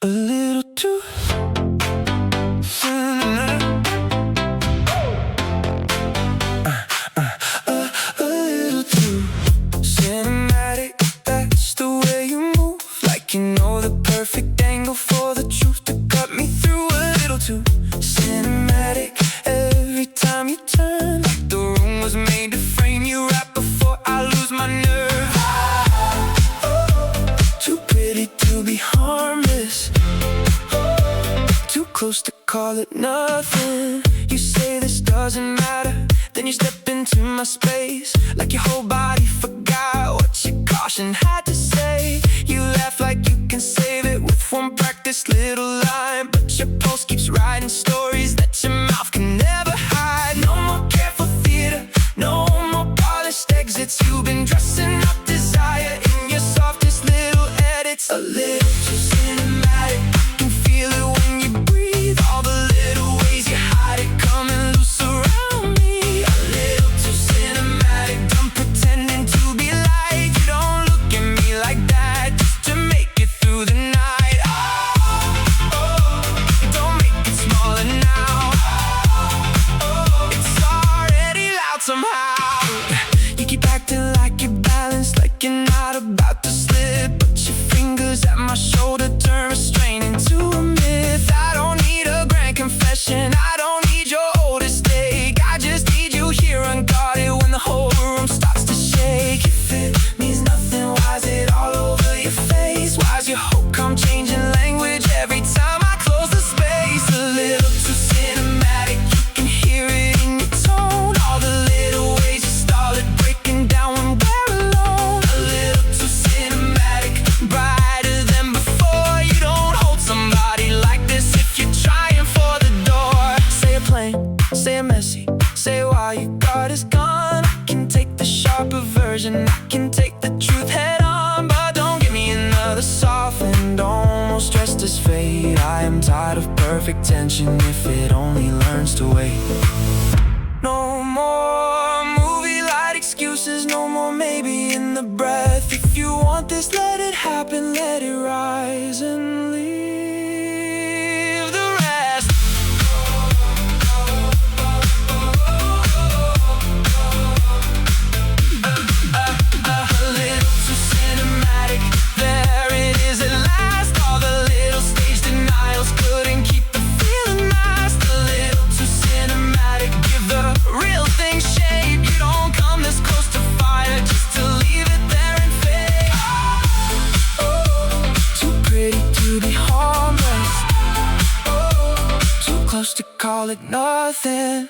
A little too a little too cinematic. That's the way you move, like you know the perfect angle for the truth to cut me through. A little too cinematic. Every time you turn, like the room was made to frame you right before I lose my nerve. Too pretty to be harmless, too close to call it nothing. You say this doesn't matter, then you step into my space, like your whole body forgot what your caution had to say. You laugh like you can save it with one practiced little line, but your pulse keeps writing stories that your mouth can never hide. No more careful theater, no more polished exits. You've been dressing up desire in your softest little edits. A little too cinematic, can feel it when you breathe. All the little ways you hide it coming loose around me. A little too cinematic, done pretending to be like you don't look at me like that just to make it through the night. Don't make it smaller now. It's already loud somehow. You keep acting like you're balanced, like you're not about to slip, but your fingers at my shoulder turn restraint into a myth. I don't need a grand confession, I don't need your oldest take. I just need you here unguarded when the whole room starts to shake. If it means nothing, why is it all over your face? Why's your hope come changing language every time I close the space? A little too cinematic, you can hear it in your tone. All the little ways you stall it, breaking down when we're alone. A little too cinematic, brighter than before. You don't hold somebody like this if you're trying for the door. Say it plain, say it messy, say why your guard is gone. I can take the sharper version, I can take the truth head on, but don't give me another softened, almost dressed as fate. I am tired of perfect tension if it only learns to wait. No more movie light excuses, no more maybe in the breath. If you want this, let it happen, let it rise and leave the rest. A little too cinematic, there it is at last. All the little stage denials couldn't keep the feeling masked. A little too cinematic, give the real thing shape. You don't come this close to fire just to leave it there and fade. Too pretty to be harmless, too close to call it nothing.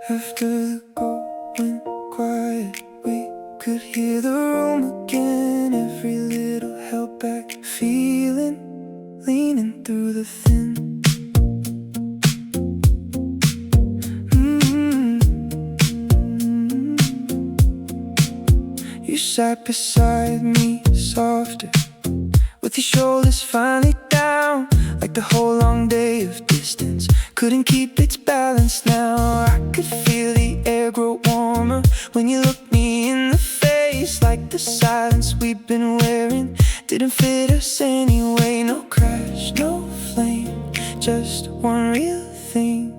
After the going quiet, we could hear the room again. Every little held back feeling, leaning through the thin. You sat beside me softer, with your shoulders finally down, like the whole long day of distance couldn't keep its balance now. I could feel the air grow warmer when you looked me in the face, like the silence we've been wearing didn't fit us anyway. No crash, no flame, just one real thing,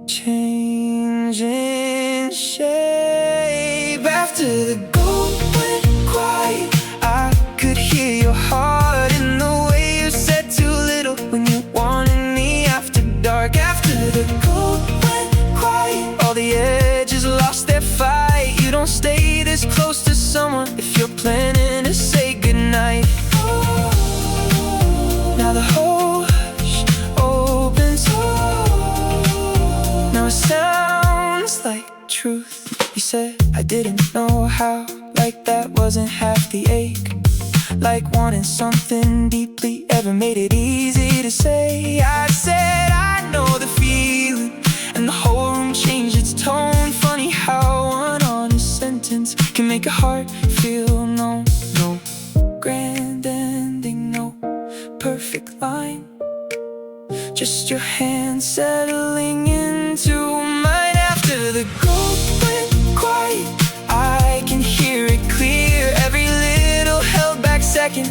changing shape. After the gold went quiet, I could hear your heart in the way you said too little when you wanted me after dark. After the cold went quiet, all the edges lost their fight. You don't stay this close to someone if you're planning to say goodnight. Now the whole hush opens up. Now it sounds like truth. You said I didn't know how, like that wasn't half the ache. Like wanting something deeply ever made it easy to say. I said I know the feeling, and the whole room changed its tone. Funny how one honest sentence can make a heart feel no. No grand ending, no perfect line, just your hand settling into mine. After the gold went quiet, I can hear it clear. Every little held back second,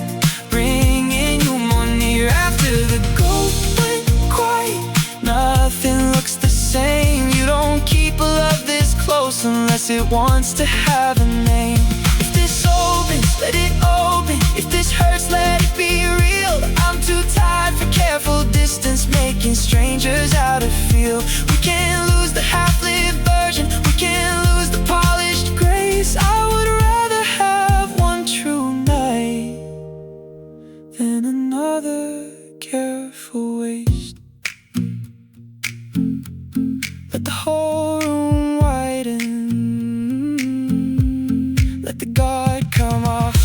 bringing you more near. After the gold went quiet, nothing looks the same. You don't keep a love this close unless it wants to have a name. If this opens, let it open. If this hurts, let it be real. I'm too tired for careful distance, making strangers out of feel. We can't lose the half-lived version, we can't lose the polished grace. I would rather have one true night than another careful waste. Let the whole room widen, let the guard come off.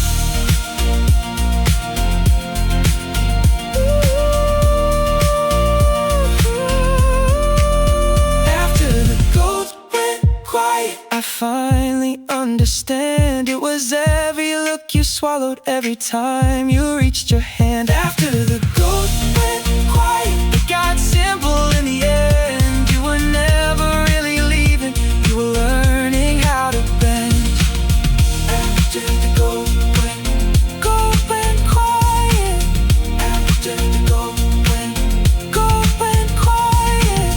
After the ghost went quiet, I finally understand. It was every look you swallowed, every time you reached your hand. After the ghost went quiet, it got simple in the end. You were never really leaving, you were learning how to bend. After the ghost went quiet. After the ghost went quiet.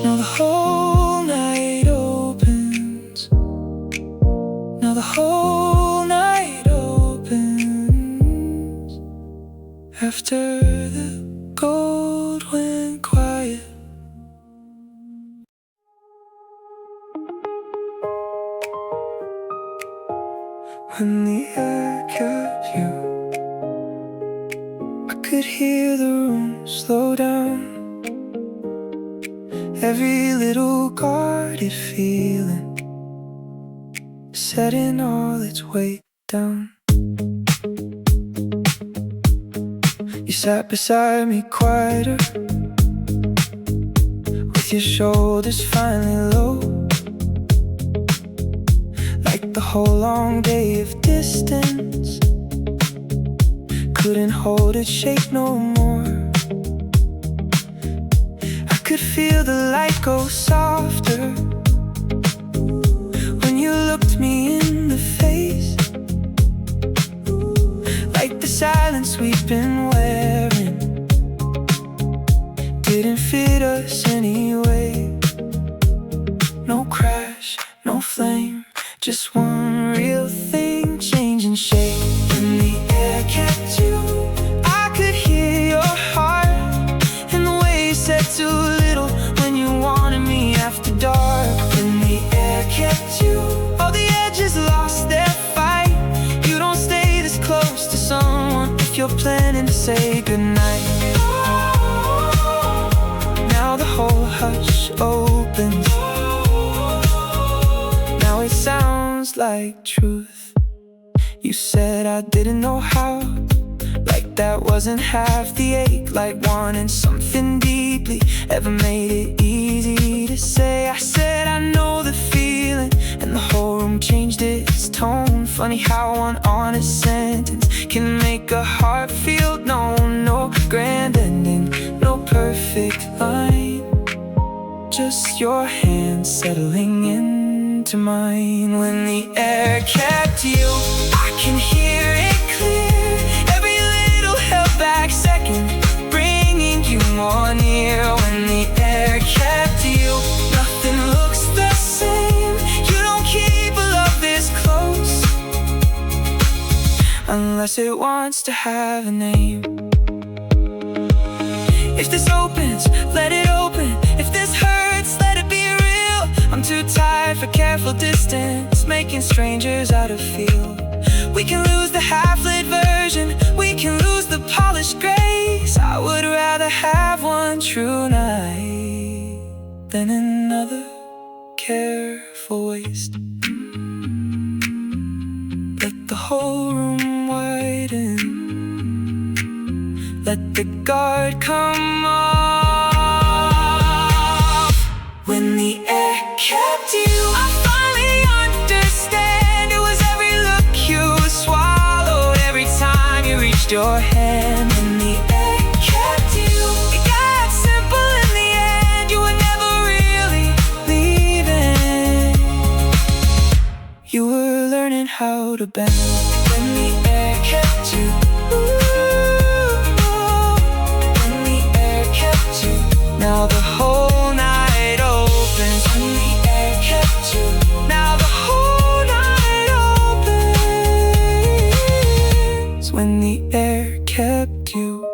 Now the whole night opens. Now the whole night opens. After the gold went quiet. When the air kept you, I could hear the room slow down. Every little guarded feeling setting all its weight down. You sat beside me quieter, with your shoulders finally low, like the whole long day of distance couldn't hold its shape no more. I could feel the light go softer when you looked me in the face, like the silence we've been wearing didn't fit us anyway. No crash, no flame, just one real thing changing shape. When the air kept you, I could hear your heart and the way you said too little when you wanted me after dark. When the air kept you, all the edges lost their fight. You don't stay this close to someone if you're planning to say goodnight. Now the whole hush opens. Now it sounds like truth. You said I didn't know how, like that wasn't half the ache, like wanting something deeply ever made it easy to say. I said I know the feeling, and the whole room changed its tone. Funny how one honest sentence can make a heart feel known. No grand ending, no perfect line, just your hand settling into mine. When the air kept you, I can hear it clear. Every little held back second, bringing you more near. When the air kept you, nothing looks the same. You don't keep a love this close unless it wants to have a name. If this opens, let it open. If this hurts, let it be real. I'm too tired for careful distance, making strangers out of feel. We can lose the half-lit version, we can lose the polished grace. I would rather have one true night than another careful waste. Let the whole room widen, let the guard come off. When the air kept you, I finally understand. It was every look you swallowed, every time you reached your hand. When the air kept you, it got simple in the end. You were never really leaving, you were learning how to bend. When the air when the air kept you.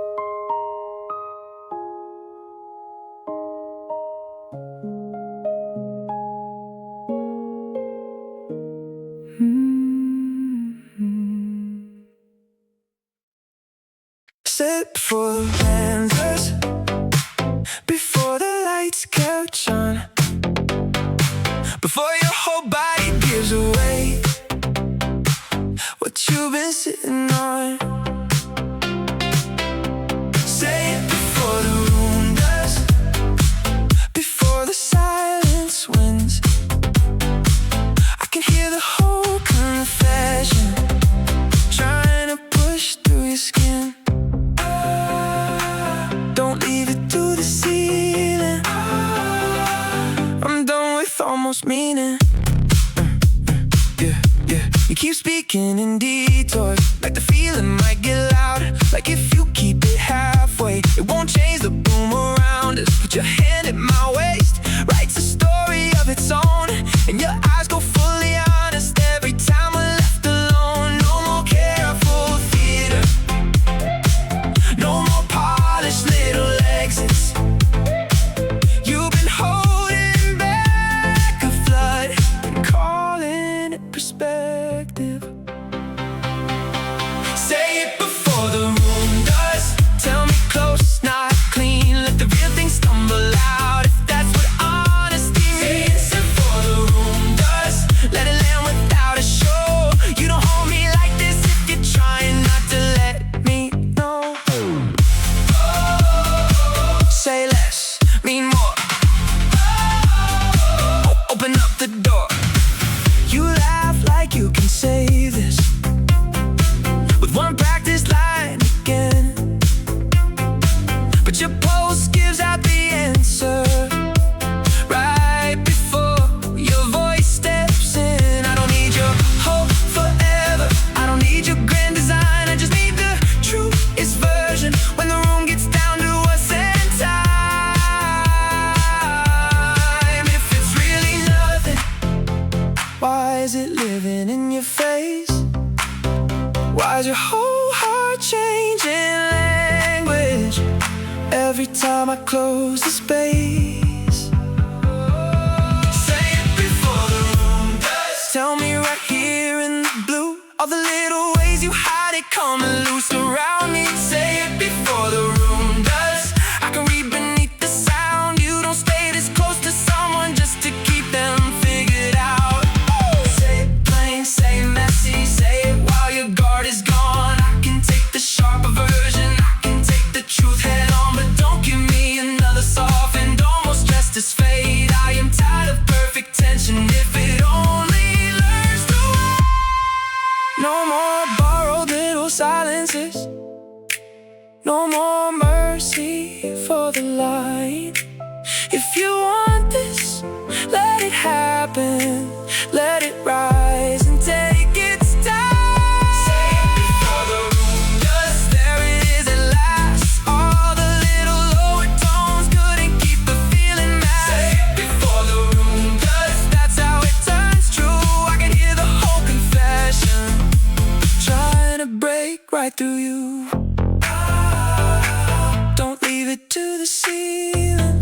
Set before the lenses, before the lights catch on, before your whole body gives away what you've been sitting on. Say it before the room does, before the silence wins. I can hear the whole confession trying to push through your skin. Don't leave it to the ceiling. I'm done with almost meaning. You keep speaking in detours, like the feeling might get louder. Like if you keep it halfway, it won't change the boom around us. Put your hand at my waist, writes a story of its own, and your eyes go fully honest every time we're left alone. No more careful theater, no more polished little exits. You've been holding back a flood and calling it perspective. Say it before the room does. Tell me close, not clean. Let the real thing stumble out, if that's what honesty means. Say it before the room does. Let it land without a show. You don't hold me like this if you're trying not to let me know. Say less, mean more. Open up the door. You laugh like you can say this with one practice line again, but your pulse gives out the answer right before your voice steps in. I don't need your hope forever, I don't need your grand design. I just need the truest version when the room gets down to us in time. If it's really nothing, why is it living in your face? Why's your whole heart changing language every time I close the space? Say it before the room does. Tell me right here in the blue, all the little ways you hide it coming loose around me. Say it before the room does. I can read beneath the sound. You don't stay this close to someone just to keep them figured out. Say it plain, say it messy, say it while your guard is gone. I can take the sharper version, I can take the truth head on, but don't give me another softened, almost dressed as fate. I am tired of perfect tension if it only learns to wait. No more borrowed little silences, no more mercy for the light. If you want this, let it happen, let it rise and take its time. Say it before the room does. There it is at last. All the little lower tones couldn't keep the feeling mad. Say it before the room does. That's how it turns true. I can hear the whole confession trying to break right through you. Don't leave it to the ceiling,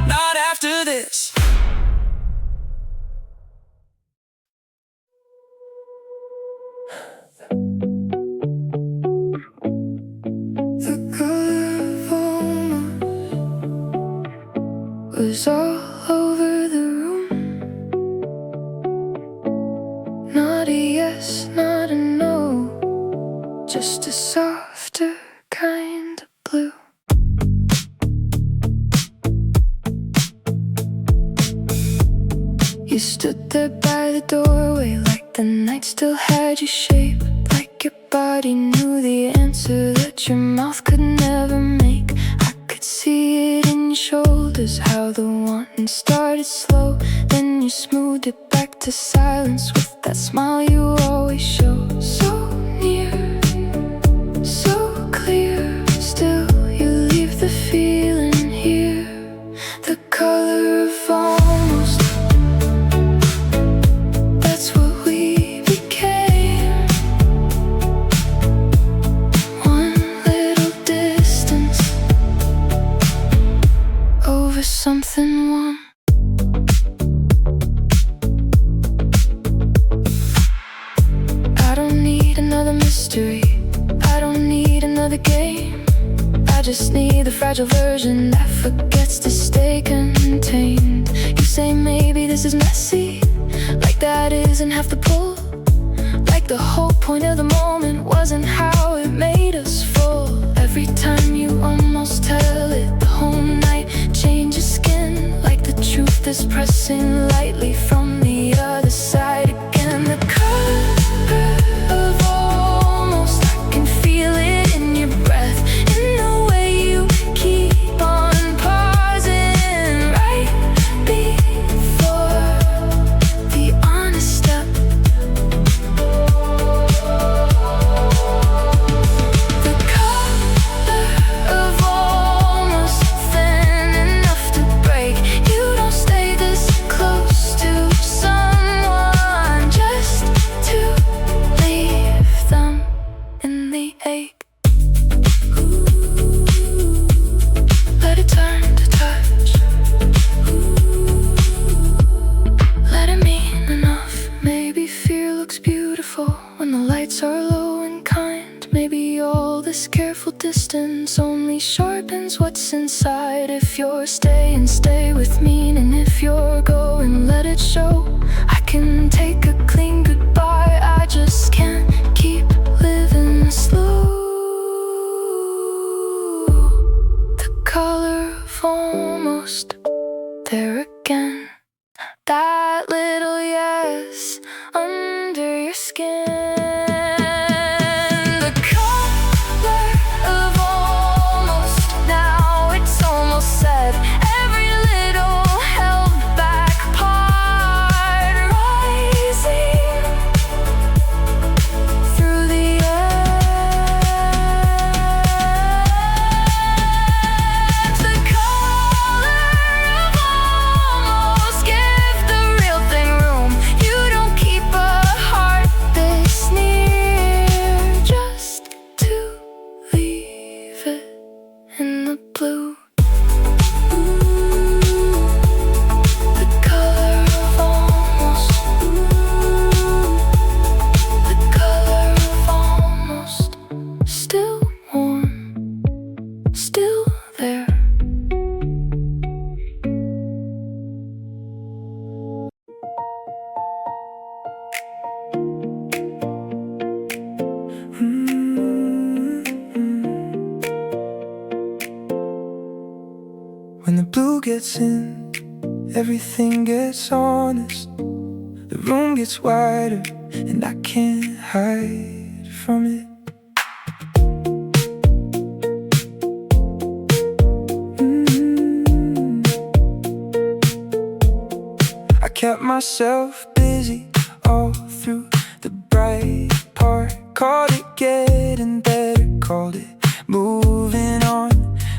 not after this. The color of almost was all over the room. Not a yes, not a no, just a softer kind of blue. You stood there by the doorway like the night still had your shape, like your body knew the answer that your mouth could never make. I could see it in your shoulders, how the wanting started slow, then you smoothed it back to silence with that smile you always show. So near, so clear, still you leave the feeling here. The color of almost, that's what we became. don't need another mystery, I don't need another game. I just need the fragile version that forgets to stay contained. You say maybe this is messy, like that isn't half the pull, like the whole point of the moment wasn't how it made us full. Every time you almost tell it, the whole night changes skin, like the truth is pressing lightly from the other side again. The color of almost, I can feel it in your breath, in the way you keep on pausing right before the honest step. The color of almost, thin enough to break. You don't stay this close to someone just to leave them in the ache. Let it turn to touch. Let it mean enough. Maybe fear looks beautiful when the lights are low and kind. Maybe all this careful distance only sharpens what's inside. If you're staying, stay with me, and if you're going, let it show. I can take a clean goodbye, I just can't keep living slow. The color of almost, there again. That little yes under your skin. The color of almost, now it's almost said. Every little held back part rising through the air. The color of almost, give the real thing room. You don't keep a heart this near just to leave it in the blue. The color of almost, the color of almost, still warm, still there. When the blue gets in, everything gets honest. The room gets wider, and I can't hide from it. I kept myself busy all through the bright part. Called it getting better, called it moving on.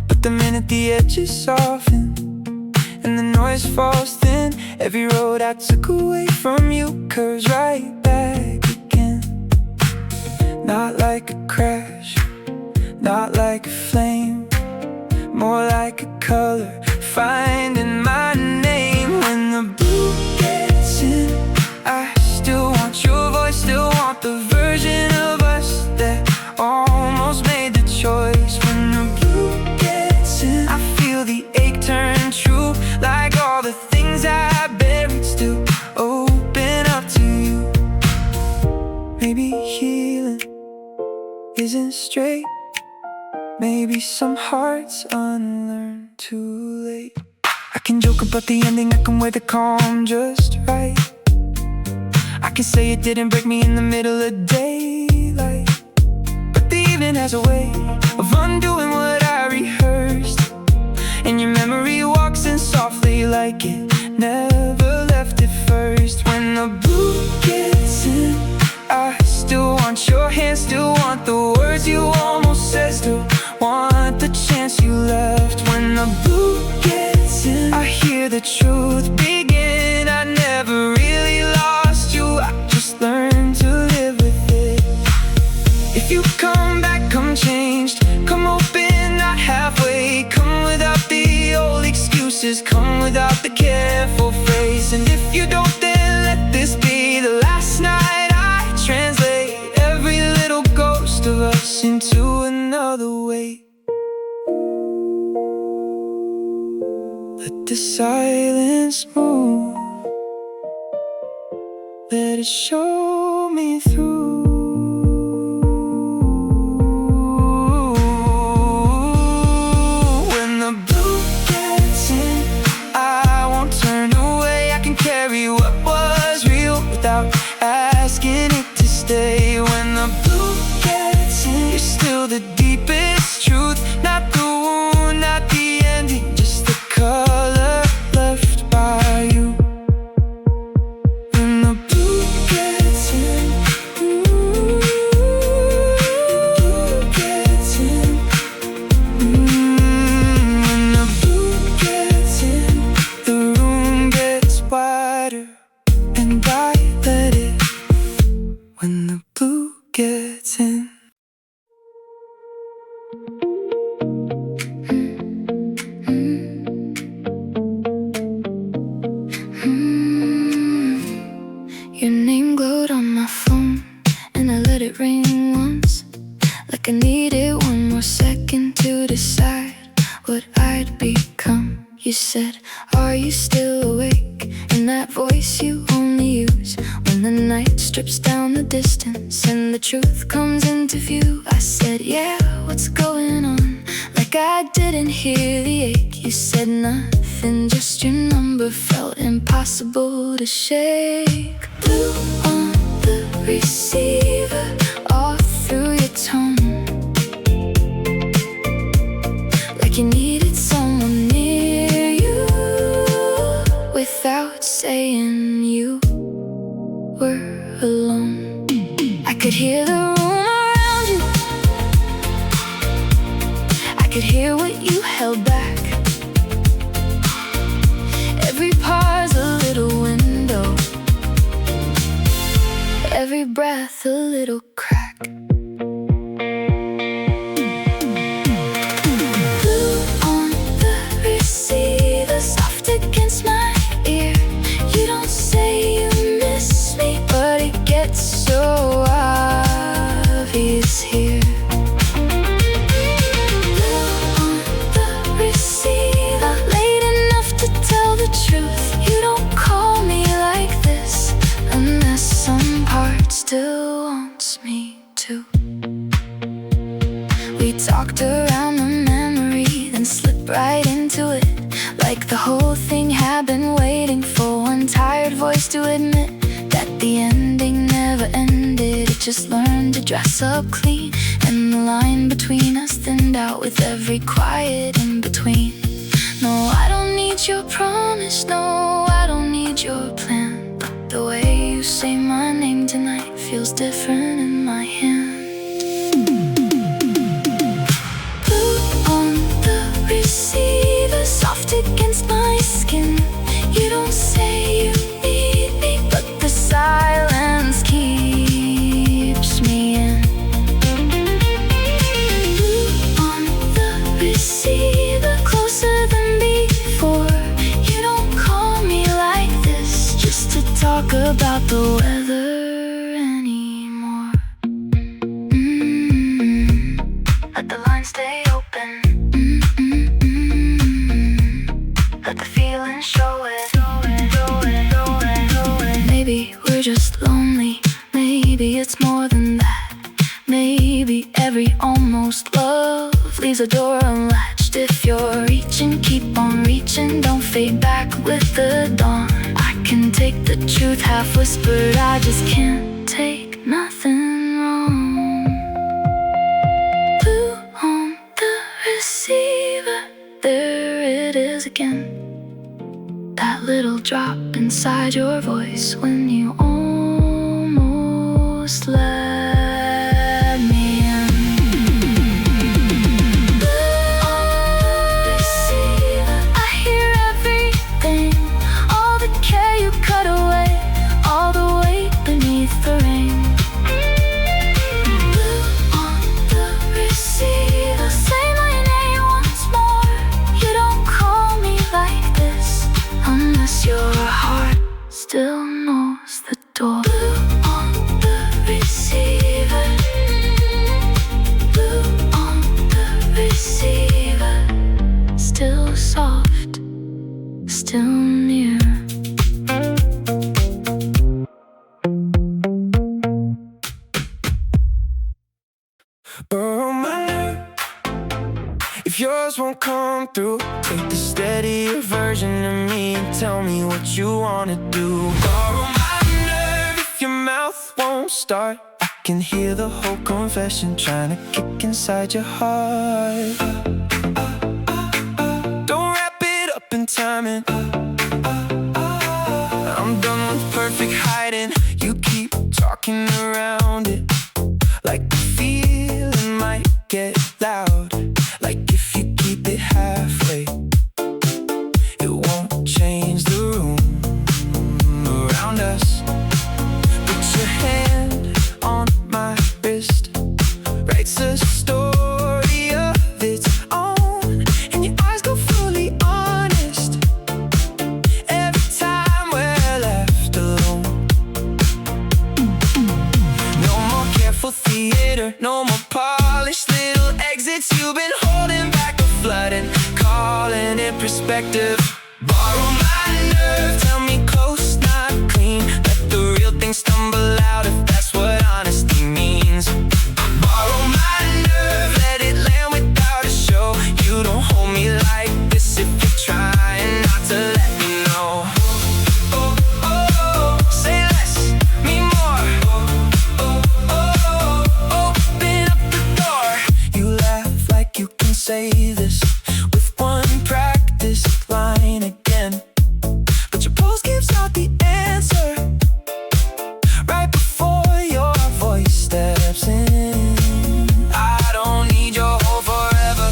But the minute the edges soften and the noise falls thin, every road I took away from you curves right back again. Not like a crash, not like a flame, more like a color finding my name. When the blue gets in, I still want your voice, still want the version of us that almost made the choice. When the blue gets in, I feel the ache turn true, like all the things I buried still open up to you. Maybe healing isn't straight, maybe some hearts unlearned too late. I can joke about the ending, I can wear the calm just right. I can say it didn't break me in the middle of daylight, but the evening has a way of undoing what I rehearsed, and your memory walks in softly like it never left at first. When the blue gets in, I still want your hand, still want the words you almost said, still want the chance you left. When the blue gets in, I hear the truth begin. I never really lost you, I just learned to live with it. If you come back, come changed, come open, not halfway. Come without the old excuses, come without the careful phrase. And if you don't, then let this be the last night I translate drops into another way. Let the silence move. Let it show me through. When the blue gets in, I won't turn away. I can carry what was real without asking it to stay. When the blue gets in, you're still the deepest truth. Not the wound, not the ending, just the color left by you. When the blue gets in, blue gets in. When the blue gets in, the room gets wider, and I let it. When the blue gets in. Your name glowed on my phone, and I let it ring once, like I needed one more second to decide what I'd become. You said, are you still awake? And that voice you only use when the night strips down the distance and the truth comes into view. I said, yeah, what's going on? Like I didn't hear the ache. You said nothing, just your number felt impossible to shake. Blue on the receiver, off through your tone, like you needed someone near you without saying you were alone. I could hear the room around you, I could hear what you held back. Every par's a little window, every breath a little crack. Blue on the receiver, soft against my ear. You don't say you miss me, but it gets so obvious here. Blue on the receiver, late enough to tell the truth. You don't call me like this unless some part still wants me to. We talked around the memory, then slipped right into it, like the whole thing had been waiting for one tired voice to admit that the ending never ended. It just learned to dress up clean, and the line between us thinned out with every quiet in between. No, I don't need your promise, no, I don't need your plan, but the way you say my name tonight feels different in my hand. Blue on the receiver, soft against my skin. You don't say you need me, but the silence keeps me in. Blue on the receiver, closer than before. You don't call me like this just to talk about the weather anymore. Let the line stay open. Let the feeling show it. Maybe we're just lonely, maybe it's more than that. Maybe every almost love leaves a door unlatched. If you're reaching, keep on reaching, don't fade back with the dawn. I can take the truth half whispered, I just can't take nothing wrong. Blue on the receiver, there it is again. That little drop inside your voice when you almost let me in. Blue on the receiver, I hear everything. All the care you cut away, all the weight beneath the rain. Blue on the receiver, say my name once more. You don't call me like this unless your heart still knows the door. Blue on the receiver. Borrow my nerve. If yours won't come through, take the steadier version of me and tell me what you wanna do. Borrow my nerve. If your mouth won't start, I can hear the whole confession trying to kick inside your heart. Don't wrap it up in timing. I'm done with perfect hiding. You keep talking around it, like the feeling might get loud. Like if you keep it halfway, it won't change the room around us. Put your hand on my wrist, writes a story of its own, and your eyes go fully honest every time we're left alone. No more careful theater, no more polished little exits. You've been holding back a flood and calling it perspective. Borrow my nerve, tell me close, not clean. Let the real thing stumble out if that's what honesty means. Borrow my nerve, let it land without a show. You don't hold me like this if you're trying not to let me know. Oh, oh, oh, say less, mean more. Oh, oh, oh, open up the door. You laugh like you can say this with one practice line again, but your pose gives out the answer right before your voice steps in. I don't need your whole forever.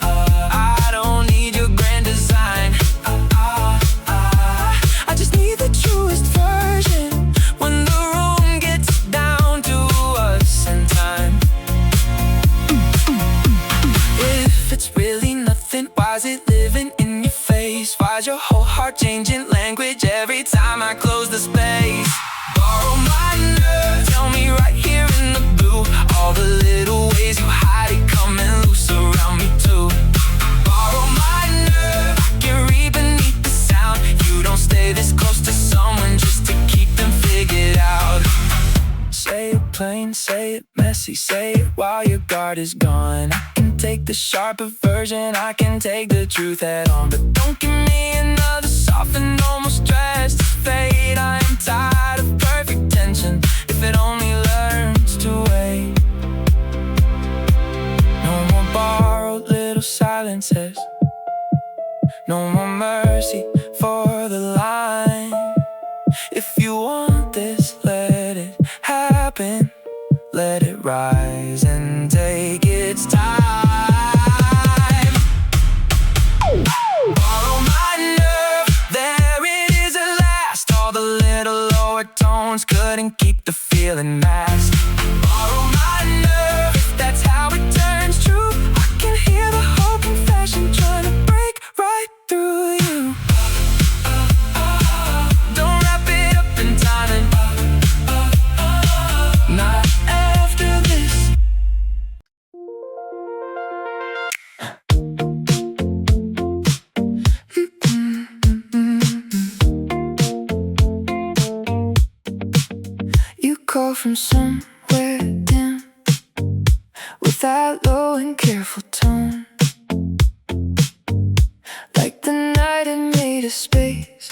I don't need your grand design. I just need the truest version when the room gets down to us in time. If it's really nothing, why's it living in your face? Why's your whole heart changing language every time I close the space? Borrow my nerve, tell me right here in the blue all the little ways you hide it coming loose around me too. Borrow my nerve, I can read beneath the sound. You don't stay this close to someone just to keep them figured out. Say it plain, say it messy, say it while your guard is gone. I can take the sharper version, I can take the truth head on, but don't give me another softened, almost dressed to fade. I am tired of perfect tension if it only learns to wait. No more borrowed little silences, no more mercy for the line. If you want this, let it happen. Let it rise and take its time. Borrow my nerve, there it is at last. All the little lower tones couldn't keep the feeling masked. Borrow my nerve, if that's how it turns true. I can hear the whole confession trying to break right through you. Don't wrap it up in timing. Not after this. You call from somewhere dim with that low and careful tone, like the night had made a space.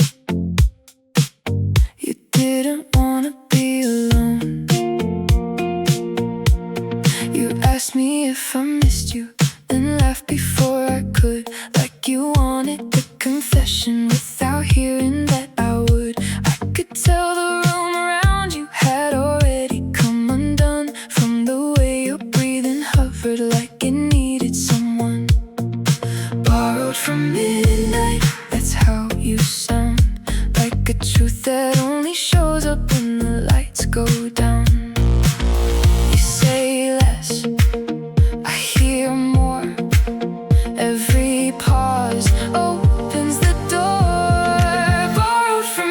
You didn't wanna be alone. You asked me if I missed you, then laughed before I could, like you wanted the confession without hearing that I would. I could tell the room around you had already come undone from the way your breathing hovered like it needed someone. Borrowed from midnight, that's how you sound, like a truth that only shows up when the lights go down. You say less, I hear more. Every pause opens the door. Borrowed from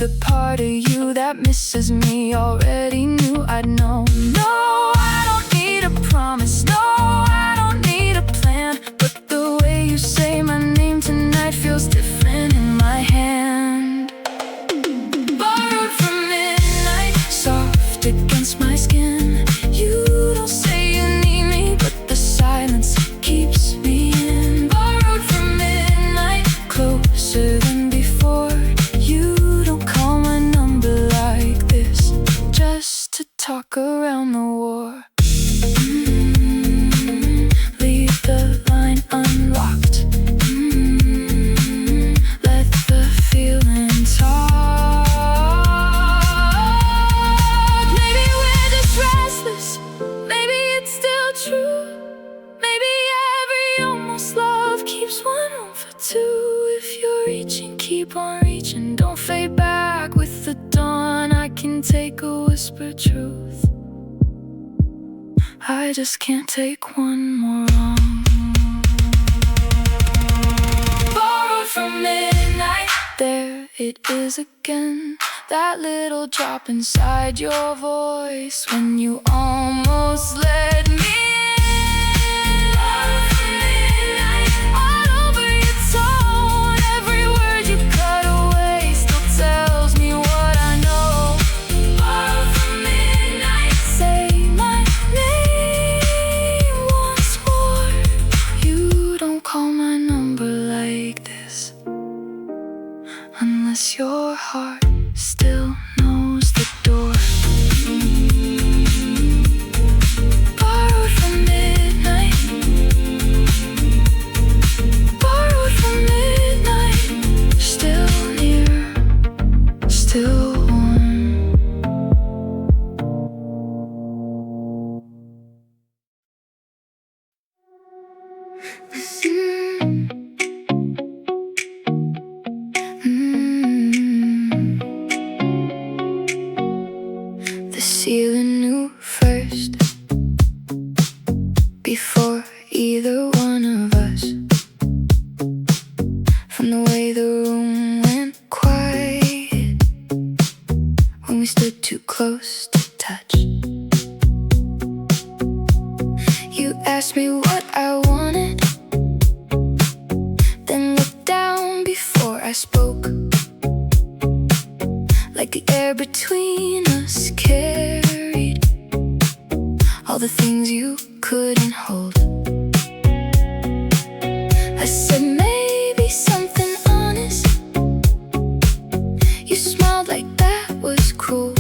the part of you that misses me. Already knew I'd know. No, I don't need a promise. No, I don't need a plan. But the way you say my name tonight feels different in my hand. Borrowed from midnight, soft against my skin. You don't say you need me, but the silence keeps me in. Borrowed from midnight, closer than before. You don't call my number like this, just to talk around the war. Leave the line unlocked. Let the feeling talk. Maybe we're just restless. Maybe it's still true. Maybe every almost love keeps one room for two. If you're reaching, keep on reaching. Don't fade back with the dawn. I can take a whispered truth. I just can't take one more wrong. Borrowed from midnight, there it is again. That little drop inside your voice when you almost let me in. Borrowed from midnight, all over your tone. Every word you cut away still tells me what I know. Borrowed from midnight, say my name once more. You don't call my number like this unless your heart still knows the door. Borrowed from midnight. Borrowed from midnight. Still near, still warm. The ceiling knew first, before either one of us. From the way the room went quiet when we stood too close to touch. You asked me what I wanted, then looked down before I spoke. Like the air between us carried all the things you couldn't hold. I said maybe something honest. You smiled like that was cruel,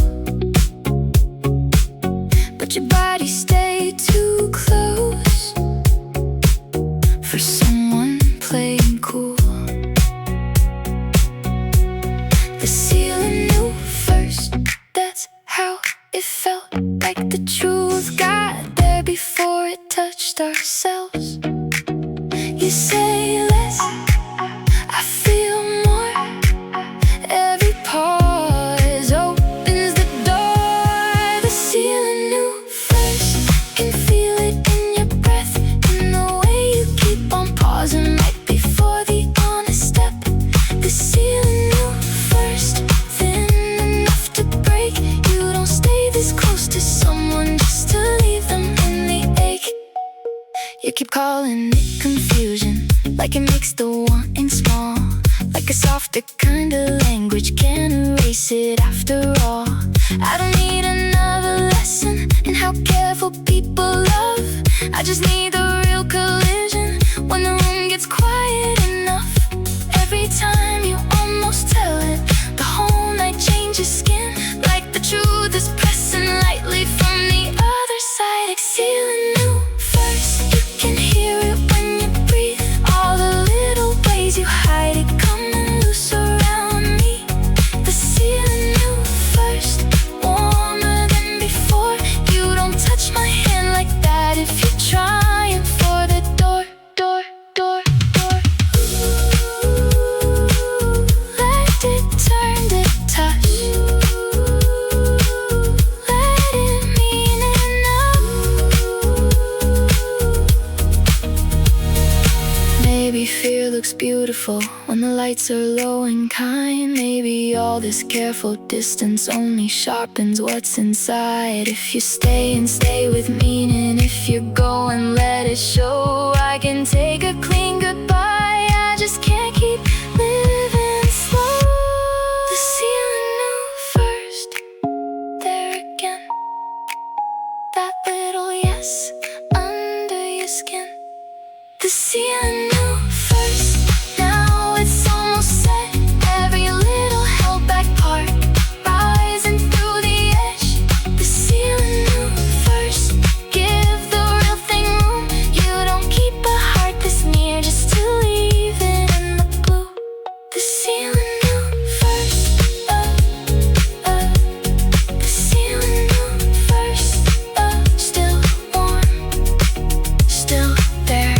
but your body stayed too close for someone playing cool. The ceiling knew first, that's how it felt. Like the truth got there before it touched ourselves. You say less, I feel more. Every pause opens the door. The ceiling knew first, can feel it in your breath, in the way you keep on pausing right before the honest step. The ceiling knew first, thin enough to break. You don't stay this close to someone just to leave them in the ache. You keep calling it confusion, like it makes the wanting small. Like a softer kind of language can't erase it after all. I don't need another lesson in how careful people love. I just need the real collision when the room gets quiet enough. Every time you almost tell it, the whole night changes skin. Like the truth is pressing lightly from the other side. Like ceiling knew first, you can hear it when you breathe. All the little ways you hide it coming loose around me. The ceiling knew first, warmer than before. You don't touch my hand like that if you're trying for the door, door, door, door. lights are low and kind. Maybe all this careful distance only sharpens what's inside. If you stay and stay with meaning, if you go and let it show, I can take a clean goodbye. I just can't keep living slow. The ceiling knew first, there again, that little yes under your skin. The ceiling knew first, now it's almost set. Every little held back part rising through the edge. The ceiling knew first, give the real thing room. You don't keep a heart this near just to leave it in the blue. The ceiling knew first, the ceiling knew first, still warm, still there.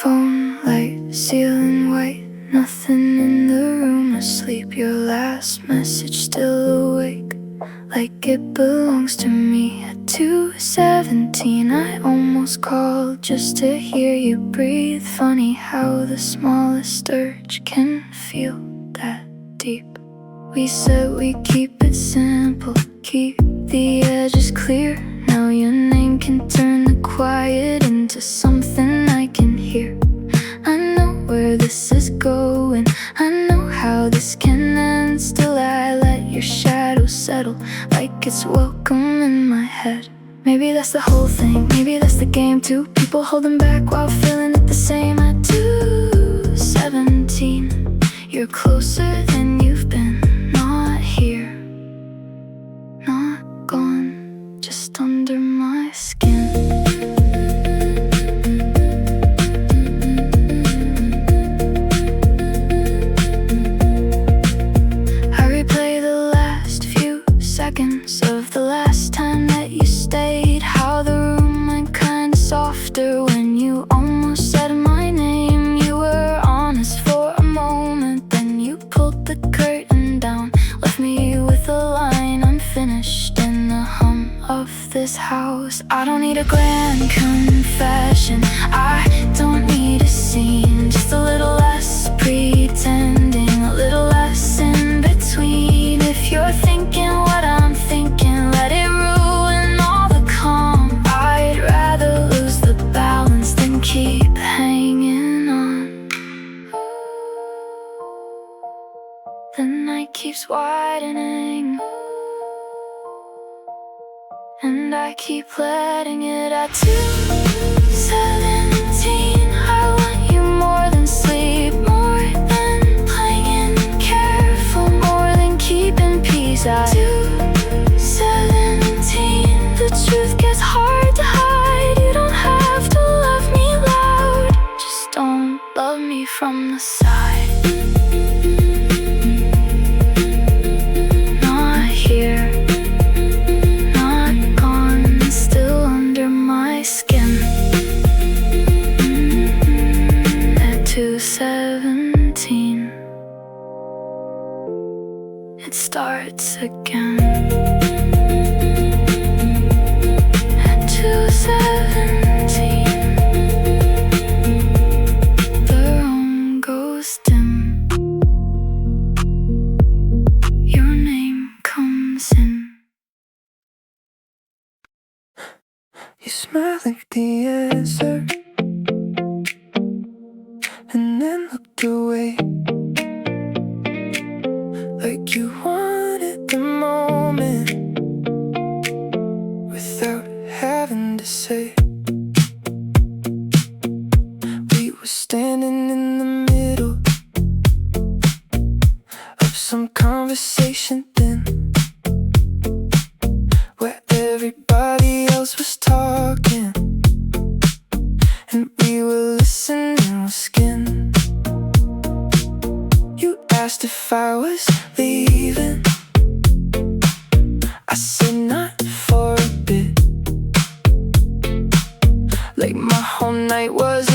Phone light, ceiling white, nothing in the room asleep. Your last message still awake, like it belongs to me. At 2:17 I almost called just to hear you breathe. Funny how the smallest urge can feel that deep. We said we keep it simple, keep the edges clear. Now your name can turn the quiet into something I can hear. I know where this is going, I know how this can end. Still I let your shadow settle like it's welcome in my head. Maybe that's the whole thing, maybe that's the game too. People holding back while feeling it the same. At 2:17 you're closer than you've been. Not here, not gone, just under my skin. I replay the last few seconds of the last time that you stayed. How the room went kinda softer when you almost said my name. You were honest for a moment, then you pulled the curtain down, left me with a line unfinished in the hum of this house. I don't need a grand confession, I don't need a scene. Just a little less pretending, a little less in between. If you're thinking what I'm thinking, let it ruin all the calm. I'd rather lose the balance than keep hanging on. The night keeps widening, and I keep letting it. At 2:17 I want you more than sleep, more than playing careful, more than keeping peace. At 2:17 the truth gets hard to hide. You don't have to love me loud, just don't love me from the side. Not here, not gone, still under my skin. At 2:17 it starts again. At 2:17 the room goes dim. Your name comes in. You smile like the answer, and then looked away, like you wanted the moment without having to say. We were standing in the middle of some conversation then, where everybody else was talking and we were listening with skin. You asked if I was leaving, I said not for a bit. Like my whole night was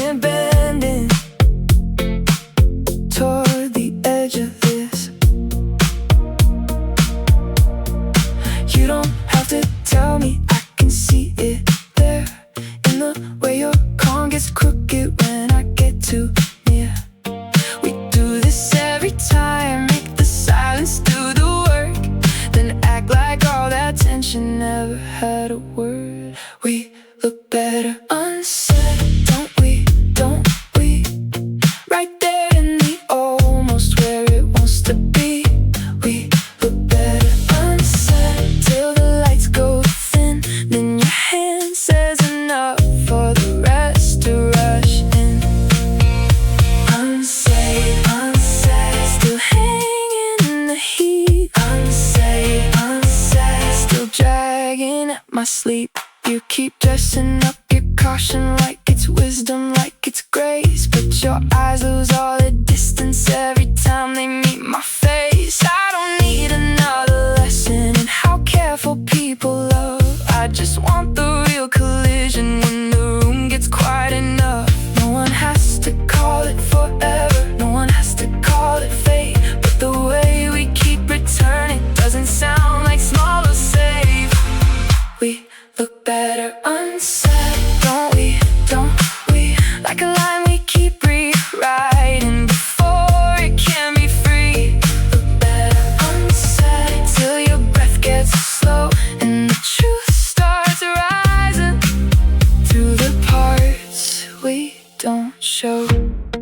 keep dressing up your caution like it's wisdom, like it's grace. But your eyes lose all the distance every time they meet my face. I don't need another lesson in how careful people love. I just want the real collision when the room gets quiet enough. No one has to call it forever, no one has to call it fate. But the way we keep returning doesn't sound like small or safe. We look better unsaid, don't we, don't we? Like a line we keep rewriting before it can be free. Look better unsaid till your breath gets slow and the truth starts rising through the parts we don't show.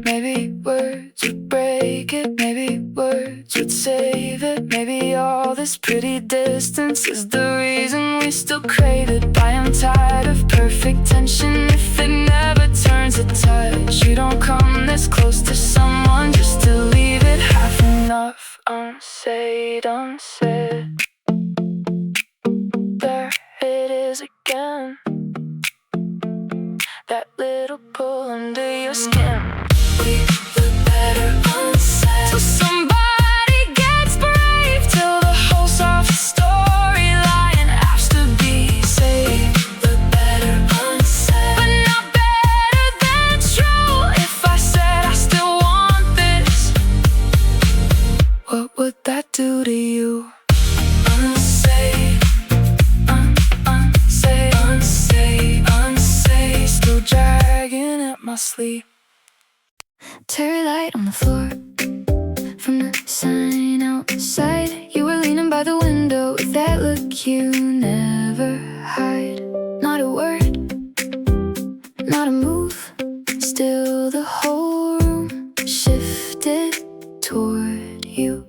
Maybe words would break it, maybe words would save it. Maybe all this pretty distance is the reason we still crave it. I am tired of perfect tension if it never turns a touch. You don't come this close to someone just to leave it half enough. Unsaid, unsaid. There it is again, that little pull under your skin. We look better unsaid till somebody gets brave, till the whole soft storyline has to be saved. Look better unsaid, but not better than true. If I said I still want this, what would that do to you? Unsaid, unsaid, unsaid, unsaid, still dragging at my sleep. Cherry light on the floor from the sign outside. You were leaning by the window with that look you never hide. Not a word, not a move, still the whole room shifted toward you.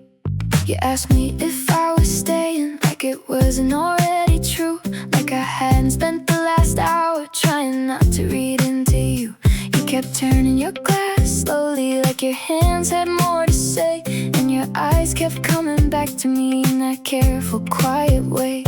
You asked me if I was staying, like it wasn't already true, like I hadn't spent the last hour trying not to read into you. You kept turning your glass slowly, like your hands had more to say, and your eyes kept coming back to me in that careful, quiet way.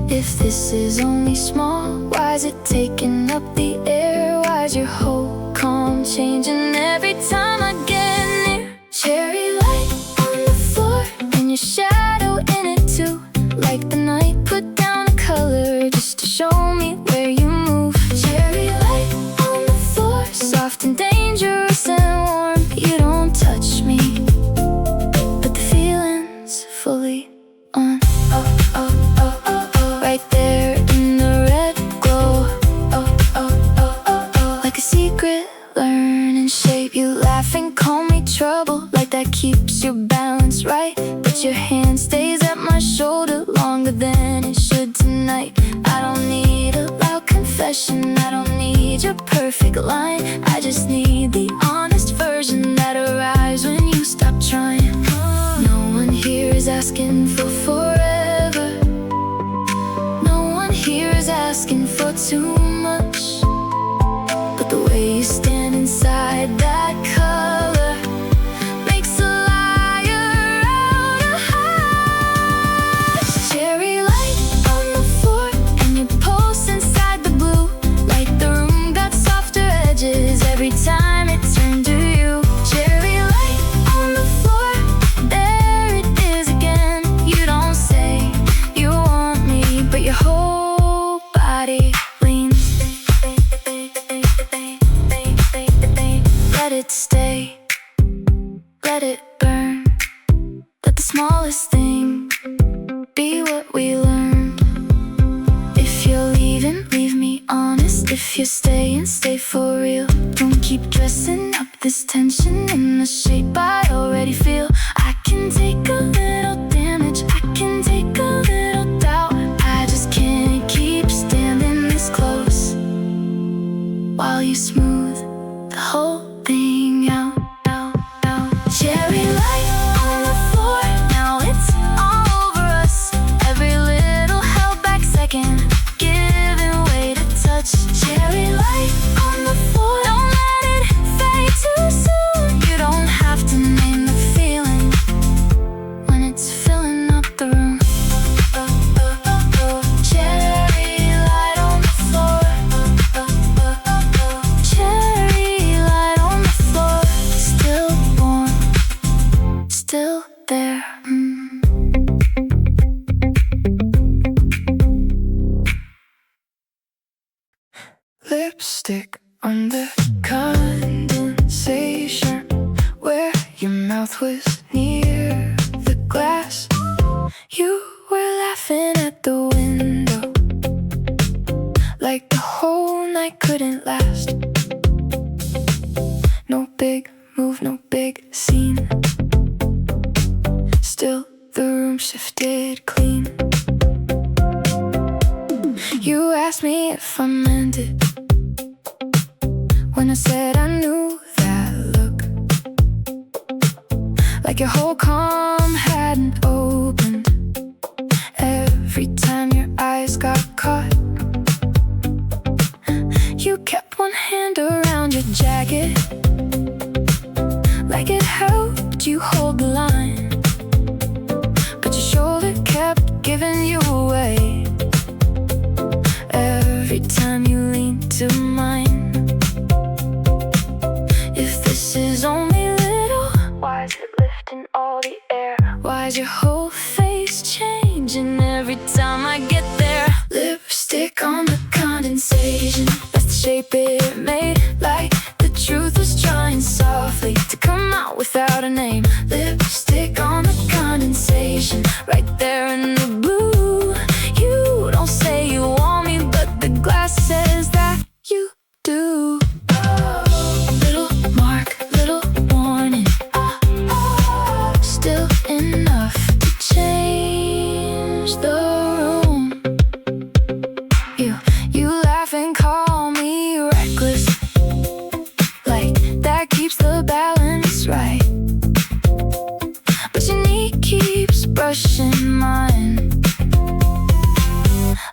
If this is only small, why is it taking up the air? Why is your whole calm changing every time I get near? Cherry light on the floor, and your shadow in it too, like the night put down a color just to show me where you move. Cherry light on the floor, soft and dangerous and warm. You don't touch me, but the feeling's fully on. Oh, oh, oh, oh, oh, right there in the red glow. Oh, oh, oh, oh, oh, like a secret learning shape. You laugh and call me trouble, like that keeps your balance right. But your hand stays at my shoulder longer than it should tonight. I don't need a loud confession, I don't need your perfect line. I just need the honest version that arrives when you stop trying. No one here is asking for forever, no one here is asking for too much. But the way you stand inside that color makes a liar out of us. Cherry light on the floor, and you pulse inside the blue, like the room got softer edges every time it turned to you. Cherry light on the floor, there it is again. You don't say you want me, but your whole body leans. Let it stay, let it burn. Let the smallest thing be what we learned. If you're leaving, leave me honest. If you're staying, stay for real. Don't keep dressing up this tension in the shape I already feel. I can take a little damage, I can take a little doubt. I just can't keep standing this close while you smooth the whole thing out. Cherry light on the floor, now it's all over us. Every little held back second giving way to touch. Cherry light on the floor, don't let it fade too soon. You don't have to name the feeling when it's filling up the room. lipstick on the condensation where your mouth was near the glass. You were laughing at the window like the whole night couldn't last. No big move, no big scene. Still the room shifted clean. You asked me if I meant it when I said I knew that look. Like your whole calm hadn't opened every time your eyes got caught. You kept one hand around your jacket like it helped you hold the line, but your shoulder kept giving you away every time you leaned to mine. If this is only little, why is it lifting all the air? Why is your whole face changing every time I get there? Lipstick on the condensation, that's the shape it made. Like the truth was trying softly to come out without a name. Lipstick on the condensation, right there in the blue. You don't say you want me, but the glass says that you do. Little mark, little warning, still enough to change the room. You laugh and call me reckless, like that keeps the balance right. But your knee keeps brushing mine,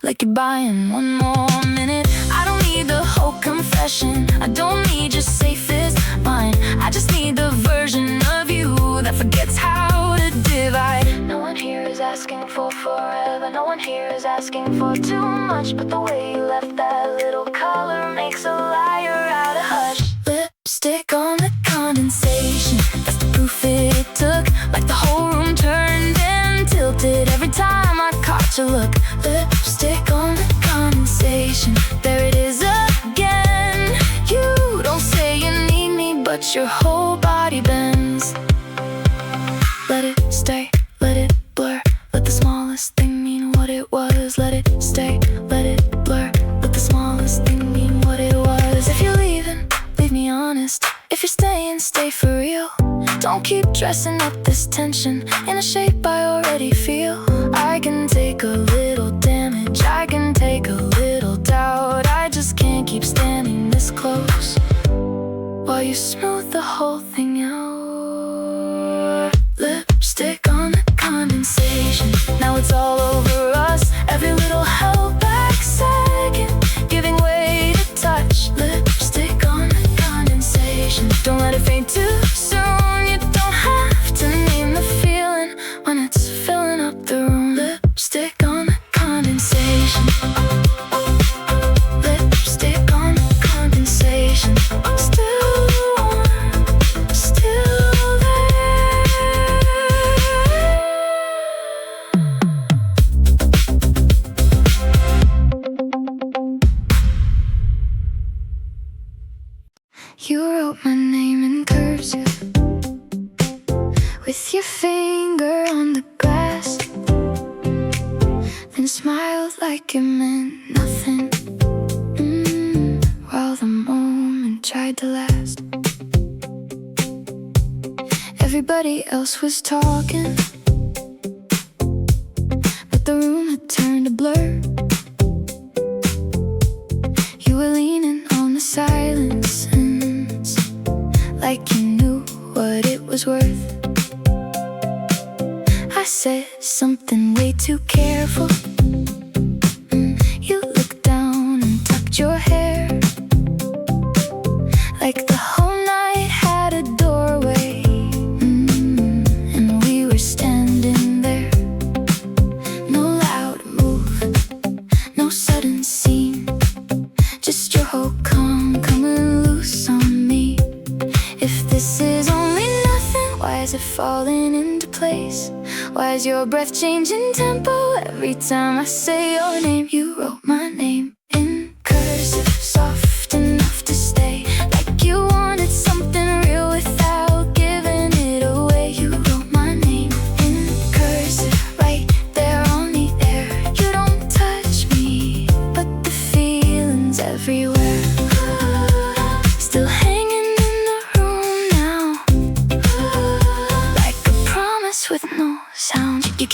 like you're buying one more minute. I don't need the whole confession, I don't need your safest mind. I just need the version of you that forgets how to divide. No one here is asking for forever, no one here is asking for too much, but the way you left that little color makes a liar out of hush. Lipstick on the condensation, that's the proof it took. Like the whole room turned and tilted every time I caught your look. Lipstick on the condensation, there it is again. You don't say you need me, but your whole body bends. Let it stay, let it blur, let the smallest thing mean what it was. Let it stay, let it blur, let the smallest thing mean what it was. If you're leaving, leave me honest. If you're staying, stay for real. Don't keep dressing up this tension in a shape I already feel. I can take a little damage, I can take a little doubt. I just can't keep standing this close while you smooth the whole thing out. Lipstick on the condensation, now it's all over us. Every little held back second, giving way to touch. Lipstick on the condensation, don't let it fade too soon. You don't have to name the feeling when it's filling up the room. Lipstick on the condensation, lipstick on the condensation, still warm, still there. You wrote my name in cursive with your finger on the glass, then smiled like it meant nothing, while the moment tried to last. Everybody else was talking, but the room had turned a blur. You were leaning on the silence, like you knew what it was worth. I said something way too careful. You looked down and tucked your hair, like the whole night had a doorway, and we were standing there. No loud move, no sudden scene, just your whole calm coming loose on me. If this is only nothing, why is it falling into place? Why is your breath changing tempo every time I say your name? You wrote my name in cursive, soft enough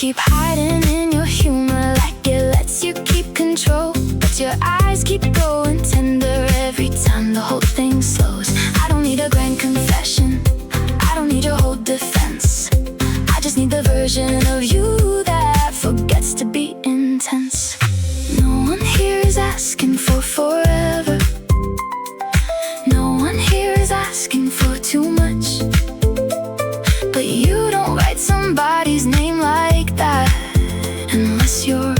keep hiding in your humor like it lets you keep control, but your eyes keep going tender every time the whole thing slows. I don't need a grand confession, I don't need your whole defense. I just need the version of you that forgets to be intense. No one here is asking for forever. No one here is asking for too much. But you don't write somebody's name like that unless you're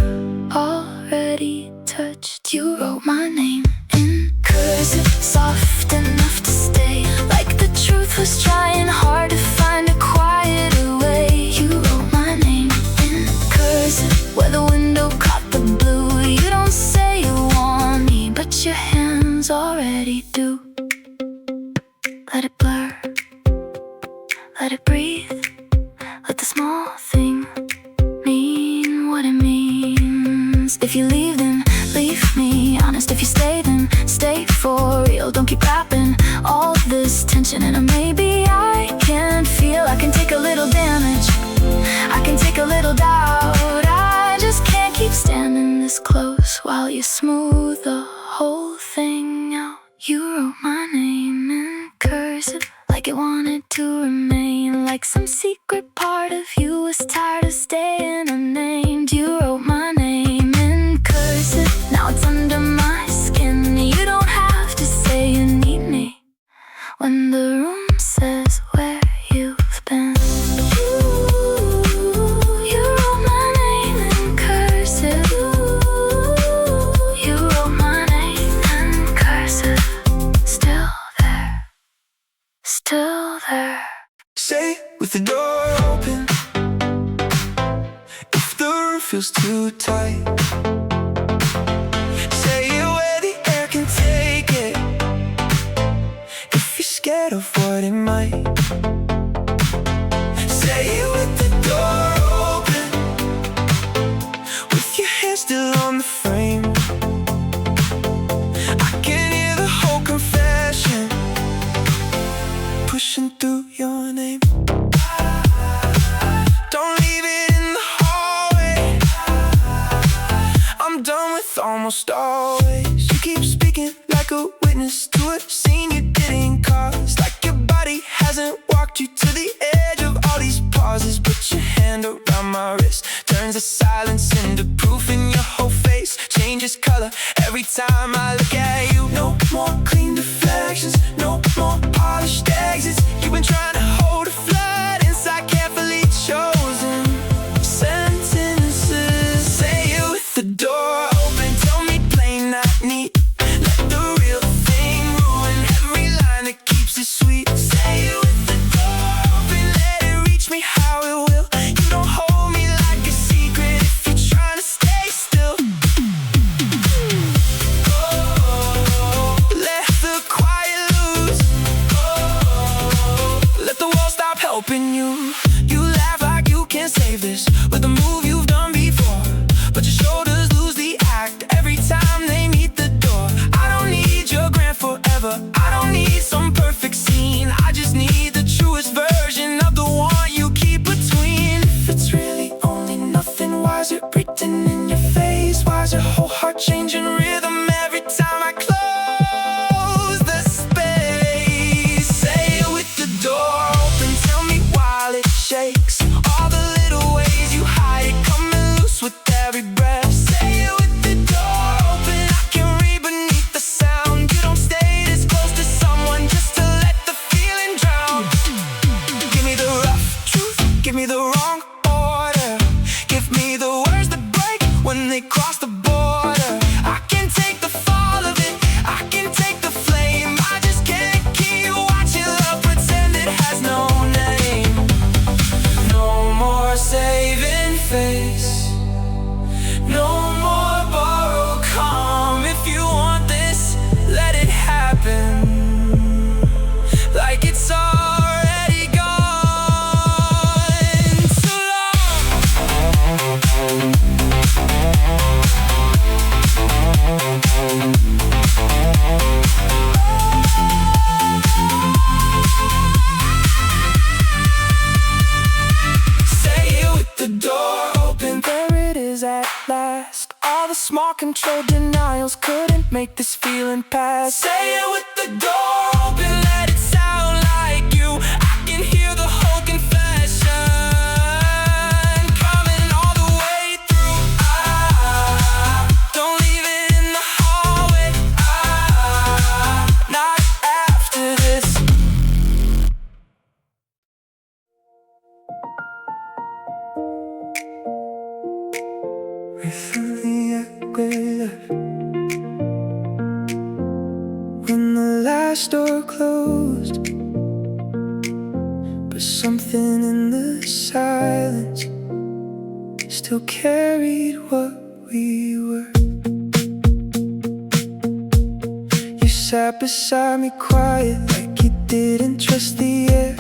already touched. You wrote my name in cursive, soft enough to stay, like the truth was trying hard to find a quieter way. You wrote my name in cursive, where the window caught the blue. You don't say you want me, but your hands already do. Let it blur, let it breathe, let the small thing mean what it means. If you leave, then leave me honest. If you stay, then stay for real. Don't keep wrapping all this tension in a maybe. I can feel, I can take a little damage, I can take a little doubt. I just can't keep standing this close while you smooth the whole thing out. You wrote my name in cursive, like it wanted to remain, like some secret part of you was tired of staying unnamed. You wrote my name in cursive, now it's under my skin. You don't have to say you need me when the room says where you've been. You wrote my name in cursive. You wrote my name in cursive. Still there, still there. Say with the door open, if the room feels too tight. Say it where the air can take it, if you're scared of what it might. Say it with the door open, with your hands still on the frame. I can hear the whole confession pushing through your name. Don't leave it in the hallway, I'm done with almost always. You keep speaking like a witness to a scene you didn't cause, like your body hasn't walked you to the edge of all these pauses. Put your hand around my wrist, turns the silence into proof, in your whole face changes color every time I look at you. No more clean deflections, no more polished exits. You've been trying to hold a flood inside carefully chosen sentences. Say it with the door open, tell me plain not neat. Let the real thing ruin every line that keeps it sweet. Say it with the door open, let it reach me how it will. You don't hold me like a secret if you're trying to stay still. Oh, let the quiet loose. Oh, let the world stop helping you. You laugh like you can save this with a move you've done before, but your shoulders lose the act every time they meet the door. I don't need your grand forever, I don't need some perfect scene. I just need the truest version of the one you keep between. If it's really only nothing, why is it written in your face? Why is your whole heart changing rhythm every time I close the space? Say it with the door open, tell me while it shakes all the little ways the small controlled denials couldn't make this feeling pass. Say it with the door open, let it sound like you. I can hear the whole confession coming all the way through. Don't leave it in the hallway. Not after this. When the last door closed, but something in the silence still carried what we were. You sat beside me quiet, like you didn't trust the air,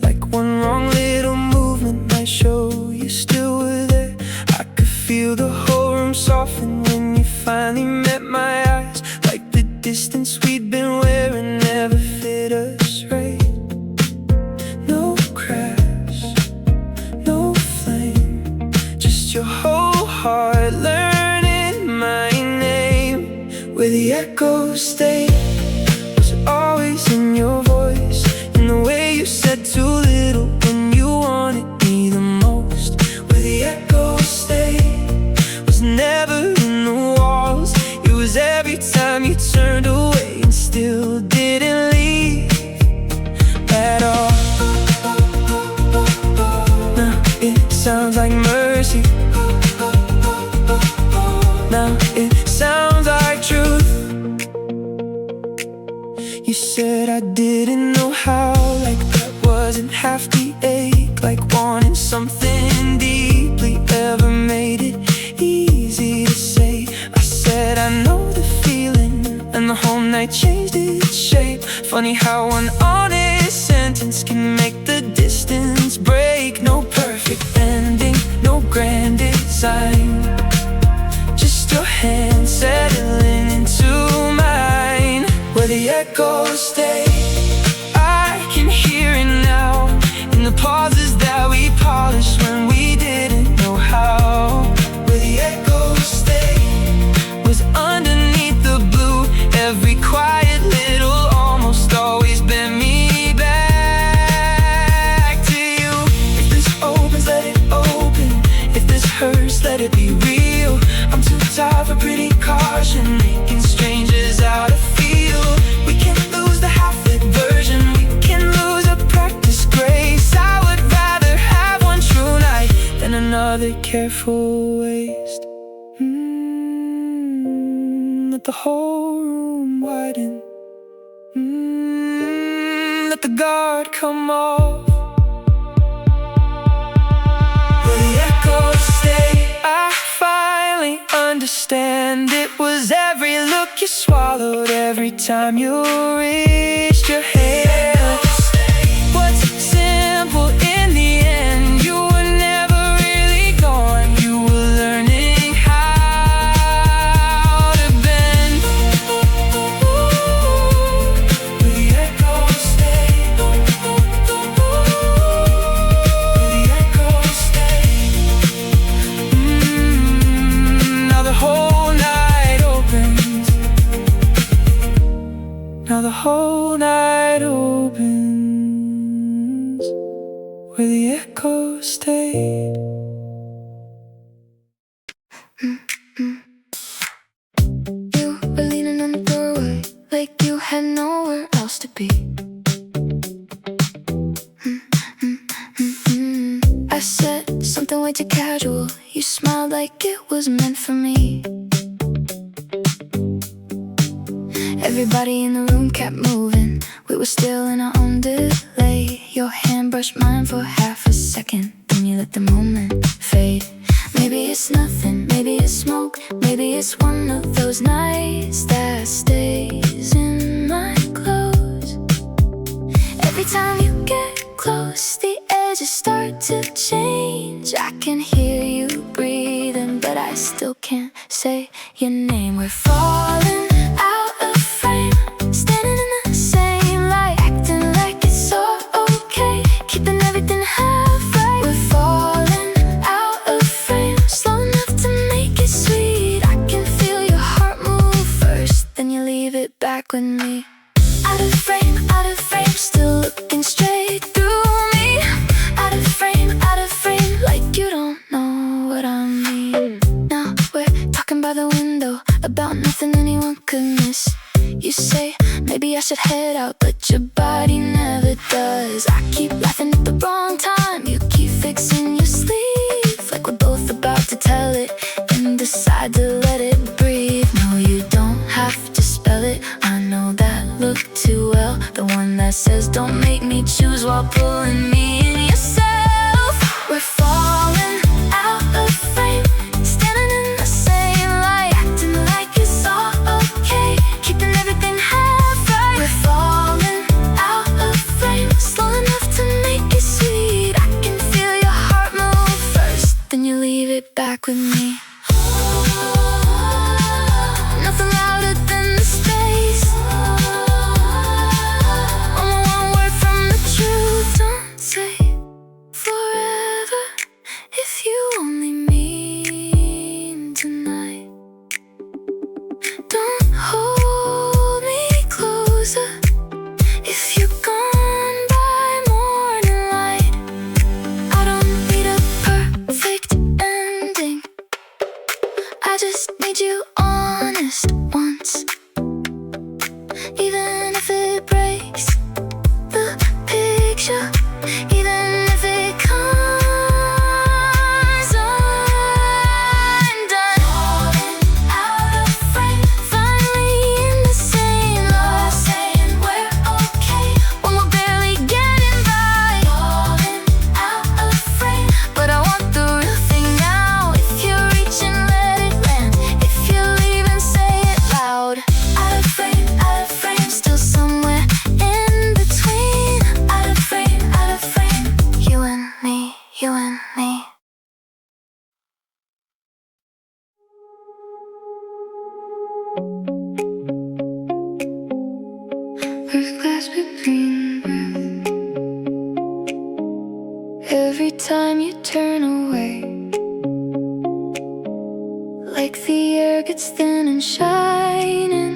like one wrong little movement might show you still were there. I could feel the whole room soften when you finally met my eyes, like the distance we'd been wearing never fit us right. No crash, no flame, just your whole heart learning my name. Where the echoes stay was always in your voice, in the way you said too little when you wanted me the most. Where the echoes stay was never in the walls, it was every time you turned away and still didn't leave at all. Now it sounds like mercy, now it sounds like truth. You said I didn't know how, like that wasn't half the ache, like wanting something deeply ever made it easy to say. I said I know the feeling, and the whole night changed its shape. Funny how one honest sentence can make the distance break. No perfect ending, no grand design, just your hand settling into mine. Where the echoes stay, I can hear it now, in the pauses that we polished when we didn't know how. Where the echoes stay was underneath the blue, every quiet little almost always bent me back to you. If this opens, let it open, if this hurts, let it be real. I'm too tired for pretty caution, making strangers out of feel. We can lose the half-lit version, we can lose a practice grace. I would rather have one true night than another careful waste. Let the whole room widen, let the guard come off. Where the echoes stay, I finally understand. It was every look you swallowed, every time you reached your hand. What's simple in the end, you were never really gone, you were learning how to bend. Where the echoes stay, where the echoes stay. Now the whole night opens, now the whole night opens. Where the echoes stayed. You were leaning on the doorway, like you had nowhere else to be. I said something way too casual, you smiled like it was meant for me. Everybody in the room kept moving, we were still in our own delay. Your hand brushed mine for half a second, then you let the moment fade. Maybe it's nothing, maybe it's smoke, maybe it's one of those nights that stays in my clothes. Every time you get close, the edges start to change. I can hear you breathing, but I still can't say your name. We're falling out of frame, standing in the same light, acting like it's all okay, keeping everything half right. We're falling out of frame, slow enough to make it sweet. I can I keep laughing at the wrong time. You keep fixing your sleeve like we're both about to tell it and decide to let it breathe. No, you don't have to spell it. I know that look too well. The one that says don't make me choose while pulling me in yourself. We're falling out of frame, standing in the same light, acting like it's all okay, keeping everything half right. We're falling out of frame, slow enough to make it sweet. I can feel your heart move first, then you leave it back with me. Nothing louder than the space. Only one word from the truth. Don't say forever if you only mean tonight. Don't hold me closer if you're gone by morning light. I don't need a perfect ending, I just need you honest once. Even if it breaks the picture, even if it comes undone. Falling out of frame, finally in the same love, saying we're okay when we're barely getting by. Falling out of frame, but I want the real thing now. If you're reaching, let it land. If you're leaving, say it loud. Out of frame, still somewhere in between. Out of frame, you and me, you and me. There's glass between us. Every time you turn away, like the air gets thin and shining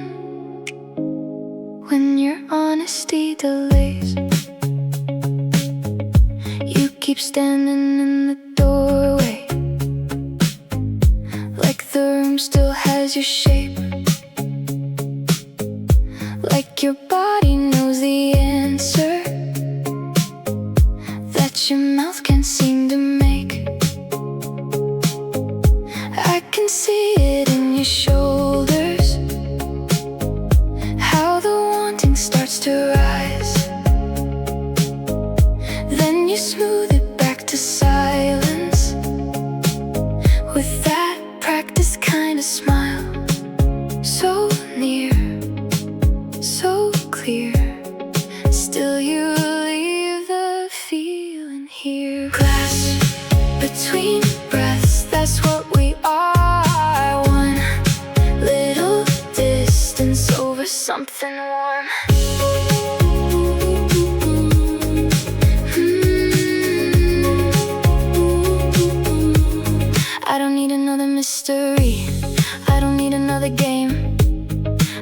when your honesty delays. You keep standing in the doorway, like the room still has your shape, like your body knows the answer that your mouth can't seem to make. I can see it in your shoulders, how the wanting starts to rise. Then you smooth it back to silence with that practice kind of smile. So near, so clear, still you leave the feeling here. Glass between breaths, that's what we are. One little distance over something warm. I don't need another mystery, I don't need another game.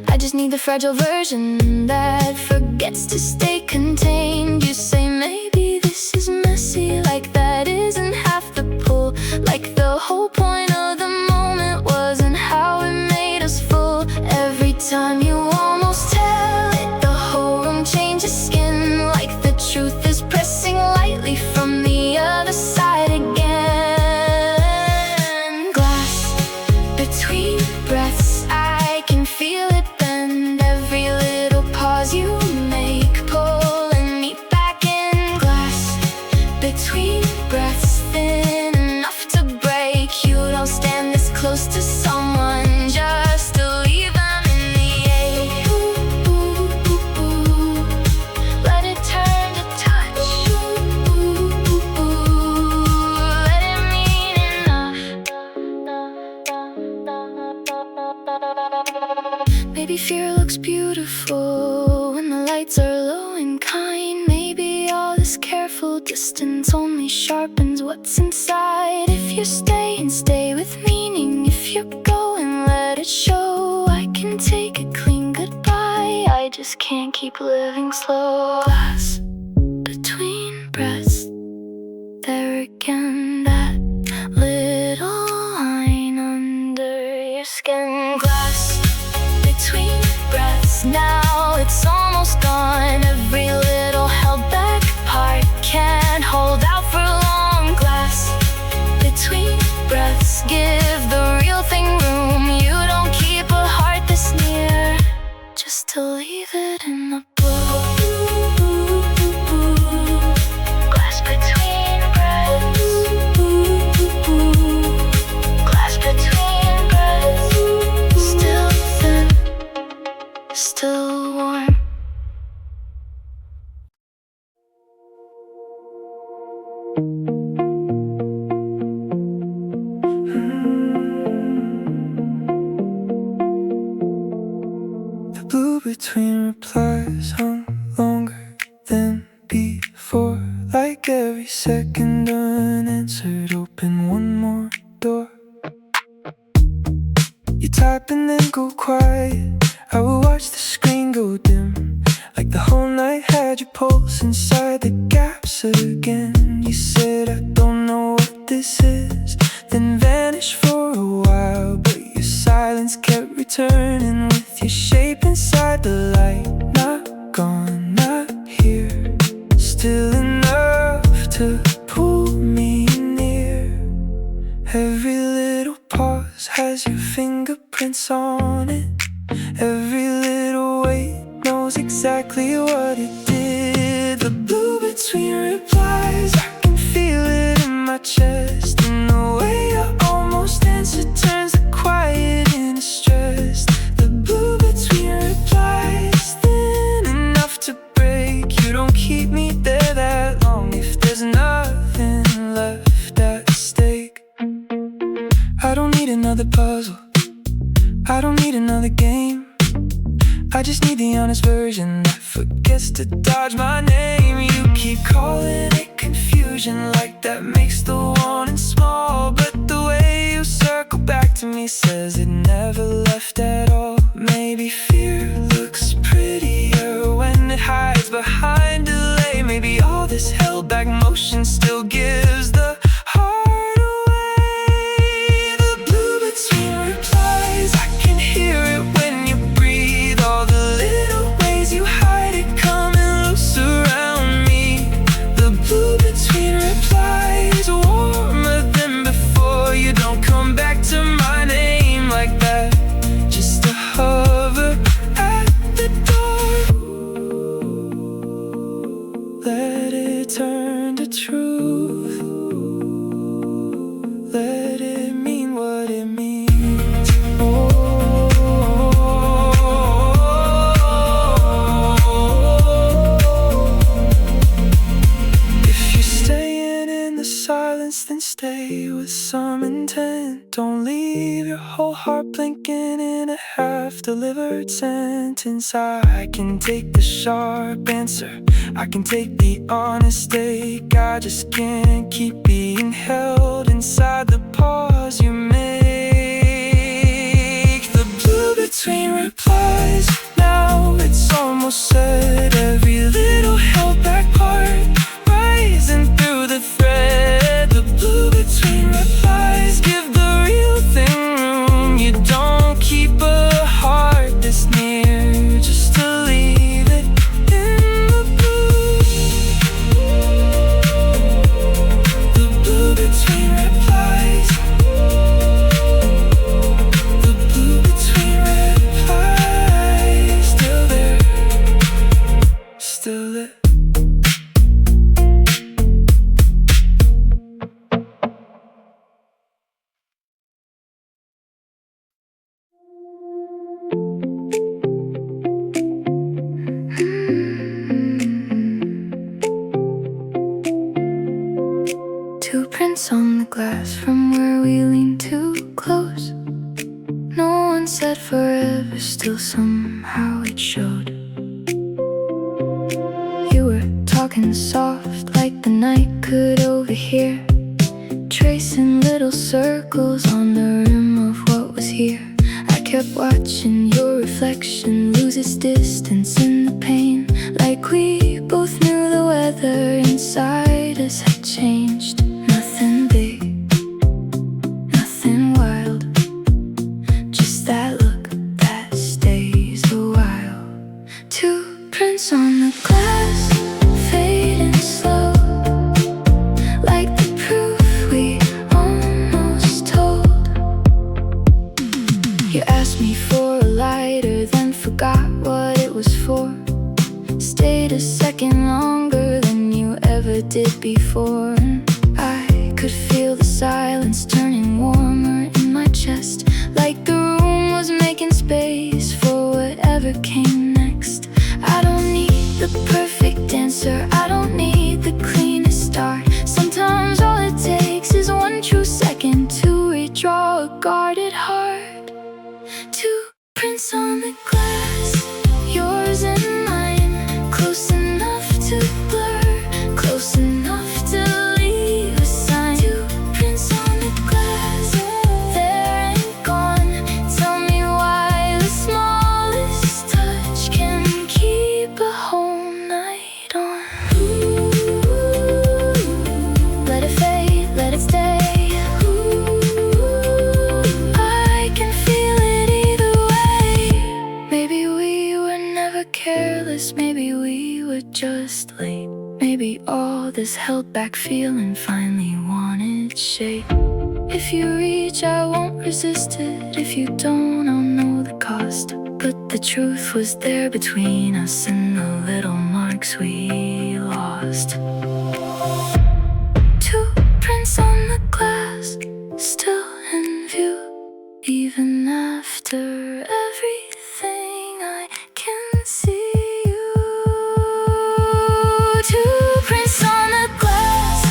I just need the fragile version that forgets to stay contained. You say maybe this is messy, like that isn't half the pull, like the whole point of the moment wasn't how it made us full. Every time you almost tell it, the whole room changes skin, like the truth is pressing lightly from the other side again. Glass between breaths, I can feel it bend. Every little pause you make, pulling me back in. Glass between breaths, thin enough to break. You don't stand this close to someone just to leave them in the ache. Ooh, ooh, ooh, ooh. Let it turn to touch. Ooh, ooh, ooh, ooh. Let it mean enough. Maybe fear looks beautiful when the lights are low and kind. Maybe all this careful distance only sharpens what's inside. If you're staying, stay with meaning. If you're going, let it show. I can take a clean goodbye, I just can't keep living slow. Glass between breaths, there again, that little line under your skin. Glass between breaths, now it's almost gone. Every little held back part just give the real thing room. You don't keep a heart this near, just to leave it in the blue. Glass between breaths. Glass between breaths. Still thin, still warm. The blue between replies hung longer than before, like every second unanswered. Open one more door. You type and then go quiet. I would watch the screen go dim, like the whole night had your pulse inside the gaps again. You said I don't know what this is, then vanished for a while, but your silence kept returning with your shape inside the light. Not gone, not here, still enough to pull me near. Every little pause has your fingerprints on it. Every little wait knows exactly what it did. The blue between replies, I can feel it in my chest. And the way I almost answer turns the quiet into stress. The blue between replies, thin enough to break. You don't keep me there that long if there's nothing left at stake. I don't need another puzzle, I don't need another game. I just need the honest version that forgets to dodge my name. You keep calling it confusion, like that makes the warning small, but the way you circle back to me says it never left at all. Maybe fear looks prettier when it hides behind delay. Maybe all this held back motion still gives the heart away. The blue between replies, I can hear it when you breathe. All the little ways you hide it coming loose around me. The blue between replies, warmer than before. You don't come back to my name like that, just to hover at the door. Let it turn to truth. Let it mean what it means. If you're staying in the silence, then stay with some intent. Don't leave your whole heart blinking in a half-delivered sentence. I can take the sharp answer, I can take the honest take. I just can't keep being held inside the pause you make. The blue between replies, now it's almost said. Every little held back part rising through the thread. The blue between replies, give the real thing room. You don't keep a heart this near, just to leave it in the blue. The blue between replies. The blue between replies, still there, still there. Two prints on the glass from where we lean too close. No one said forever, still somehow it showed. You were talking soft like the night could overhear, tracing little circles on the rim of what was here. I kept watching your reflection lose its distance in the pain, like we both knew the weather inside us had changed. Nothing big, nothing wild, just that look that stays a while. Two prints on the glass, fading slow, like the proof we almost told. ever did before. I could feel the silence turning warmer in my chest, like the room was making space for whatever came next. I don't need the perfect answer, I don't need the cleanest start. Sometimes all it takes is one true second to redraw a guarded heart. Two prints on the glass, yours and mine, close enough to blur, close enough to leave a sign. Two prints on the glass, there and gone. Tell me why the smallest touch can keep a whole night on. Let it fade, let it stay. I can feel it either way. Maybe we were never careless, maybe we were just late. Maybe all this held back feeling finally wanted shape. If you reach, I won't resist it. If you don't, I'll know the cost. But the truth was there between us and the little marks we lost. Two prints on the glass, still in view. Even after everything, I can see you. Two prints on the glass,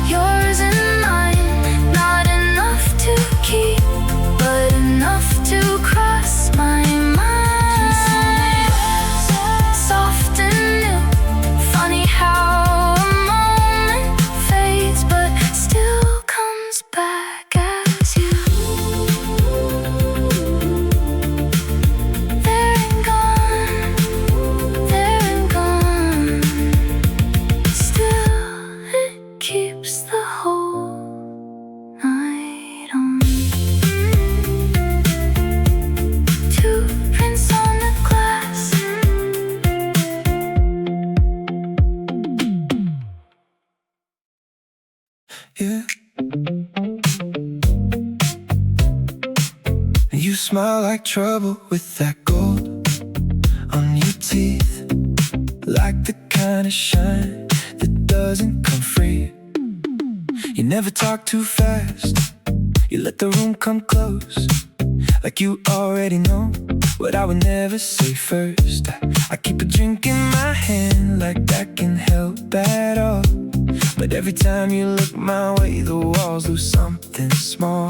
yours and mine. Not enough to keep, but enough to cross my mind. Soft and new, funny how a moment fades, but still comes back as you. There and gone, there and gone. Still it keeps the whole night on. Two prints on the glass. Yeah. You smile like trouble with that gold on your teeth, like the kind of shine that doesn't come free. You never talk too fast, you let the room come close, like you already know what I would never say first. I keep a drink in my hand like that can help at all, but every time you look my way, the walls lose something small.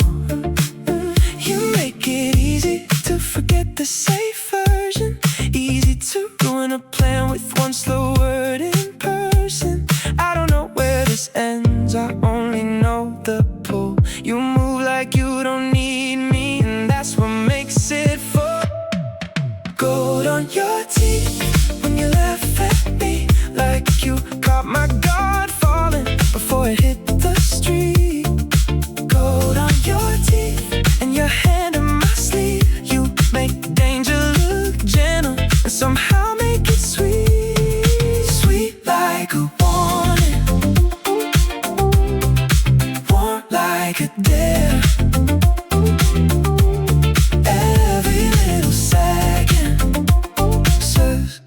You make it easy to forget the safe version, easy to ruin a plan with one slow word in person. I don't know where this ends, I only know the pull. You move like you don't need me, and that's what makes it full. Gold on your teeth when you laugh at me, like you caught my guard falling before it hit the street. Gold on your teeth and your hand in my sleeve. You make danger look gentle and somehow make it sweet. Sweet like a warning, warm like a dare. Every little second says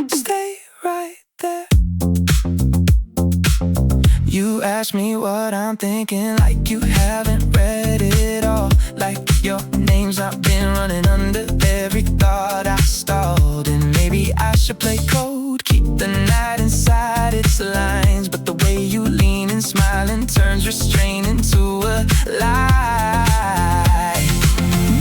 stay right there. You ask me what I'm thinking, like you haven't read it all, like your name's not been running under every thought I stalled. And maybe I should play code, keep the night inside its lines, but the way you lean and smile and turns restraint into a lie.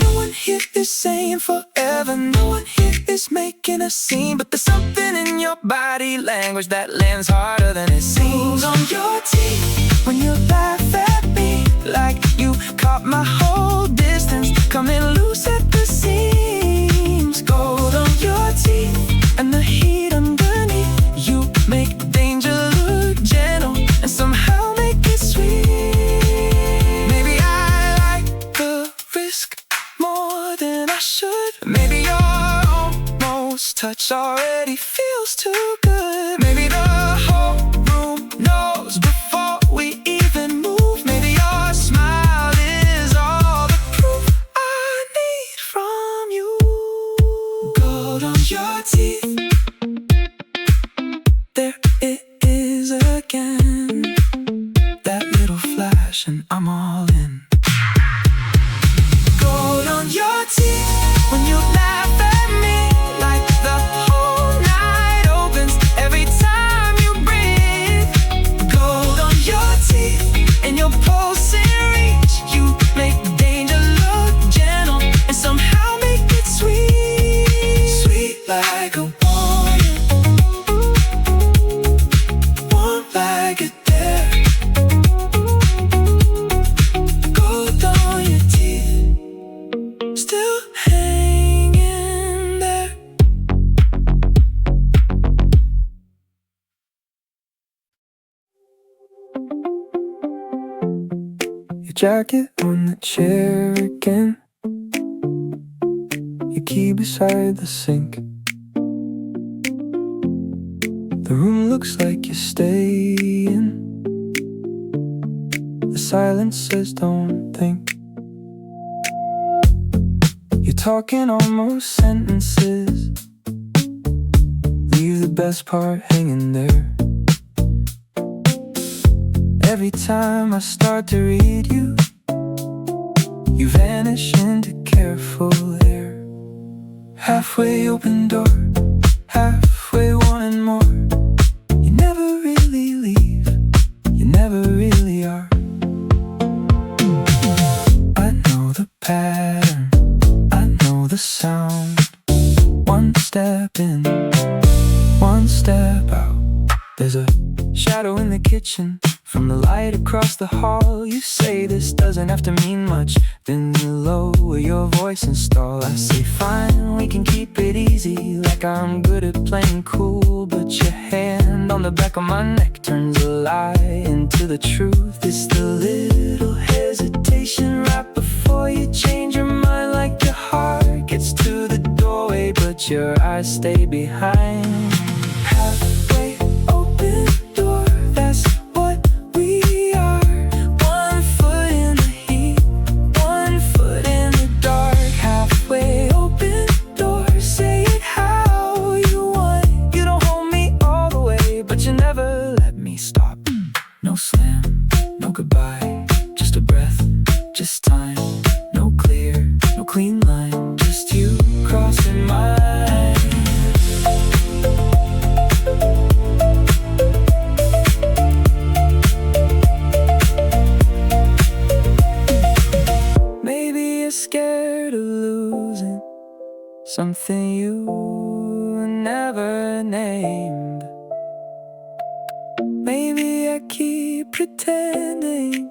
No one here is saying forever, no one here is making a scene, but there's something in your body language that lands harder than it seems. On your teeth when you laugh at me, like you caught my whole distance coming loose at the seams. Gold on your teeth and the heat underneath. You make danger look gentle and somehow make it sweet. Maybe I like the risk more than I should. Maybe your almost touch already feels too good. Maybe the whole room knows before we even move. Maybe your smile is all the proof I need from you. Gold on your teeth, there it is again. passion, I'm all in. Gold on your teeth when you laugh at me, like the whole night opens every time you breathe. Gold on your teeth and your pulsing reach, you make danger look gentle and somehow make it sweet. Sweet like a warning, warm like a dare. Gold on your teeth, still hanging there. Your jacket on the chair again, your key beside the sink. The room looks like you're staying. The silence says don't think. You're talking almost sentences, leave the best part hanging there. Every time I start to read you, you vanish into careful air. Halfway open door, halfway wanting more. You never really leave, you never really are. I know the pattern, I know the sound. One step in, one step out. There's a shadow in the kitchen from the light across the hall. You say this doesn't have to mean much, then you lower your voice and stall. I say fine, we can keep it easy, like I'm good at playing cool. But your hand on the back of my neck turns a lie into the truth. It's the little hesitation right before you change your mind, like your heart gets to the doorway but your eyes stay behind. Halfway open door, that's what we are. 1 foot in the heat, 1 foot in the dark. Halfway open door, say it how you want. You don't hold me all the way, but you never let me stop. No slam, no goodbye, just a breath, just time. No clear, no clean line, just you crossing mine. Maybe you're scared of losing something you never named. Maybe I keep pretending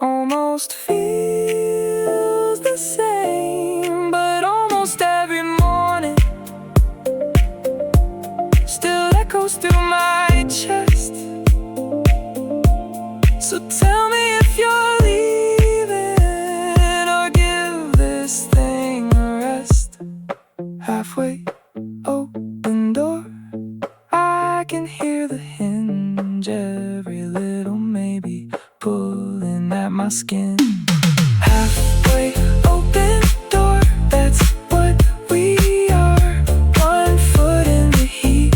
almost feels the same, but almost every morning still echoes through my chest. So tell me if you're leaving or give this thing a rest. Halfway open door, I can hear the hinge, every little maybe pulling at my skin. Halfway open door, that's what we are. 1 foot in the heat,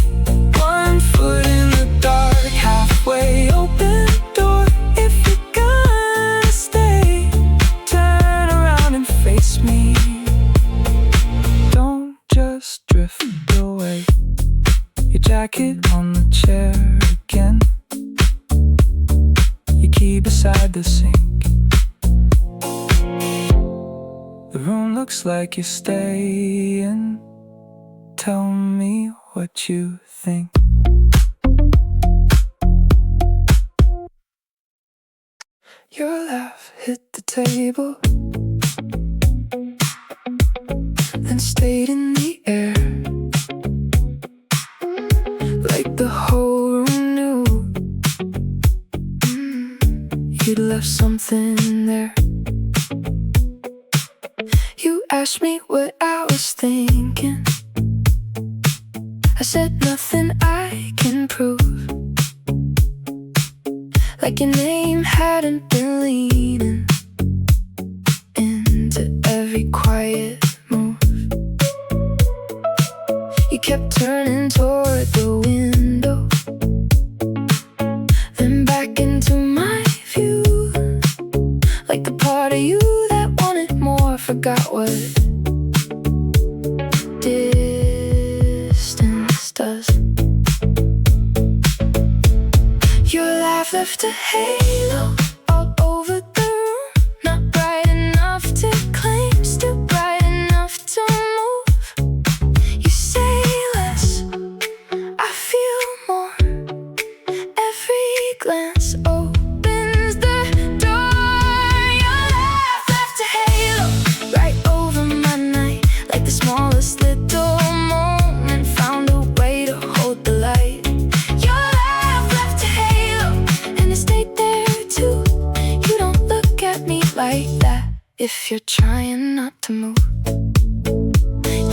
1 foot in the dark. Halfway open door, if you're gonna stay, turn around and face me. Don't just drift away. Your jacket on the chair again, your key beside the sink. The room looks like you're staying. Tell me what you think. Your laugh hit the table, then stayed in the air, like the whole room knew you'd left something there. You asked me what I was thinking. I said nothing I can prove, like your name hadn't been leading into every quiet move. You kept turning toward the window, then back into my view. laugh left a halo all over the room. Not bright enough to claim, still bright enough to move. You say less, I feel more. Every glance opens the door. Your laugh left a halo right over my night, like the smallest little moment found a way to hold the light. Your laugh left a halo, and it stayed there too. You don't look at me like that if you're trying not to move.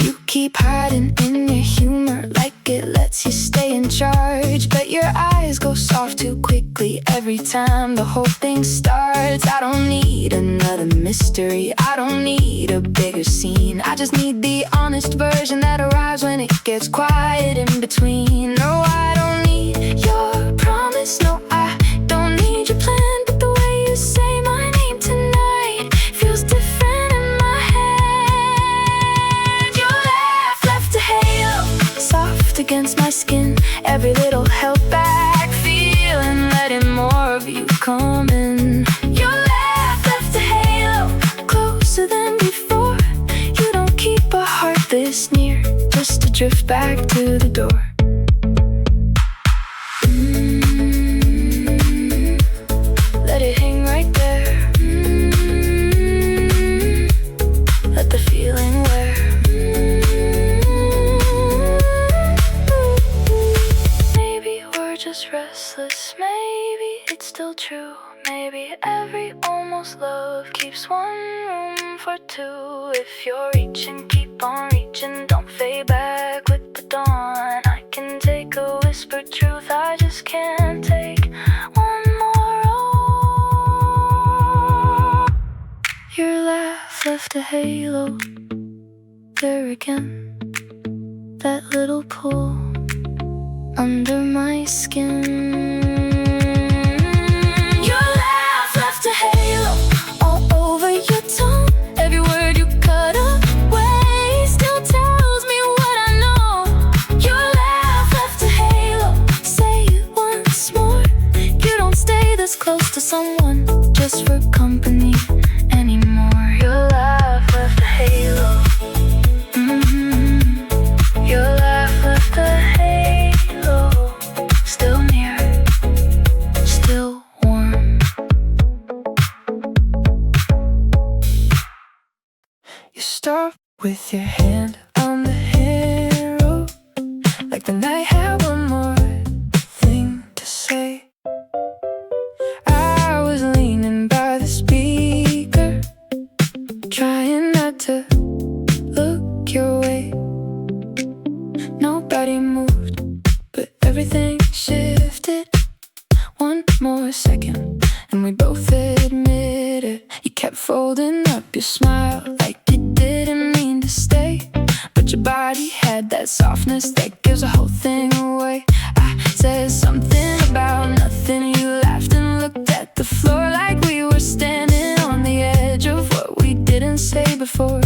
You keep hiding in your humor like it lets you stay in charge, but your eyes go soft too quickly every time the whole thing starts. I don't need another mystery, I don't need a bigger scene. I just need the honest version that arrives when it gets quiet in between. No, I don't need your promise, no, I don't need your plan, but the way you say my name tonight feels different in my head. Your laugh left a halo soft against my skin, every little held back feeling, letting more of you come in. Your laugh left a halo closer than before. You don't keep a heart this near just to drift back to the door. Let it hang right there. Let the feeling wear. Maybe we're just restless, maybe it's still true. Maybe every almost love keeps one room for two. If you're reaching, keep on reaching, don't fade back with the dawn. I can take a whispered truth, I just can't take one more. Oh, your laugh left a halo there again, that little pull under my skin. Your laugh left a halo all over your tongue. Every word you cut away still tells me what I know. Your laugh left a halo, say it once more. You don't stay this close to someone just for company anymore. Your laugh left a halo. Your laugh left a halo, still near, still warm. You stop with your hand on the hero, like the night had one more thing to say. I was leaning by the speaker, trying not to look your way. Nobody moved, but everything shifted. One more second, and we both admit it. You kept folding up your smile like you didn't mean to stay, but your body had that softness that gives the whole thing away. I said something about nothing, you laughed and looked at the floor like we were standing on the edge of what we didn't say before.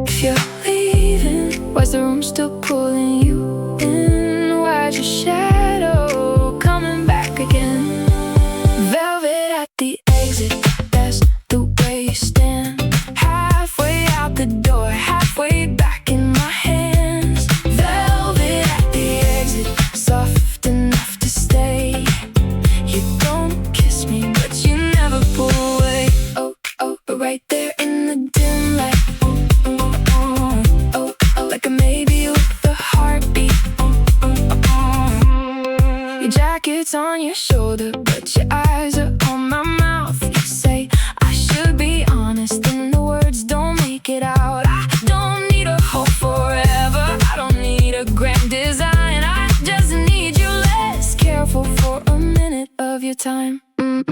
If you're leaving, why's the room still pulling you in? Why's your shadow coming back again? Velvet at the exit, that's the way you stand. Halfway out the door, halfway back in my hands. Velvet at the exit, soft enough to stay. You don't kiss me, but you never pull away. Oh, oh, but right there in the dim light. Like a maybe with a heartbeat. Your jacket's on your shoulder, but your eyes are on my mouth. You say I should be honest, and the words don't make it out. I don't need a hope forever, I don't need a grand design. I just need you less careful for a minute of your time. No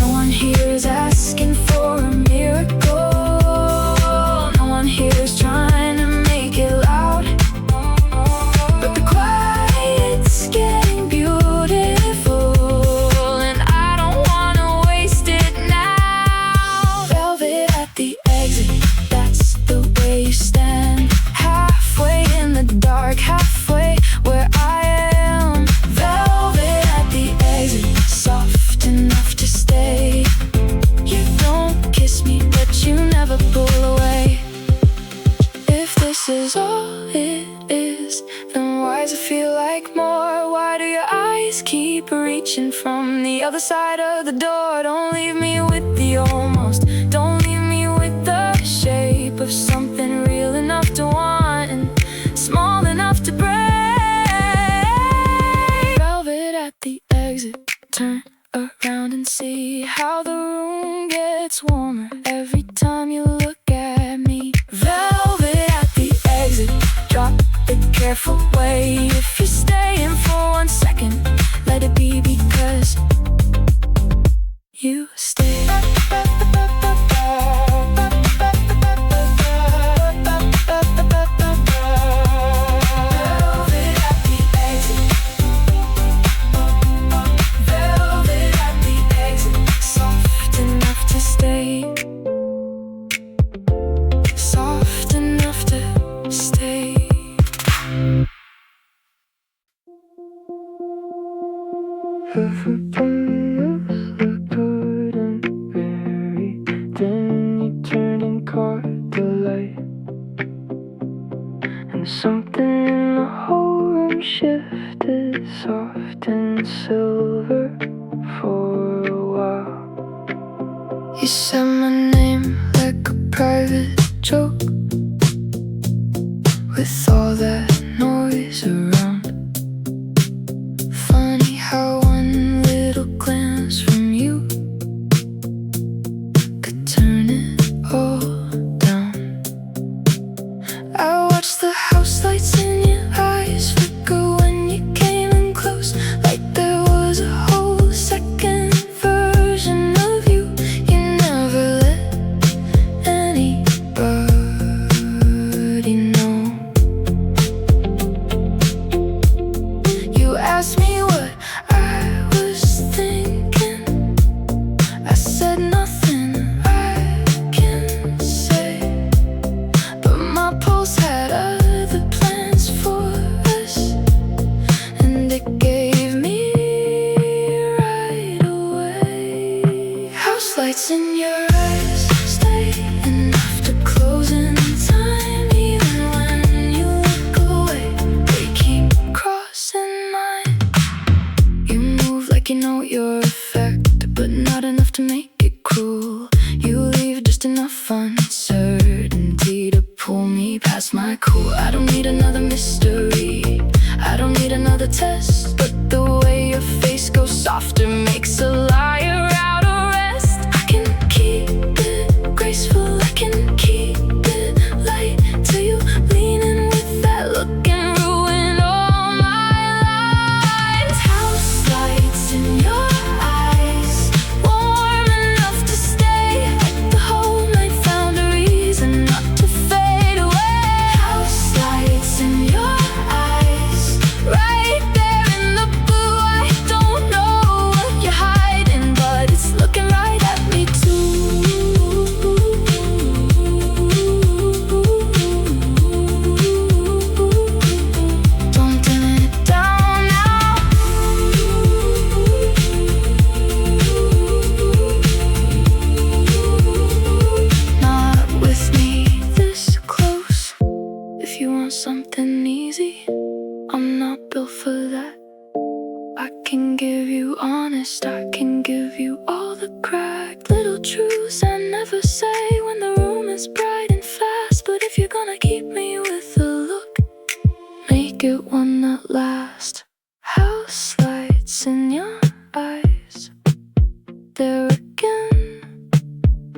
one here is asking for a miracle. No one here is trying to make it loud, but the quiet's getting beautiful, and I don't wanna waste it now. Velvet at the exit, that's the way you stand. Halfway in the dark, halfway where I am. Velvet keep reaching from the other side of the door. Don't leave me with the almost. Don't leave me with the shape of something real enough to want and small enough to break. Velvet at the exit. Turn around and see how the room gets warmer every time you look at me. Velvet at the exit. Drop the careful way. If you're staying for 1 second, let it be because you stay. Looked good and very. Then you turned and caught the light, and something in the whole room shifted, soft and silver for a while. You said my name like a private joke, with all that noise around. Funny how one little glance from you could turn it all down. I watched the house lights in your eyes flicker when you came in close, like there was a whole second version of you. You never let anybody know. You asked me what I was thinking. I said nothing I can say, but my pulse had other plans for us, and it gave me right away. House lights in your eyes stay enough to close in time, even when you look away. They keep crossing mine. You move like you know your effect, but not enough to make it cruel. You leave just enough uncertainty to pull me past my cool. I don't need another mystery, I don't need another test, but the way your face goes softer makes a liar out of rest. I can keep it graceful, I can keep it light, till you lean in with that look and ruin all my lines. House lights in your eyes, warm enough to stay, like the whole night found a reason not to fade away. House lights in your eyes, right there in the blue. I don't know what you're hiding, but it's looking right at me too. Don't dim it down now. Not with me this close. If you want something easy, I'm not built for that. I can give you honest, I can give you all the cracked little truths I never say when the room is bright and fast. But if you're gonna keep me with a look, make it one that lasts. House lights in your eyes, there again,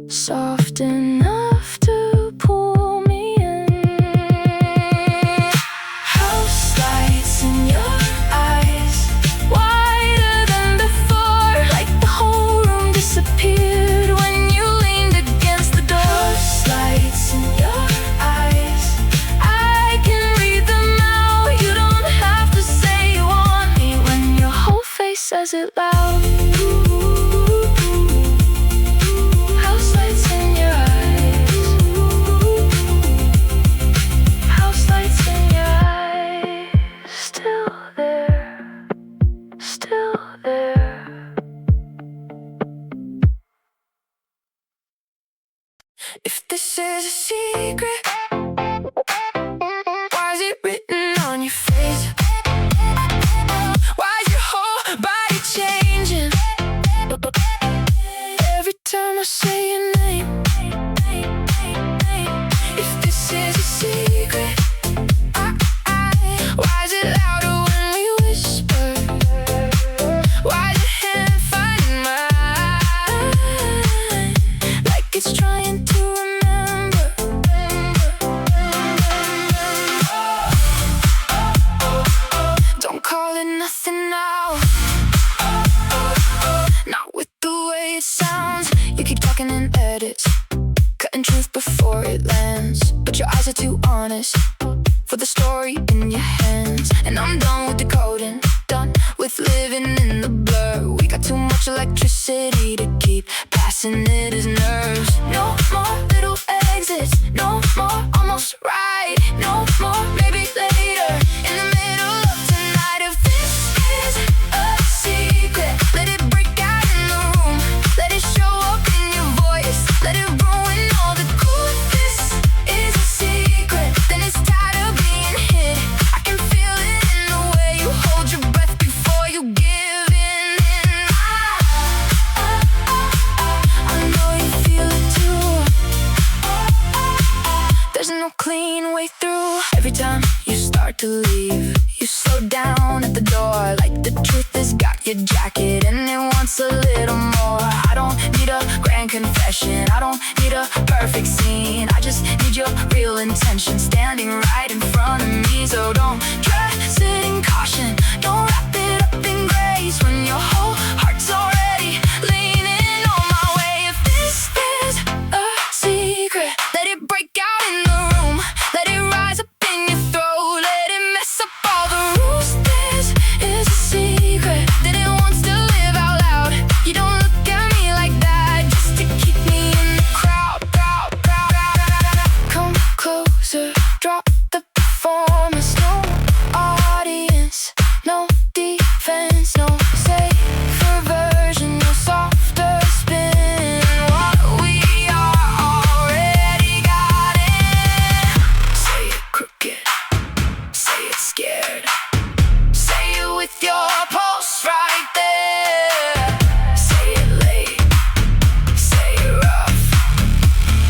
soft enough to pull me in. House lights in your eyes, wider than before, like the whole room disappeared when you leaned against the door. House lights in your eyes, I can read them out. You don't have to say you want me when your whole face says it loud. House lights in your eyes, house lights in your eyes, still there, still there. If this is a secret, why is it written on your face? Why is your whole body talking in edits, cutting truth before it lands. But your eyes are too honest for the story in your hands. And I'm done with decoding, done with living in the blur. We got too much electricity to keep passing it as nerves. No more little exits, no more almost right, no more maybe later in the middle of tonight. If this is a secret, let it break out in the room, let it show up in your voice, let it ruin all the cool. If this is a secret, then it's tired of being hid. I can feel it in the way you hold your breath before you give in. I know you feel it too. There's no clean way through. Every time you start to leave, you slow down at the door, like the truth has got your jacket and it wants a little more. I don't need a grand confession, I don't need a perfect scene, I just need your real intention standing right in front of me. So don't dress it in caution, don't wrap it up in grace when your whole heart's already leaning on my way. If this is a secret, let it break out in the room, let it rise up in your throat, let it mess up all the rules. This is a secret that it wants to live out loud. You don't look at me like that just to keep me in the crowd. Come closer, drop the performance. No audience, no defense, no safer version, no softer spin. What we are already got in. Say it crooked, say it scared, say it with your pulse right there. Say it late, say it rough,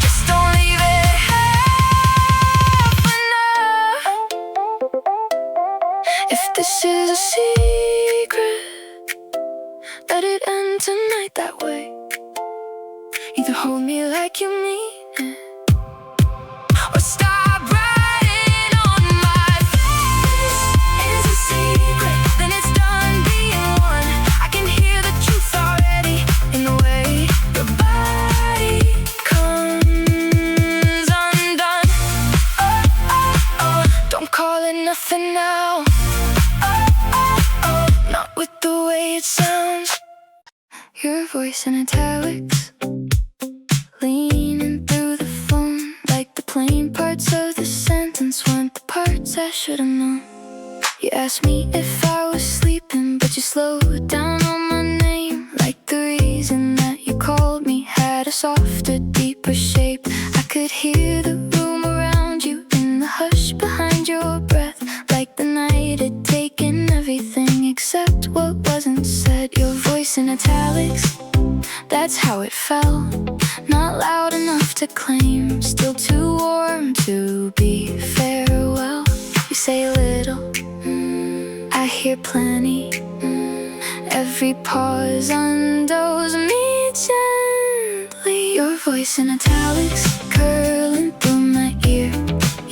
just don't leave it half enough. If this is a secret, let it end tonight that way. Either hold me like you mean it, or stop writing on my face. Is a secret, then it's done being one. I can hear the truth already in the way your body comes undone. Oh, oh, oh, don't call it nothing now. Oh, oh, oh, not with the way it sounds. Your voice in italics, leaning through the phone, like the plain parts of the sentence weren't the parts I should've known. You asked me if I was sleeping, but you slowed down on my name, like the reason that you called me had a softer, deeper shape. I could hear the room around you in the hush behind your breath, like the night had taken everything except what wasn't said. Your voice in italics, that's how it felt. Not loud enough to claim, still too warm to be farewell. You say little, I hear plenty. Every pause undoes me gently. Your voice in italics, curling through my ear.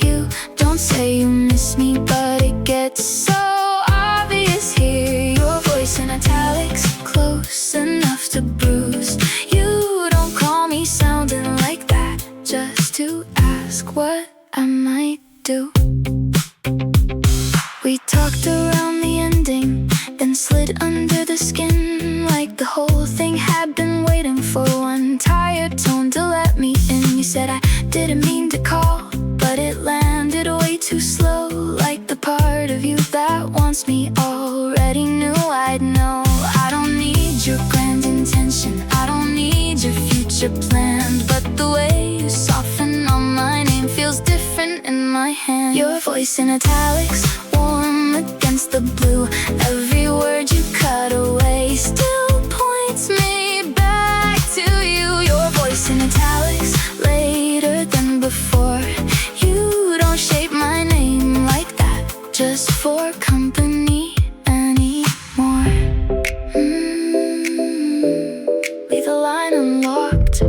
You don't say you miss me, but it gets so obvious here. Your voice in italics, close enough to bruise. You don't call me sounding like that just to ask what I might do. We talked around the ending, then slid under the skin, like the whole thing had been waiting for one tired tone to let me in. You said I didn't mean to call, but it landed way too slow, like the part of you that wants me already knew I'd know. I don't need your grand intention, I don't need your future planned, but the way you soften on my name feels different in my hand. Your voice in italics, warm against the blue. Every word you cut away still points me back to you. Your voice in italics, later than before. You don't shape my name like that just for company anymore. Leave the line unlocked.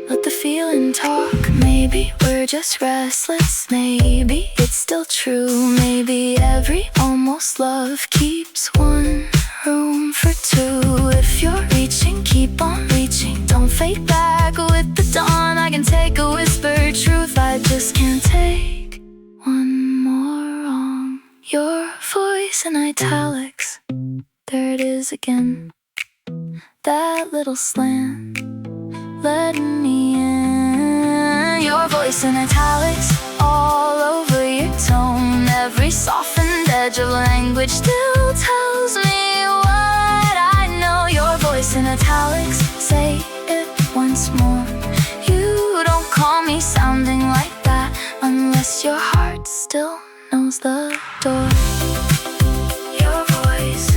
Let the feeling talk. Maybe we're just restless, maybe it's still true. Maybe every almost love keeps one room for two. If you're reaching Your voice in italics, there it is again. That little slant, letting me in. Your voice in italics, all over your tone. Every softened edge of language still tells me what I know. Your voice in italics, say it once more. You don't call me sounding like that unless your heart still knows the door. Your voice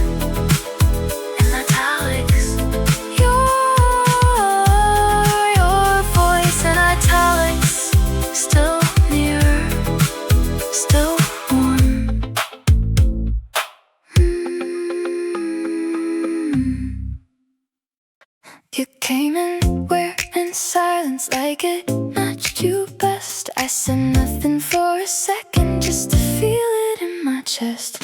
in italics. Your voice in italics. Still near, still warm. You came in wearing silence like it matched you best. I said nothing for a second just to feel it in my chest.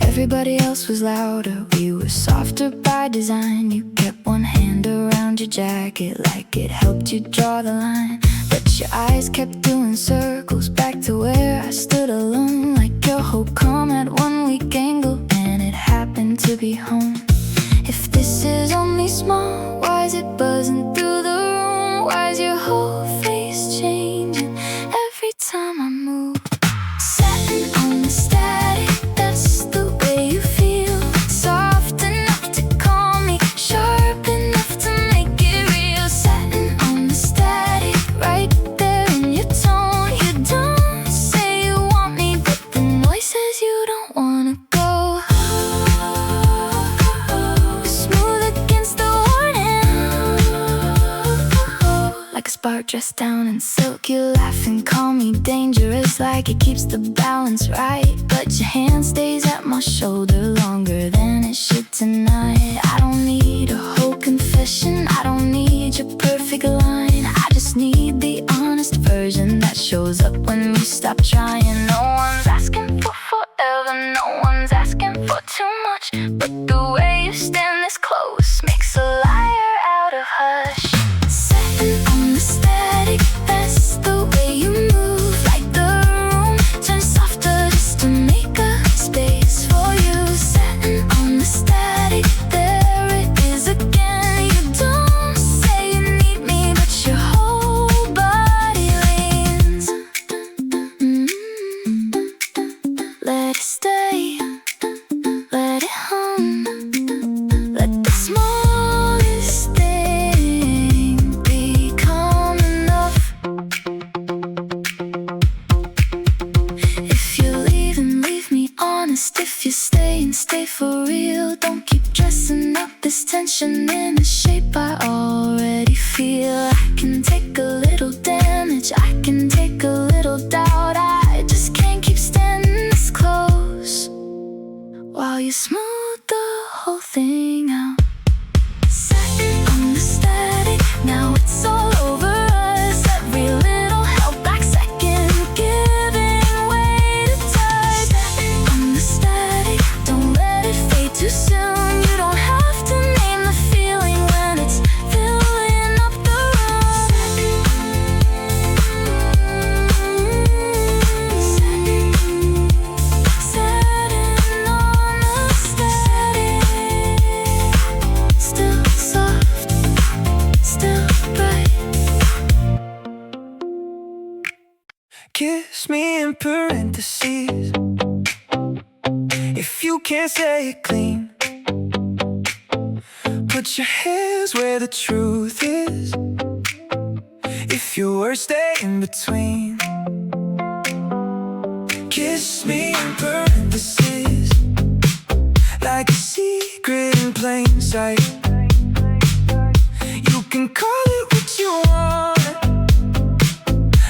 Everybody else was louder, we were softer by design. You kept one hand around your jacket like it helped you draw the line. But your eyes kept doing circles back to where I stood alone. Like your hope come at 1 week angle and it happened to be home. If this is only small, why is it buzzing through the room? Why is your whole face changing every time I move? Setting on the static, that's the way you feel. Soft enough to calm me, sharp enough to make it real. Setting on the static, right there in your tone. You don't say you want me, but the noise says you don't wanna go. Smooth against the warning, like a spark dressed down in silk. You laugh and call me dangerous, like it keeps the balance right. But your hand stays at my shoulder longer than it should tonight. I don't need a whole confession, I don't need your perfect line. I just need the honest version that shows up when we stop trying. No one's asking for forever, no one's asking for too much. But the way you stand this close makes a liar out of hush. Setting on the static, that's the way you move. Like the room turns softer just to make a space for you. Setting on the static, there it is again. You don't say you need me, but your whole body leans. Let it stay, let it hum. Let the smallest thing become enough. If you're leaving, leave me honest. If you're staying, stay for real. Don't keep dressing up this tension in a shape I already feel. I can take a little damage, I can take a little doubt. I just can't keep standing this close while you smooth the whole thing out. Setting on the static, now it's all over us. Every little held back second, giving way to touch. Setting on the static, don't let it fade too soon. You don't have to name the feeling when it's filling up the room. Setting on the static, still soft, still bright. Kiss me in parentheses if you can't say it clean. Put your hands where the truth is if you were staying between. Kiss me in parentheses like a secret in plain sight. You can call it what you want,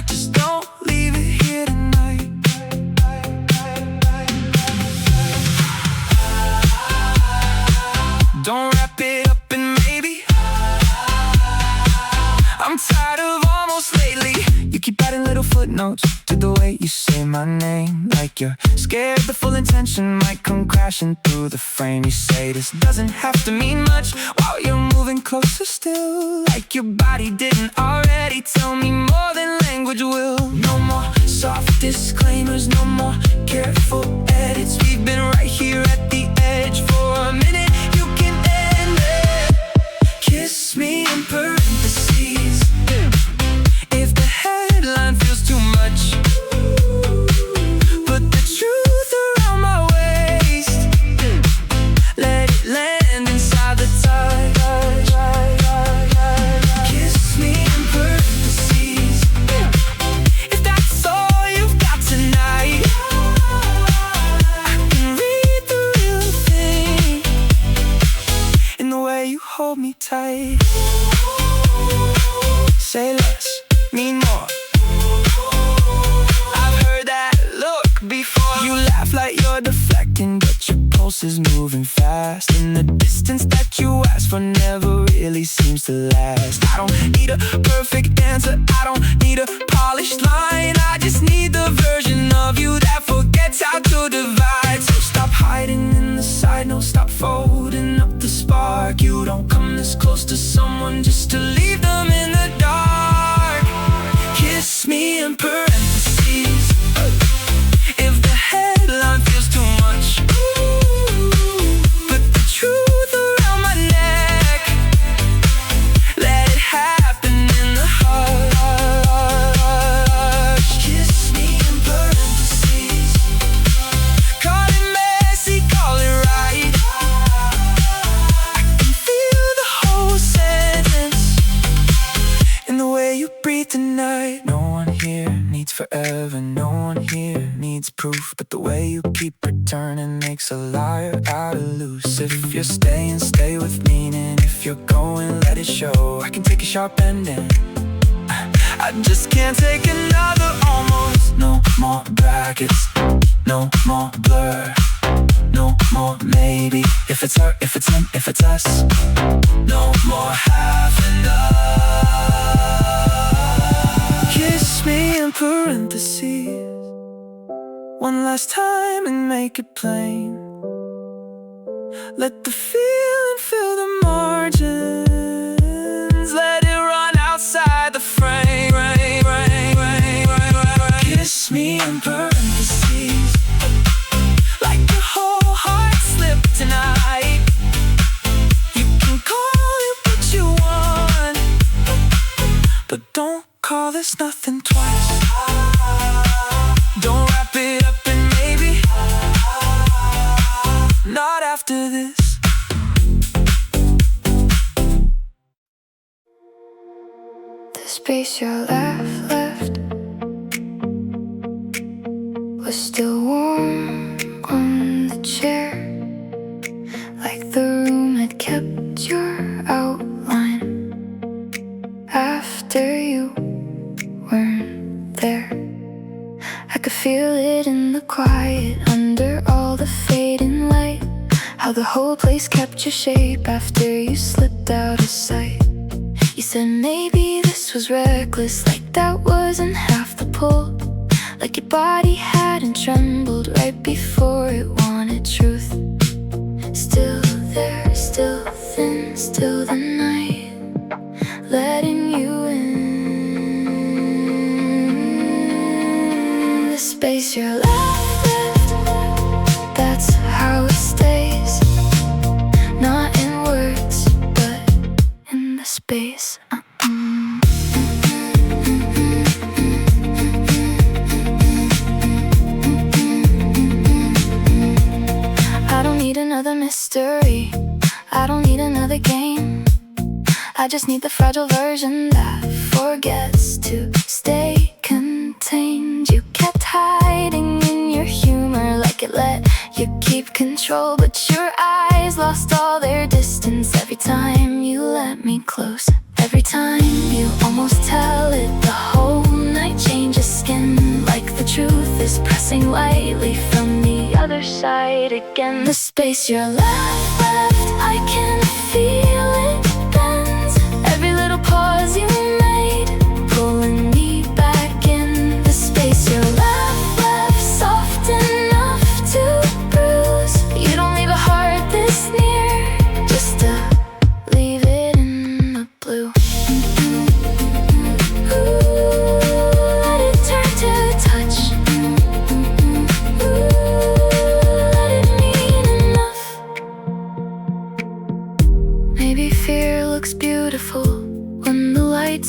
just don't leave it here tonight. Don't wrap it up in maybe. I'm tired of almost lately. You keep adding little footnotes to the way way you say my name, like you're scared the full intention might come crashing through the frame. You say this doesn't have to mean much while you're moving closer still, like your body didn't already tell me more than language will. No more soft disclaimers, no more careful edits. We've been right here at the edge for a minute. You can end it. Kiss me in parentheses if the headline feels too much. Put the truth around my waist, let it land inside the touch. Kiss me in parentheses if that's all you've got tonight. I can read the real thing in the way you hold me tight. Say less, mean more. I've heard that look before. You laugh like you're deflecting, but your pulse is moving fast, and the distance that you ask for never really seems to last. I don't need a perfect answer, I don't need a polished line. I just need the version of you that forgets how to divide. So stop hiding in the side, no, stop folding up the spark. You don't come this close to someone just to leave them in the dark. Kiss me in parentheses if the headline feels too much. Put the truth around my neck, let it happen in the heart. Kiss me in parentheses, call it messy, call it right. I can feel the whole sentence in the way you breathe tonight. No one here needs forever, no one here needs proof, but the way you keep returning makes a liar out of loose. If you're staying, stay with meaning. If you're going, let it show. I can take a sharp ending, I just can't take another almost. No more brackets, no more blur, no more maybe. If it's her, if it's him, if it's us, no more half and up. Kiss me in parentheses one last time and make it plain. Let the feeling fill the margins, let it run outside the frame. Kiss me in parentheses like your whole heart slipped tonight. You can call it what you want, but don't call this nothing twice. Don't wrap it up in maybe, not after this. The space your laugh left was still warm on the chair, like the room had kept your outline after you weren't there. I could feel it in the quiet under all the fading light, how the whole place kept your shape after you slipped out of sight. You said maybe this was reckless, like that wasn't half the pull, like your body hadn't trembled right before it wanted truth. Still there, still thin, still the night, letting you in. The space your life left, that's how it stays, not in words, but in the space. I don't need another mystery, I don't need another game. I just need the fragile version that forgets to stay contained. You kept hiding in your humor like it let you keep control, but your eyes lost all their distance every time you let me close. Every time you almost tell it, the whole night changes skin, like the truth is pressing lightly from the other side again. The space your laugh left, I can feel it bends. Every little pause you made, pulling me back in. The space your laugh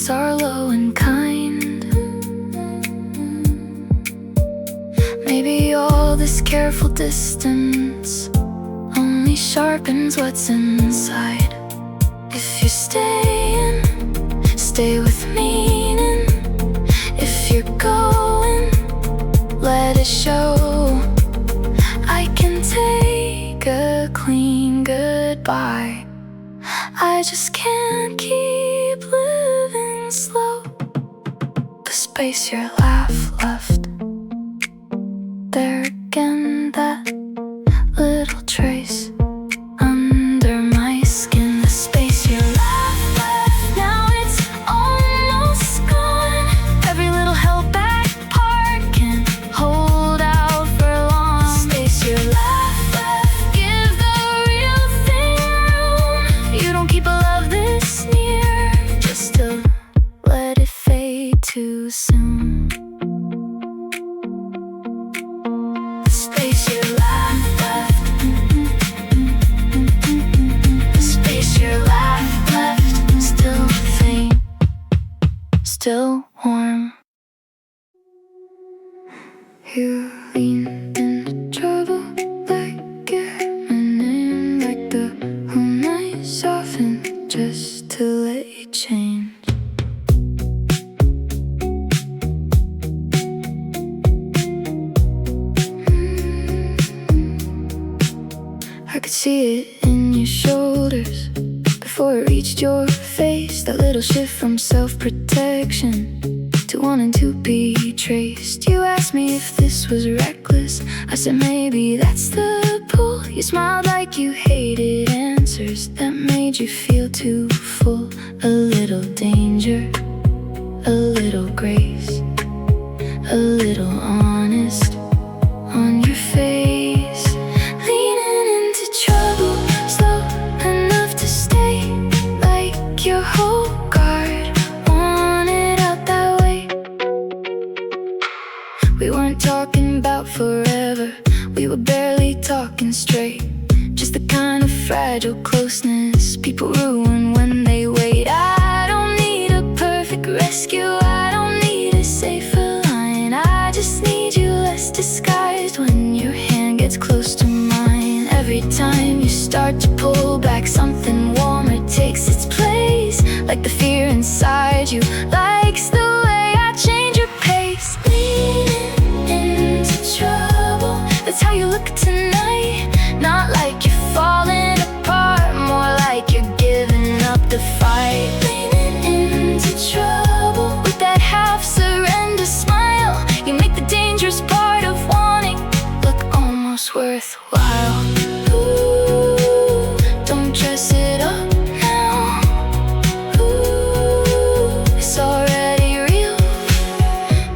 thoughts are low and kind. Maybe all this careful distance only sharpens what's inside. If you're staying, stay with meaning. If you're going, let it show. I can take a clean goodbye. I just can't keep living slow. The space your laugh left there again, that little trace under my skin. The space your laugh left, now it's almost gone. Every little held back part can't hold out for long. The space your laugh left, give the real thing room. You don't keep a love this near just to let it fade too soon. The space your laugh left, the space your laugh left, still faint, still warm. You leaned into trouble like you're running, like the whole night softened just to let you change. I could see it in your shoulders before it reached your face. That little shift from self-protection to wanting to be traced. You asked me if this was reckless. I said maybe that's the pull. You smiled like you hated answers that made you feel too full. A little danger, a little grace, a little honest on your face. Leaning into trouble, slow enough to stay like your whole guard wanted out that way. We weren't talking about forever, we were barely talking straight. Just the kind of fragile closeness people ruin when they wait. I don't need a perfect rescue, I don't need a safer line. I just need you less disguised when your hand gets close to mine. Every time you start to pull back, something warmer takes its place. Like the fear inside you likes the way I change your pace. Leaning into trouble, that's how you look tonight. Not like you're falling apart, more like you're giving up the fight. Leaning into trouble with that half-surrender smile. You make the dangerous part of wanting look almost worthwhile. Ooh, don't dress it up now. Ooh, it's already real.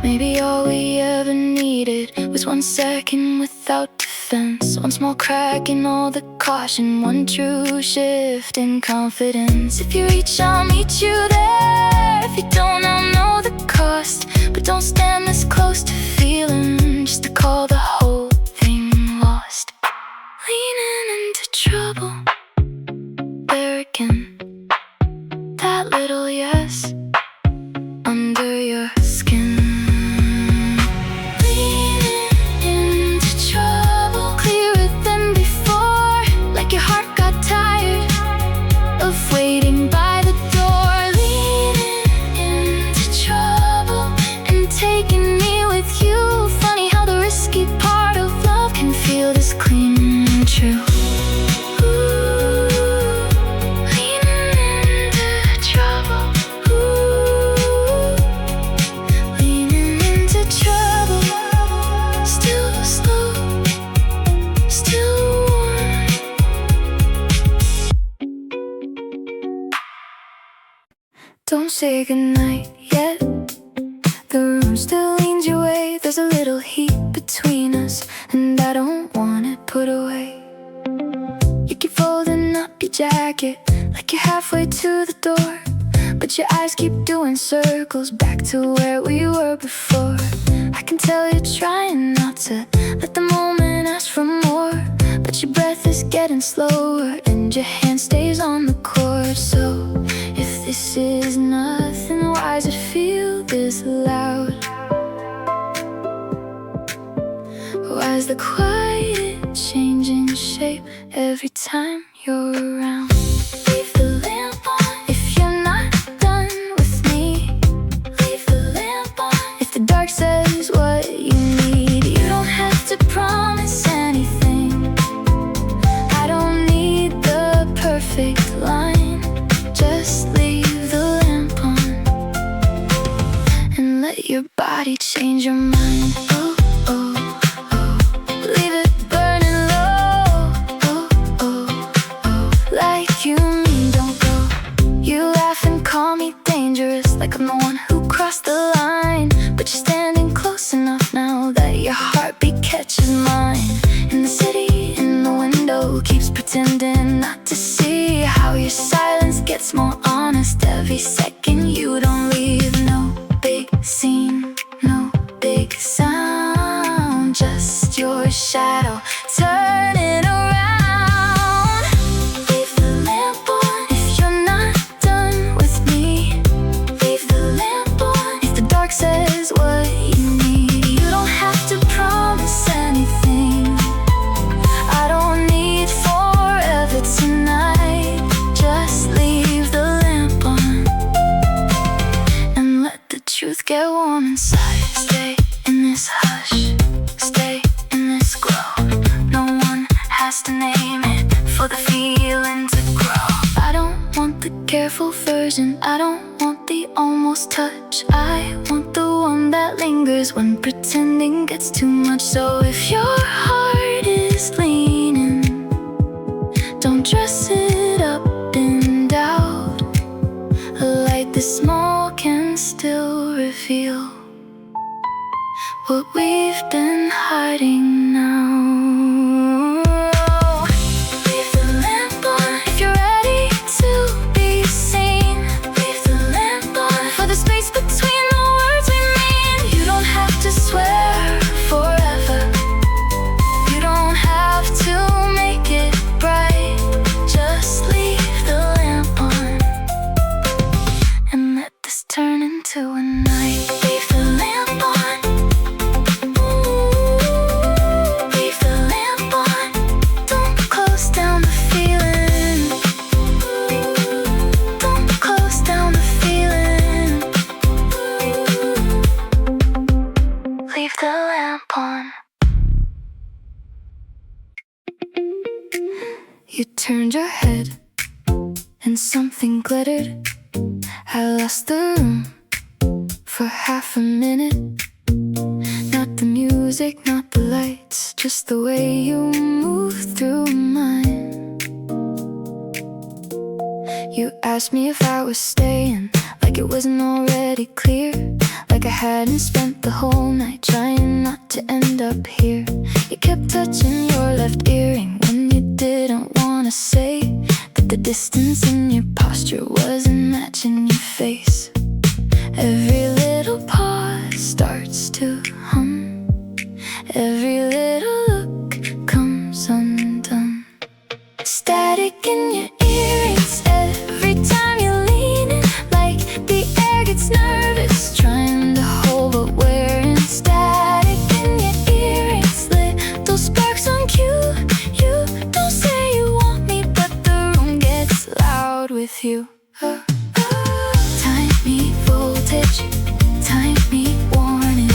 Maybe all we ever needed was 1 second without defense. One small crack in all the caution, one true shift in confidence. If you reach, I'll meet you there. If you don't, I'll know the cost. But don't stand this close to feeling, just to call the whole thing lost. Leaning into trouble, there again, that little yes under your skin. Leaning into trouble, clearer than before. Like your heart got tired of waiting by the door. Leaning into trouble and taking me with you. Funny how the risky part of love can feel this clean and true. Ooh, leaning into trouble. Ooh, leaning into trouble. Still slow, still warm. Don't say goodnight yet. The room still leans your way. There's a little heat between us, and I don't want it put away. You keep folding up your jacket like you're halfway to the door, but your eyes keep doing circles back to where we were before. I can tell you're trying not to let the moment ask for more, but your breath is getting slower and your hand stays on the cord. So if this is nothing, why does it feel this loud? Why is the quiet changing shape every time you're around? Leave the lamp on if you're not done with me. Leave the lamp on if the dark says what you need. You don't have to promise anything. I don't need the perfect line. Just leave the lamp on and let your body change your mind. Oh, oh. Leave it burning low. Oh, oh, oh. Like you mean don't go. You laugh and call me dangerous, like I'm the one who crossed the line. But you're standing close enough now that your heartbeat catches mine. In the city, in the window, keeps pretending not to see how your silence gets more honest every second you don't leave. No big scene, no big sound, just your shadow turning around. Leave the lamp on if you're not done with me. Leave the lamp on if the dark says what you need. You don't have to promise anything. I don't need forever tonight. Just leave the lamp on and let the truth get warm inside. Stay in this hush, stay in this glow. No one has to name it for the feeling to grow. I don't want the careful version, I don't want the almost touch. I want the one that lingers when pretending gets too much. So if your heart is leaning, don't dress it up in doubt. A light this small can still reveal what we've been hiding now. Leave the lamp on if you're ready to be seen. Leave the lamp on for the space between the words we mean. You don't have to swear forever. You don't have to make it bright. Just leave the lamp on and let this turn into a night. Leave the lamp on. Leave the lamp on. Don't close down the feeling. Don't close down the feeling. Leave the lamp on. You turned your head and something glittered. I lost the room for half a minute. Not the music, not the lights, just the way you move through mine. You asked me if I was staying, like it wasn't already clear. Like I hadn't spent the whole night trying not to end up here. You kept touching your left earring when you didn't want to say that the distance in your posture wasn't matching your face. Every little pause starts to hum. Every little look comes undone. Static in your earrings every time you lean in, like the air gets nervous trying to hold but wearing. Static in your earrings, little sparks on cue. You don't say you want me, but the room gets loud with you. Time me voltage, time me warning.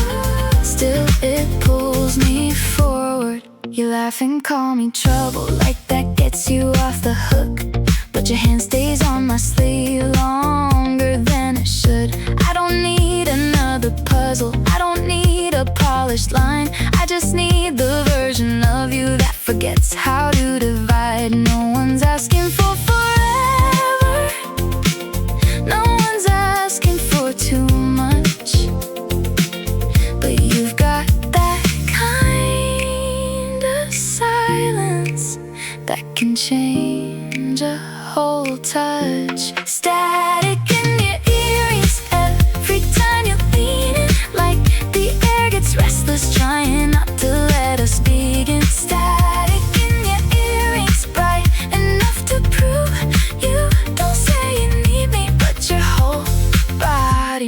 Still it pulls me forward. You laugh and call me trouble, like that gets you off the hook. But your hand stays on my sleeve longer than it should. I don't need another puzzle, I don't need a polished line. I just need the version of you that forgets how to divide. No one's asking for forever. No one's asking for too much. But you've got that kind of silence that can change a whole touch. Static in your earrings every time you lean in, like the air gets restless trying not to let us begin. Static in your earrings, bright enough to prove you don't say you need me, but your whole body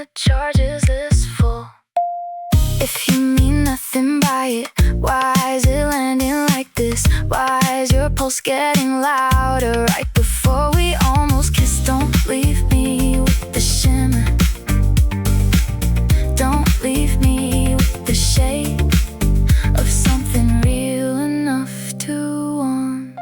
the charge is this full? If you mean nothing by it, why is it landing like this? Why is your pulse getting louder right before we almost kiss? Don't leave me with the shimmer. Don't leave me with the shade of something real enough to want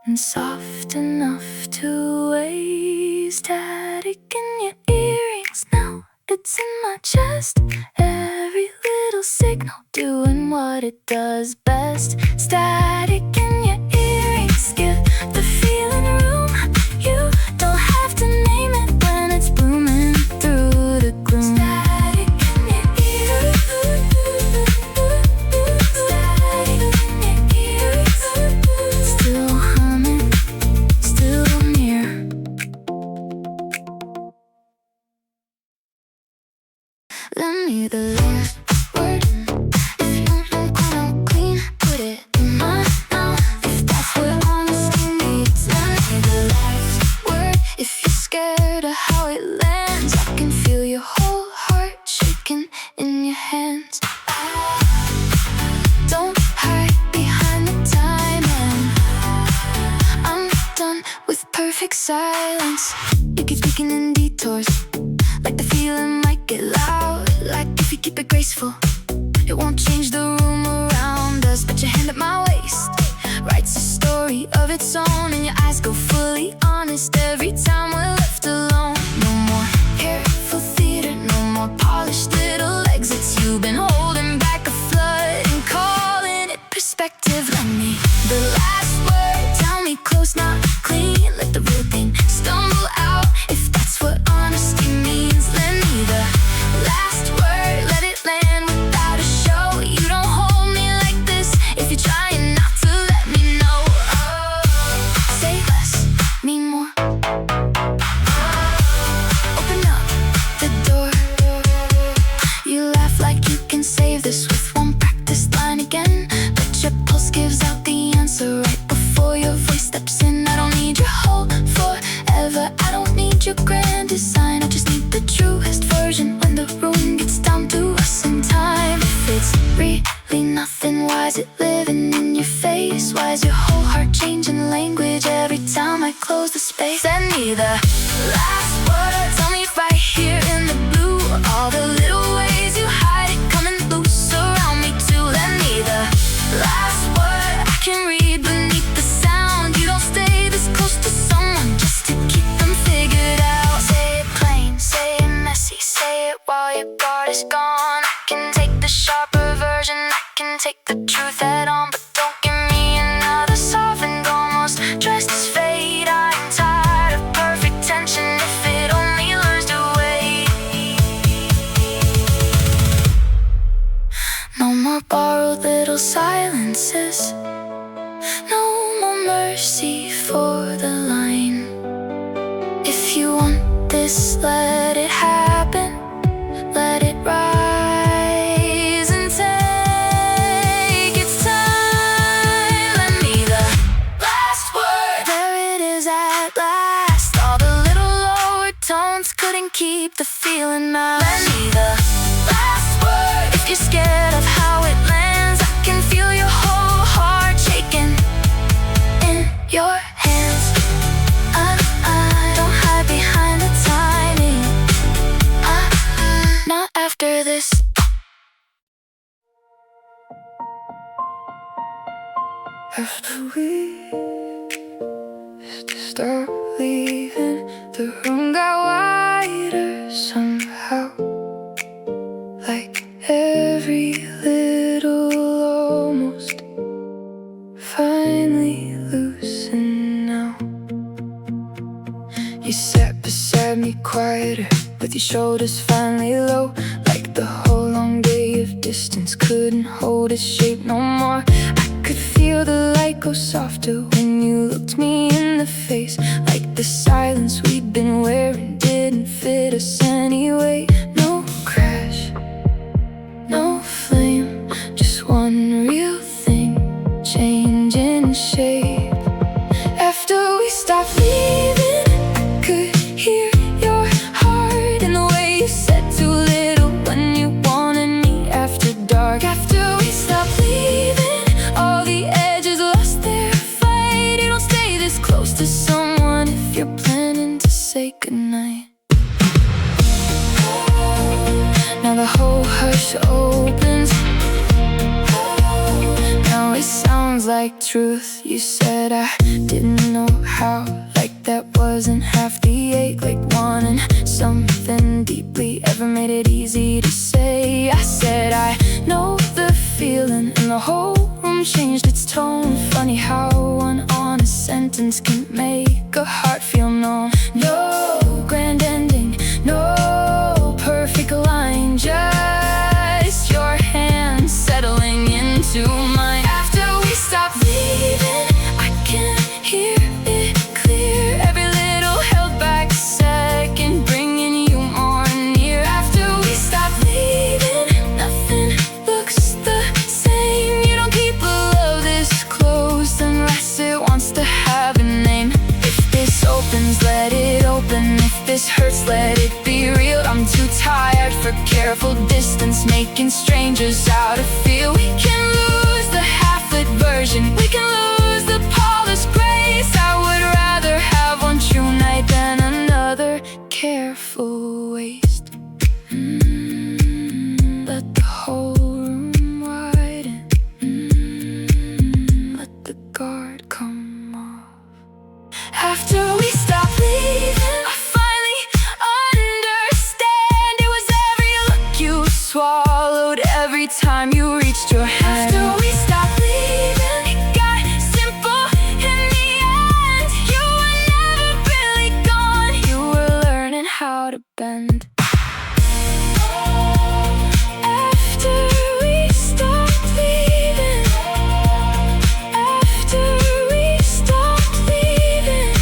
and soft enough to waste. Static in your earrings now, it's in my chest. Every little signal doing what it does best. Static in your earrings, give the feeling room. You don't have to name it when it's blooming through the gloom. Static in your ears. Static in your ears. Still humming, still near. Lend me the last word. If you don't come out clean, put it in my mouth. If that's what honesty needs. Lend me the last word. If you're scared of how it lands, I can feel your whole heart shaking in your hands. Don't hide behind the time, and I'm done with perfect silence. You keep speaking in detours, like the feeling might get loud. Like if you keep it graceful, it won't change the room around us. Put your hand at my waist, writes a story of its own, and your eyes go fully honest every time we're left alone. No more careful theater, no more polished little exits. You've been holding back a flood and calling it perspective. Let me the last word. Tell me close, not clean. Let the real thing stumble out, if that's what honesty means. Lend me the last word. Let it land without a show. You don't hold me like this if you're trying not to let me know. Say less, mean more. Open up the door. You laugh like you can save this with one practice line again, but your pulse gives out the answer right before your voice steps in. I don't need your hope forever, I don't need your grand design. I just need the truest version when the room gets down to us in time. If it's really nothing, why is it living in your face? Why is your whole heart changing language every time I close the space? Send me the last word. Tell me right here in the blue, all the little ways you hide it coming loose around me too. Lend me the last word. I can read beneath the sound. You don't stay this close to someone just to keep them figured out. Say it plain, say it messy, say it while your guard is gone. I can take the sharper version, I can take the truth head on, but don't give me another softened, almost dressed as fate. I'm tired of perfect tension if it only learns to wait. No more borrowed little silences, no more mercy for the line. If you want this, let it happen. Let it rise and take its time. Lend me the last word. There it is at last. All the little lower tones couldn't keep the feeling out. Lend me the last word. If you're scared of how it lands, I can feel your whole heart shaking in your hands. I don't hide behind the timing. Not after this. After we start leaving, the room got wider somehow. Like every little almost finally loosened now. You sat beside me quieter, with your shoulders finally low. Like the whole long day of distance couldn't hold its shape no more. I could feel the light go softer when you looked me in the face. Like the silence we'd been wearing didn't fit us anyway. No crash, no flame, just one real thing changing shape. After we stopped leaving, I could hear your heart in the the whole hush opens. Now it sounds like truth. You said I didn't know how. Like that wasn't half the ache. Like wanting something deeply ever made it easy to say. I said I know the feeling, and the whole room changed its tone. Funny how one honest sentence can make a heart feel numb. No grand ending, no perfect line, just your hand settling into mine. After we stop leaving, I can hear it clear. Every little held back second, bringing you more near. After we stop leaving, nothing looks the same. You don't keep a love this close unless it wants to have a name. If this opens, let it open. If this hurts, let it be real. I'm too tired for careful distance, making strangers out of feel. We can lose the half-lit version, we can lose the polished grace. I would rather have one true night than another careful waste. Let the whole room widen. Let the guard come off. After we stop leaving, I finally understand. It was every look you swallowed, every time you reached your hand. After we stopped leaving, it got simple in the end. You were never really gone, you were learning how to bend. After we stopped leaving, after we stopped leaving,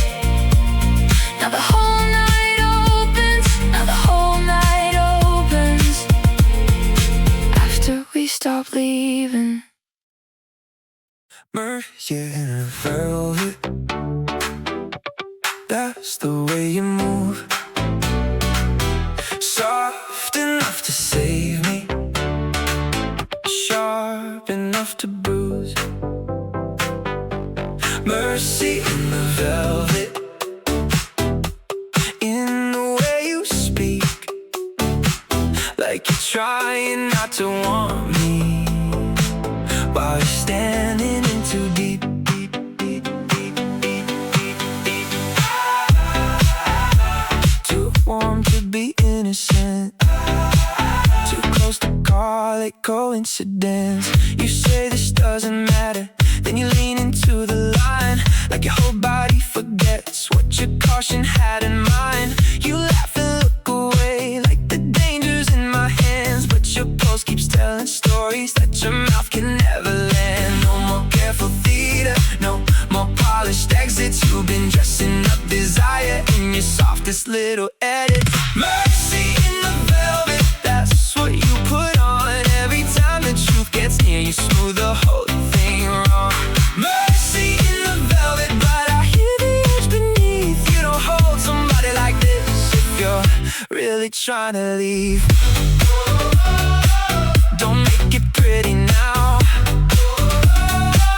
now the whole night opens, now the whole night opens. After we stop leaving. Merge you in a velvet, that's the way you move. Soft enough to save me, sharp enough to bruise. Mercy in the velvet, in the way you speak, like you're trying not to want me, while you're standing in too deep. Too warm to be innocent, too close to call it coincidence. You say this doesn't matter, then you lean into the line, like your whole body forgets what your caution had in mind. You laugh and look away, like the danger's in my hands, but your pulse keeps telling stories that your mouth can never land. No more careful theater, no more polished exits. You've been dressing up desire in your softest little edits. Mercy in the velvet, that's what you put on. Every time the truth gets near, you smooth the whole thing wrong. Mercy in the velvet, but I hear the edge beneath. You don't hold somebody like this if you're really trying to leave. Don't make it pretty now,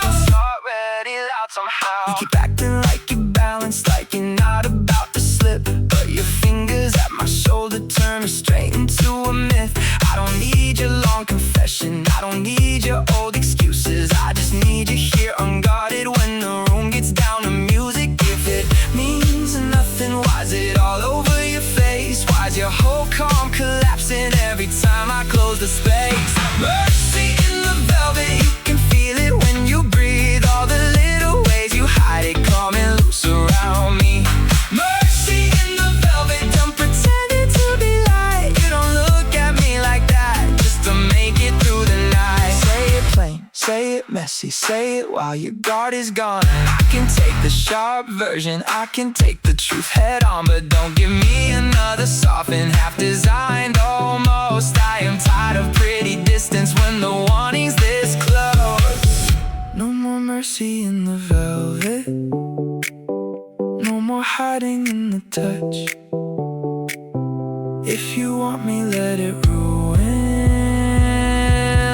it's already loud somehow. You keep acting like you're balanced, like you're not about to slip, but your fingers at my shoulder turn me straight into a myth. I don't need your long confession, I don't need your old excuses. I just need you here unguarded when the room gets down to music. If it means nothing, why's it all over your face? Why's your whole calm collapsing every time I close the space? Mercy in the velvet, you can feel it when you breathe. All the little ways you hide it coming loose around me. Mercy in the velvet, don't pretend it to be light. You don't look at me like that just to make it through the night. Say it plain, say it messy, say it while your guard is gone. I can take the sharp version, I can take the truth head on, but don't give me another softened, half designed almost. I am tired of pretty distance when the warning's this close. No more mercy in the velvet, no more hiding in the touch. If you want me, let it ruin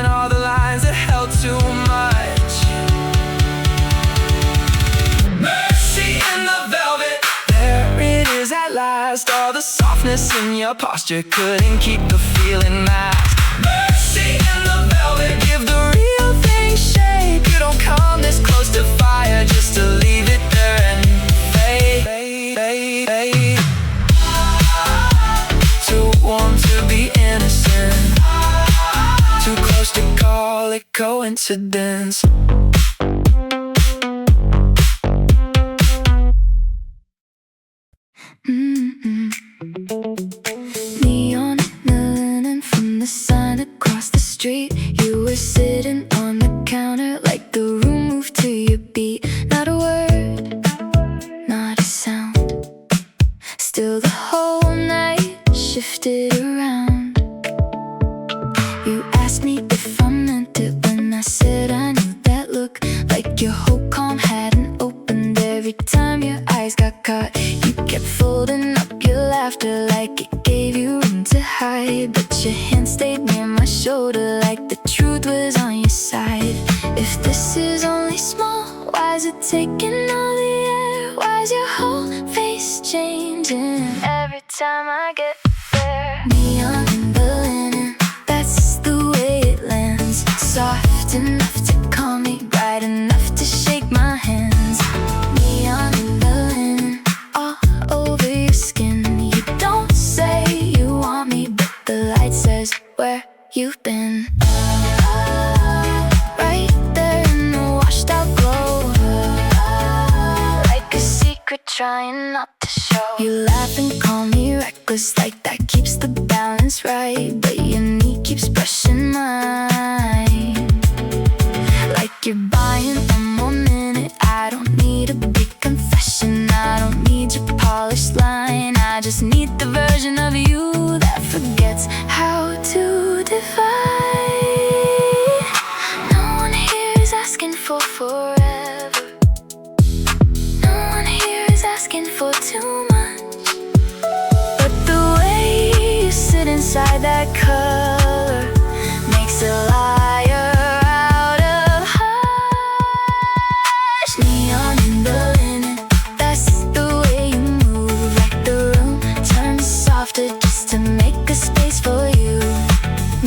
all the lines that held too much. Mercy in the velvet, there it is at last. All the softness in your posture couldn't keep the feeling masked. Mercy in the velvet, give the real thing shape. You don't come this close to fire just to leave it there and fade. Too warm to be innocent, too close to call it coincidence. Neon in the linen from the sign across the street. You were sitting on the counter like the room moved to your beat. Not a word, not a sound. Still the whole night shifted around. You asked me if I meant it when I said I knew that look. Like your whole calm hadn't opened every time your eyes got caught. You kept folding up your laughter like it gave you room to hide. But your hand stayed near my shoulder like the truth was on your side. If this is only small, why is it taking all the air? Why is your whole face changing every time I get there? Neon in the linen, that's the way it lands. Soft enough to call me, bright enough to shake my hands. Neon in the linen, all over your skin. You don't say you want me, but the light says where you've been. Right there in the washed out glow, like a secret trying not to show. You laugh and call me reckless, like that keeps the balance right. But your knee keeps brushing mine, like you're buying one more minute. I don't need a big confession, I don't need your polished line. I just need the version of you that forgets how to divide. No one here is asking for forever. No one here is asking for too much. But the way you sit inside that color makes a liar out of hush. Neon in the linen, that's the way you move. Like the room turns softer just to make a space for you.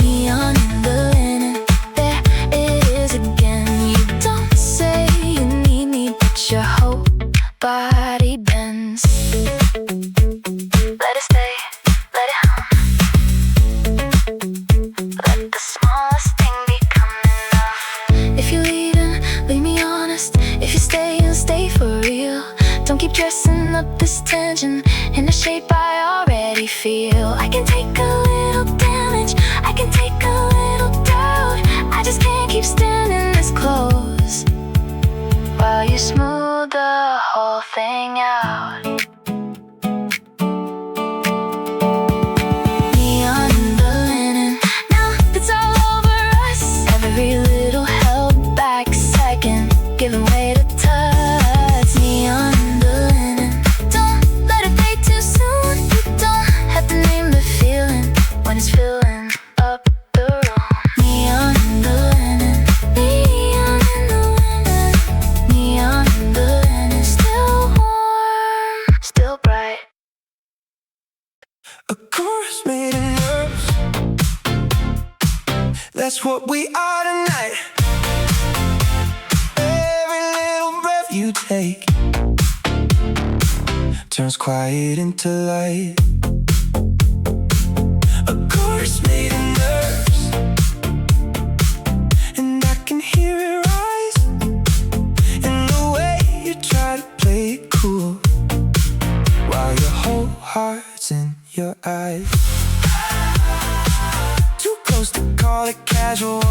Neon in the linen, there it is again. You don't say you need me, but your whole body bends. Let it stay, let it hum. Let the smallest thing become enough. If you're leaving, leave me honest. If you're staying, stay for real. Don't keep dressing up this tension in a shape I already feel. I can take a little damage, I can take a little doubt. I just can't keep standing this close while you smooth the whole thing out. Neon in the linen, now it's all over us. Every little held back second giving way to touch. Neon in the linen, don't let it fade too soon. You don't have to name the feeling when it's filling up the room. Neon in the linen, neon in the linen, neon in the linen, still warm, still bright. A chorus made of nerves, that's what we are tonight. Every little breath you take turns quiet into light. A chorus made of nerves, and I can hear it rise in the way you try to play it cool while your whole heart's in your eyes. Too close to call it casual,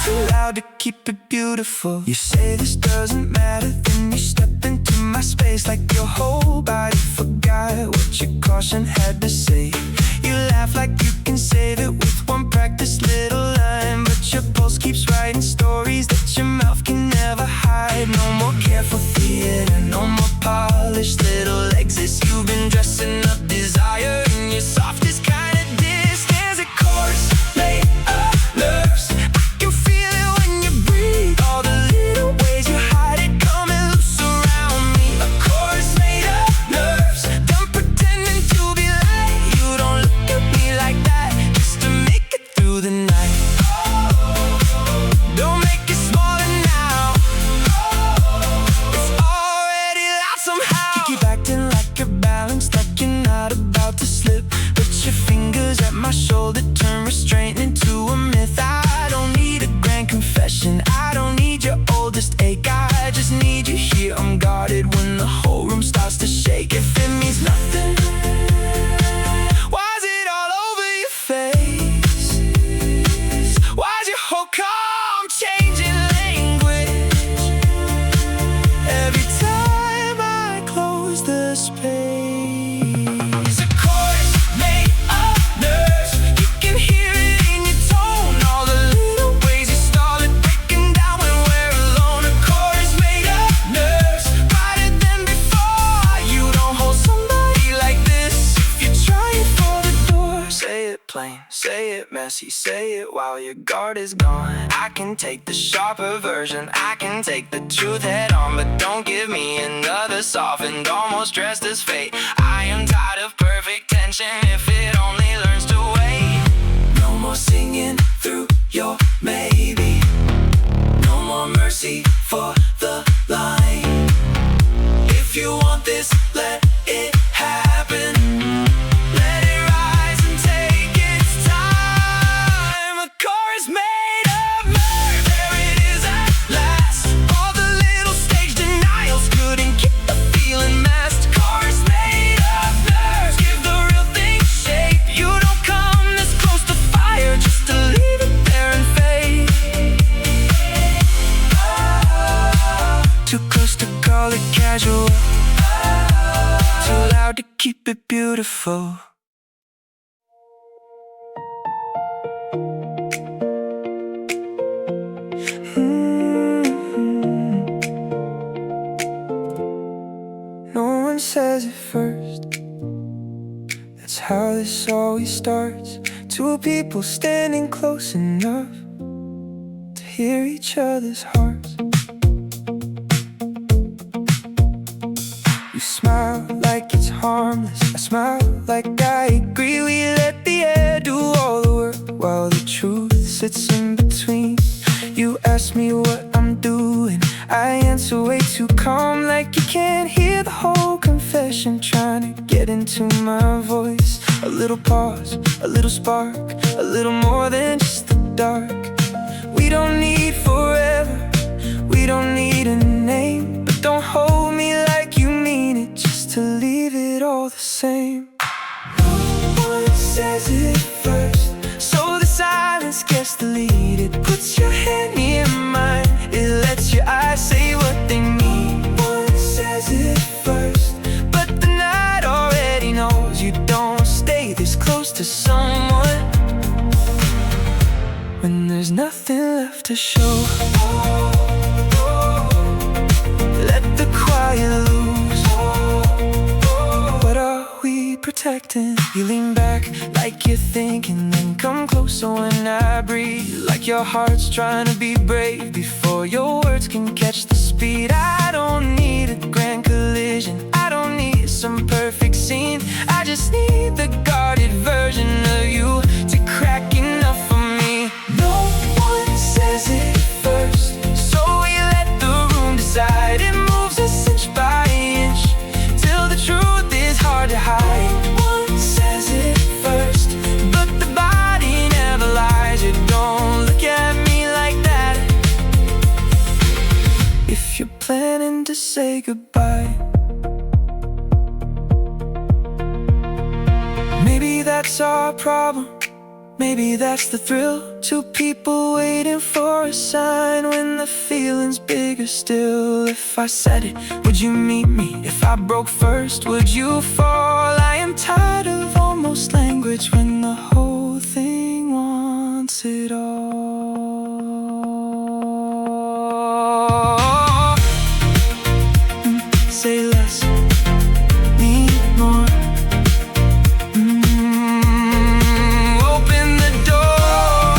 too loud to keep it beautiful. You say this doesn't matter, then you step into my space like your whole body forgot what your caution had to say. You laugh like you can save it with one practiced little line, but your pulse keeps writing stories that your mouth can never hide. No more careful theater, no more polished little exits. You've been dressing up desire in your softest kind of distance. A chorus made of nerves, I can feel it when you breathe. All the little ways you hide it coming loose around me. A chorus made of nerves, done pretending my shoulder, turn restraint into a myth. I don't need a grand confession, I don't need your oldest ache. I just need you here unguarded when the whole room starts to shake. If it means nothing, why's it all over your face? Why's your whole calm changing language every time I close the space? A chorus made of nerves, you can hear it in your tone. All the little ways you stall it, breaking down when we're alone. A chorus made of nerves, brighter than before. You don't hold somebody like this if you're trying for the door. Say it plain, say it messy, say it while your guard is gone. I can take the sharper version, I can take the truth head on, but don't give me another softened, almost dressed as fate. I am tired of perfect tension if it only learns to wait. No more singing through your maybe, no more mercy for the line. If you want this, let it happen. Let it rise and take its time. A chorus made of mirth, there it is at last. All the little stage denials couldn't keep the feeling masked. Chorus made of nerves, give the real thing shape. You don't come this close to fire just to leave it there and fade. Too close to call it casual, too loud to keep it beautiful. No one says it first, that's how this always starts. Two people standing close enough to hear each other's hearts. You smile like it's harmless, I smile like I agree. We let the air do all the work while the truth sits in between. You ask me what I'm doing, I answer way too calm, like you can't hear the whole confession trying to get into my voice. A little pause, a little spark, a little more than just the dark. We don't need forever, we don't need a name, but don't hold me like you mean it, just to leave it all the same. No one says it first, so the silence gets deleted. Puts your hand near mine, it lets your eyes say what they mean. No one says it first, but the night already knows you don't stay this close to someone when there's nothing left to show. Let the quiet loose. What are we protecting? You lean back like you're thinking, then come closer when I breathe. Like your heart's trying to be brave before your words can catch the speed. I don't need a grand collision, I don't need some perfect scene. I just need the guarded version of you to crack enough for me. No one says it first, so we let the room decide. It moves us inch by inch till the truth is hard to hide. No one says it first, but the body never lies. You don't look at me like that if you're planning to say goodbye. Maybe that's our problem, maybe that's the thrill. Two people waiting for a sign when the feeling's bigger still. If I said it, would you meet me? If I broke first, would you fall? I am tired of almost language when the whole thing wants it all. Say less, need more. Open the door.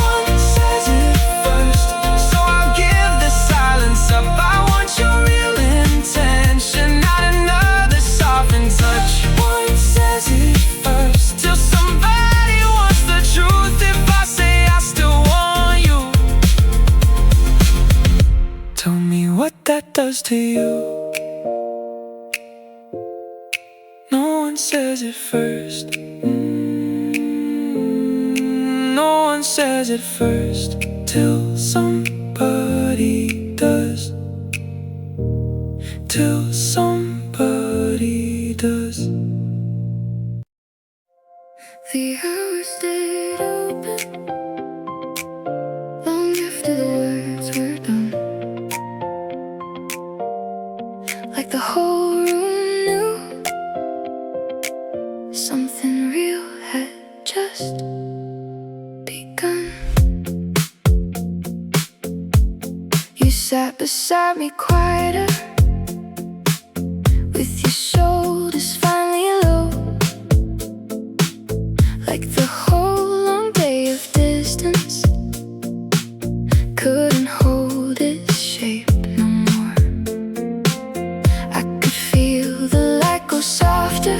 One says it first, so I'll give the silence up. I want your real intention, not another softened touch. One says it first, till somebody wants the truth. If I say I still want you, tell me what that does to you. No one says it first. one says it first, till somebody does. Till somebody does. The hours stayed open long after the words were done, like the whole room knew something real had just begun. You sat beside me quieter, with your shoulders finally low, like the whole long day of distance couldn't hold its shape no more. I could feel the light go softer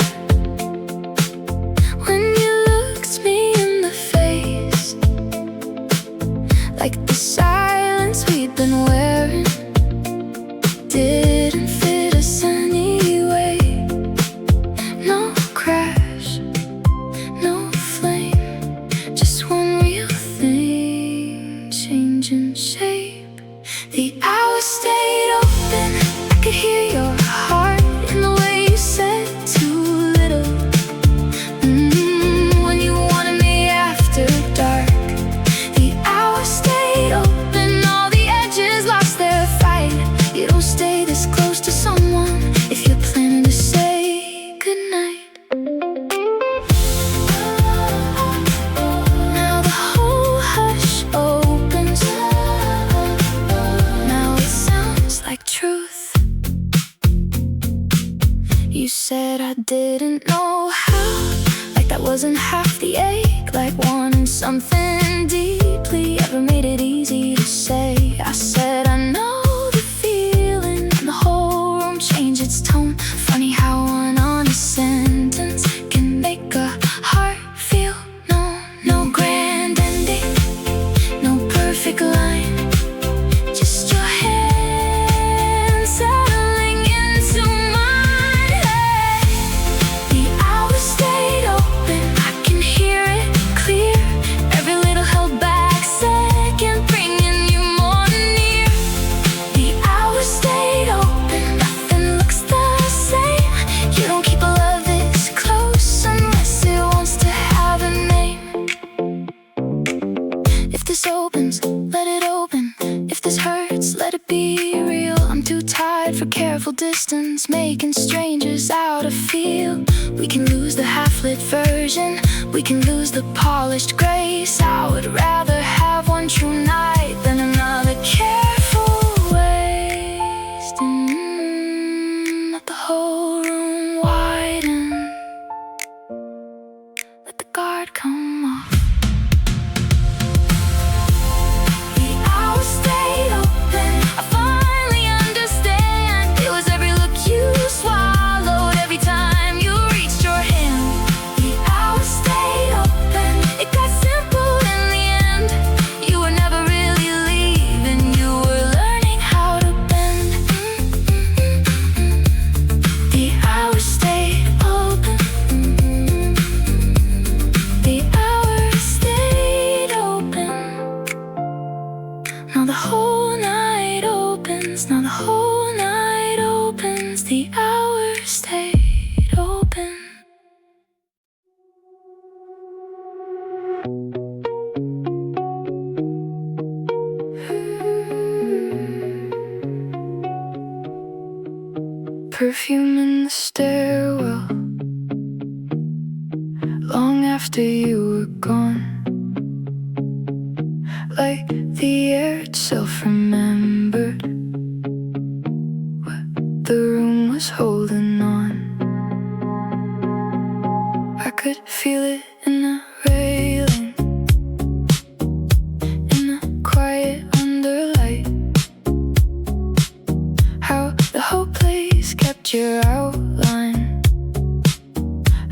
when you looked me in the face, like the silence we'd been wearing didn't fit us anyway. No crash, no flame, just one real thing changing shape. The hours stayed open, I could hear your heart in the way you said too little. When you wanted me after dark. The hours stayed open, all the edges lost their fight. You don't stay this close to someone if you're planning to say goodnight. Now the whole hush opens. Now it sounds like truth. You said I didn't know how, like that wasn't half the ache, like wanting something deeply ever made it easy to say. I said I know the feeling, and the whole room changed its tone. Funny how one honest sentence can make a heart feel known. No grand ending, no perfect line, just your hand settling into mine. Hey, the hours stayed open, I can hear it clear. Every little held back second bringing you more near. The hours stayed open, nothing looks the same. You don't keep a love this close unless it wants to have a name. If this opens, let it open. If this hurts, let it be real. I'm too tired for careful distance, making strangers out of feel. We can lose the half-lit version, we can lose the polished grace. I would rather have one true night than another careful waste. Let the whole room widen, let the guard come off. The hours stayed open, I finally understand. It was every look you swallowed, every time you reached your hand. The hours stayed open, it got simple in the end. You were never really leaving, you were learning how to bend. The hours stayed open. The hours stayed open. Now the whole night opens, now the whole night opens. The hours stayed open. Perfume in the stairwell, long after you were gone, like the air itself remembered what the room was holding on. I could feel it in the railing, in the quiet underlight, how the whole place kept your outline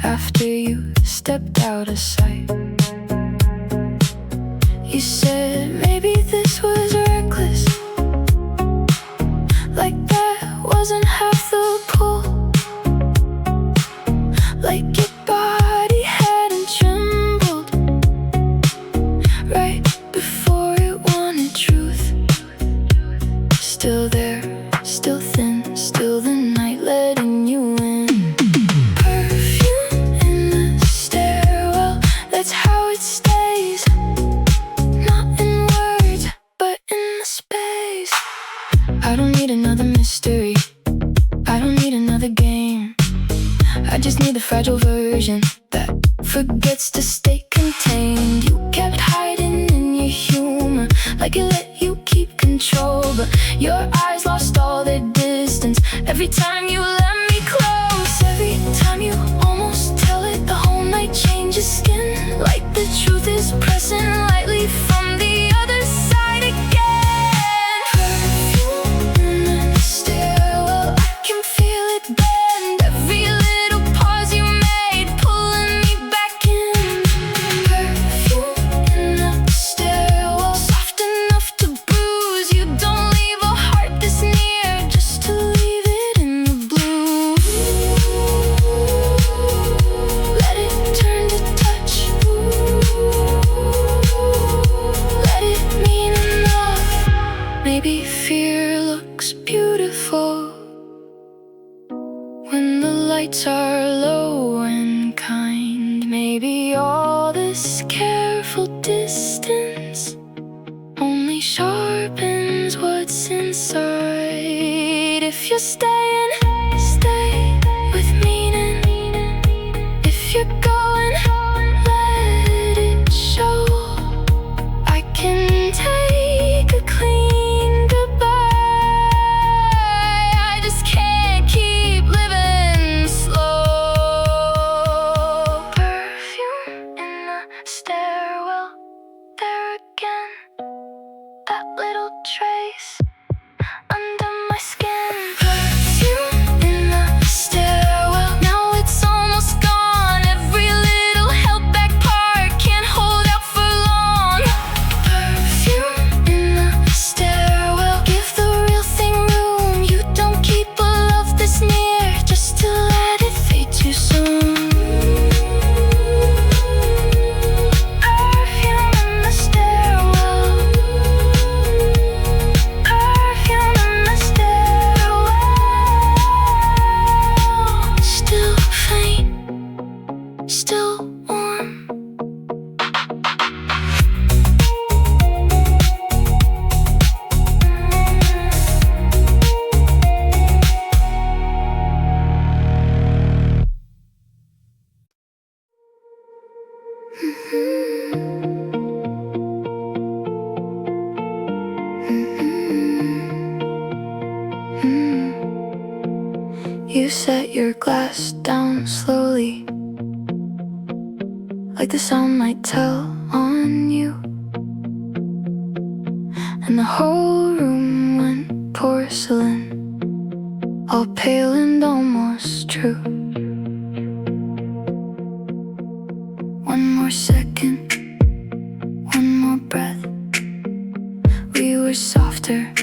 after you stepped out of sight. You said maybe this was reckless, like that wasn't half the pull, like your body hadn't trembled right like it let you keep control, but your eyes lost all their distance every time you let me close. Every time you almost tell it, the whole night changes skin, like the truth is pressing lightly from the other side again. Perfume in the stairwell, I can feel it bend. Every little pause you made, pulling me back in. Perfume in the stairwell, soft enough to bruise. You don't leave a heart this near just to leave it in the blue. Let it turn to touch. Let it mean enough. Maybe fear looks beautiful when the lights are low and kind. Maybe all this careful distance only sharpens what's inside. If you're staying, stay with meaning. If you're going, let it show. I can take a clean goodbye. I just can't keep living slow. Perfume in the stairwell, there again. That little trace under my skin. Perfume in the stairwell, now it's almost gone. Every little held back part can't hold out for long. Perfume in the stairwell, give the real thing room. You don't keep a love this near just to let it fade too soon. Perfume in the stairwell. Perfume in the stairwell. Still faint, still warm. You set your glass down slowly, like the sound might tell on you. And the whole room went porcelain, all pale and almost true. One more second, one more breath. We were softer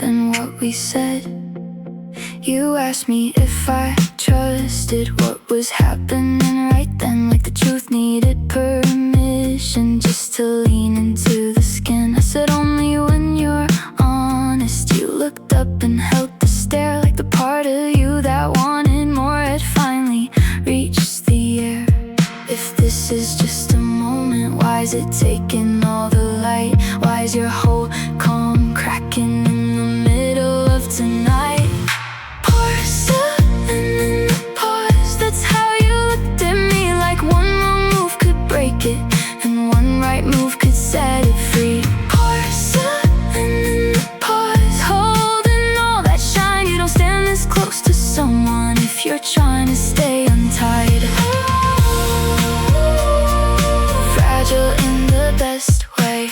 than what we said. You asked me if I trusted what was happening right then, like the truth needed permission just to lean into the skin. I said only when you're honest. You looked up and held the stare, like the part of you that wanted more had finally reached the air. If this is just a moment, why is it taking all the light? Why is your whole calm cracking in the middle of tonight? Porcelain in the pause, that's how you looked at me, like one wrong move could break it and one right move could set it free. Porcelain in the pause, holding all that shine. You don't stand this close to someone if you're trying to stay untied. Fragile in the best way,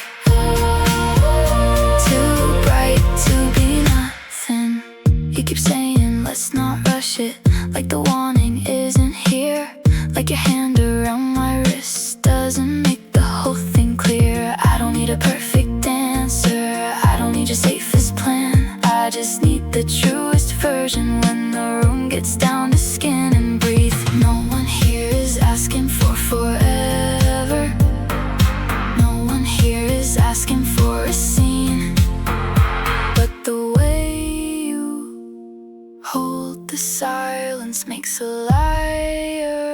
too bright to be nothing. You keep saying let's not rush it, like the wanting isn't here. Like your hand around my wrist doesn't make the whole thing clear. I don't need a perfect answer, I don't need your safest plan. I just need the truest version when the room gets down to skin and breathe. No one here is asking for forever. No one here is asking for a scene, but the way you hold the silence makes a liar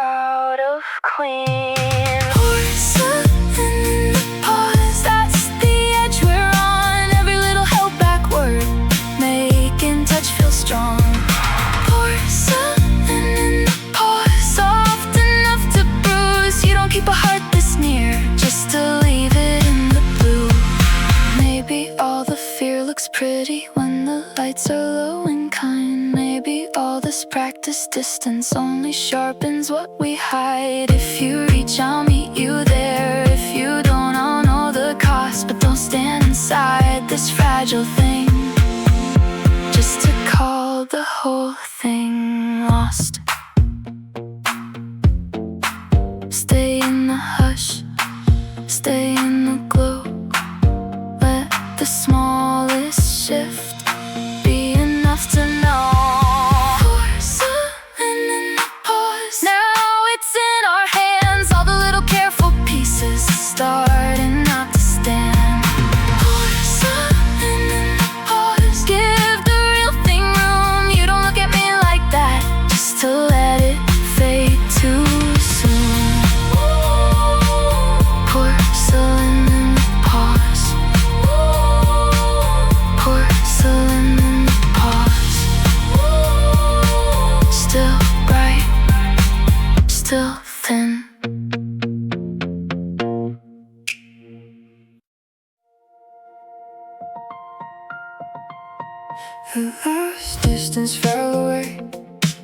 out of queen. Porcelain in the pause, that's the edge we're on. Every little held back word, making touch feel strong. Porcelain in the pause, soft enough to bruise. You don't keep a heart this near just to leave it in the blue. distance only sharpens what we hide. If you reach, I'll meet you there. If you don't, I'll know the cost. But don't stand inside this fragile thing just to call the whole thing lost. Stay in the hush, stay in the glow. Let the smallest shift be enough to know. Porcelain in the pause. Now it's in our hands. All the little careful pieces starting not to stand. Porcelain in the pause. Give the real thing room. You don't look at me like that just to let it fade too soon. Porcelain in the pause. Porcelain in the pause. Still bright, still thin. The last distance fell away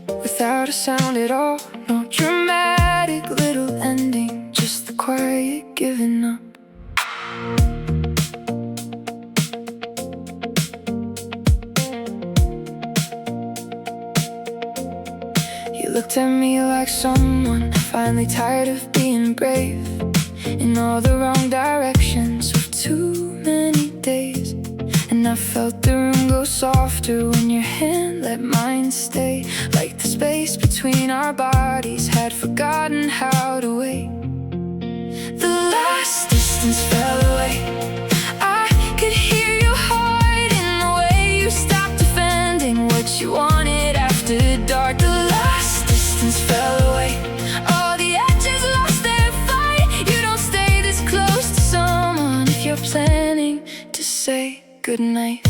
without a sound at all. No dramatic little ending, just the quiet giving up. You looked at me like someone finally tired of being brave, in all the wrong directions of too many days. And I felt the room go softer when your hand let mine stay. Like the space between our bodies had forgotten how to wait. The last distance fell away. I could hear your heart in the way you stopped defending what you wanted after dark. The last distance fell away. All the edges lost their fight. You don't stay this close to someone if you're planning to say goodnight.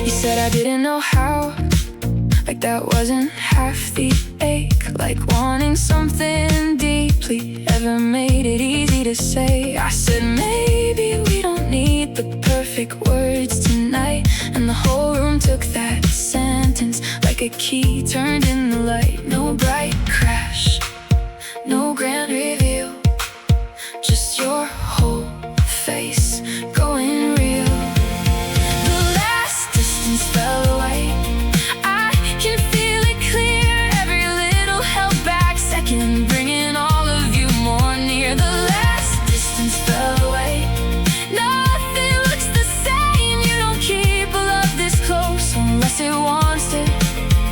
You said I didn't know how, like that wasn't half the ache. Like wanting something deeply ever made it easy to say. I said maybe we don't need the perfect words tonight. And the whole room took that sentence like a key turned in the light. No bright crash, no grand reveal, just your whole face going real. The last distance fell away. I can feel it clear, every little held back second, bringing all of you more near. The last distance fell away. Nothing looks the same. You don't keep a love this close unless it wants to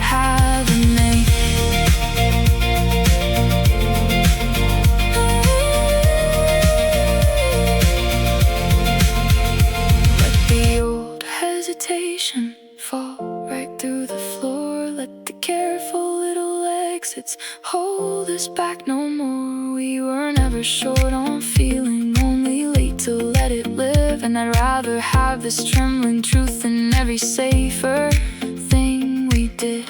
have a name. Fall right through the floor. Let the careful little exits hold us back no more. We were never short on feeling, only late to let it live. And I'd rather have this trembling truth than every safer thing we did.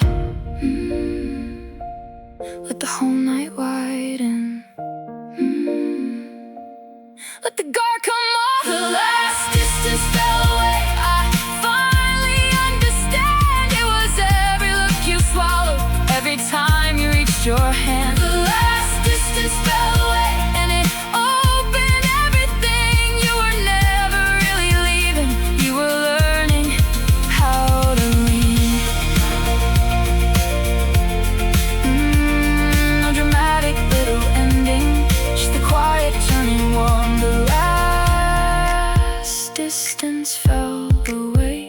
Let the whole night widen. Let the guard come off. The last distance fell away. Every time you reached your hand, the last distance fell away, and it opened everything. You were never really leaving. You were learning how to lean. No dramatic little ending, just the quiet turning warm. The last distance fell away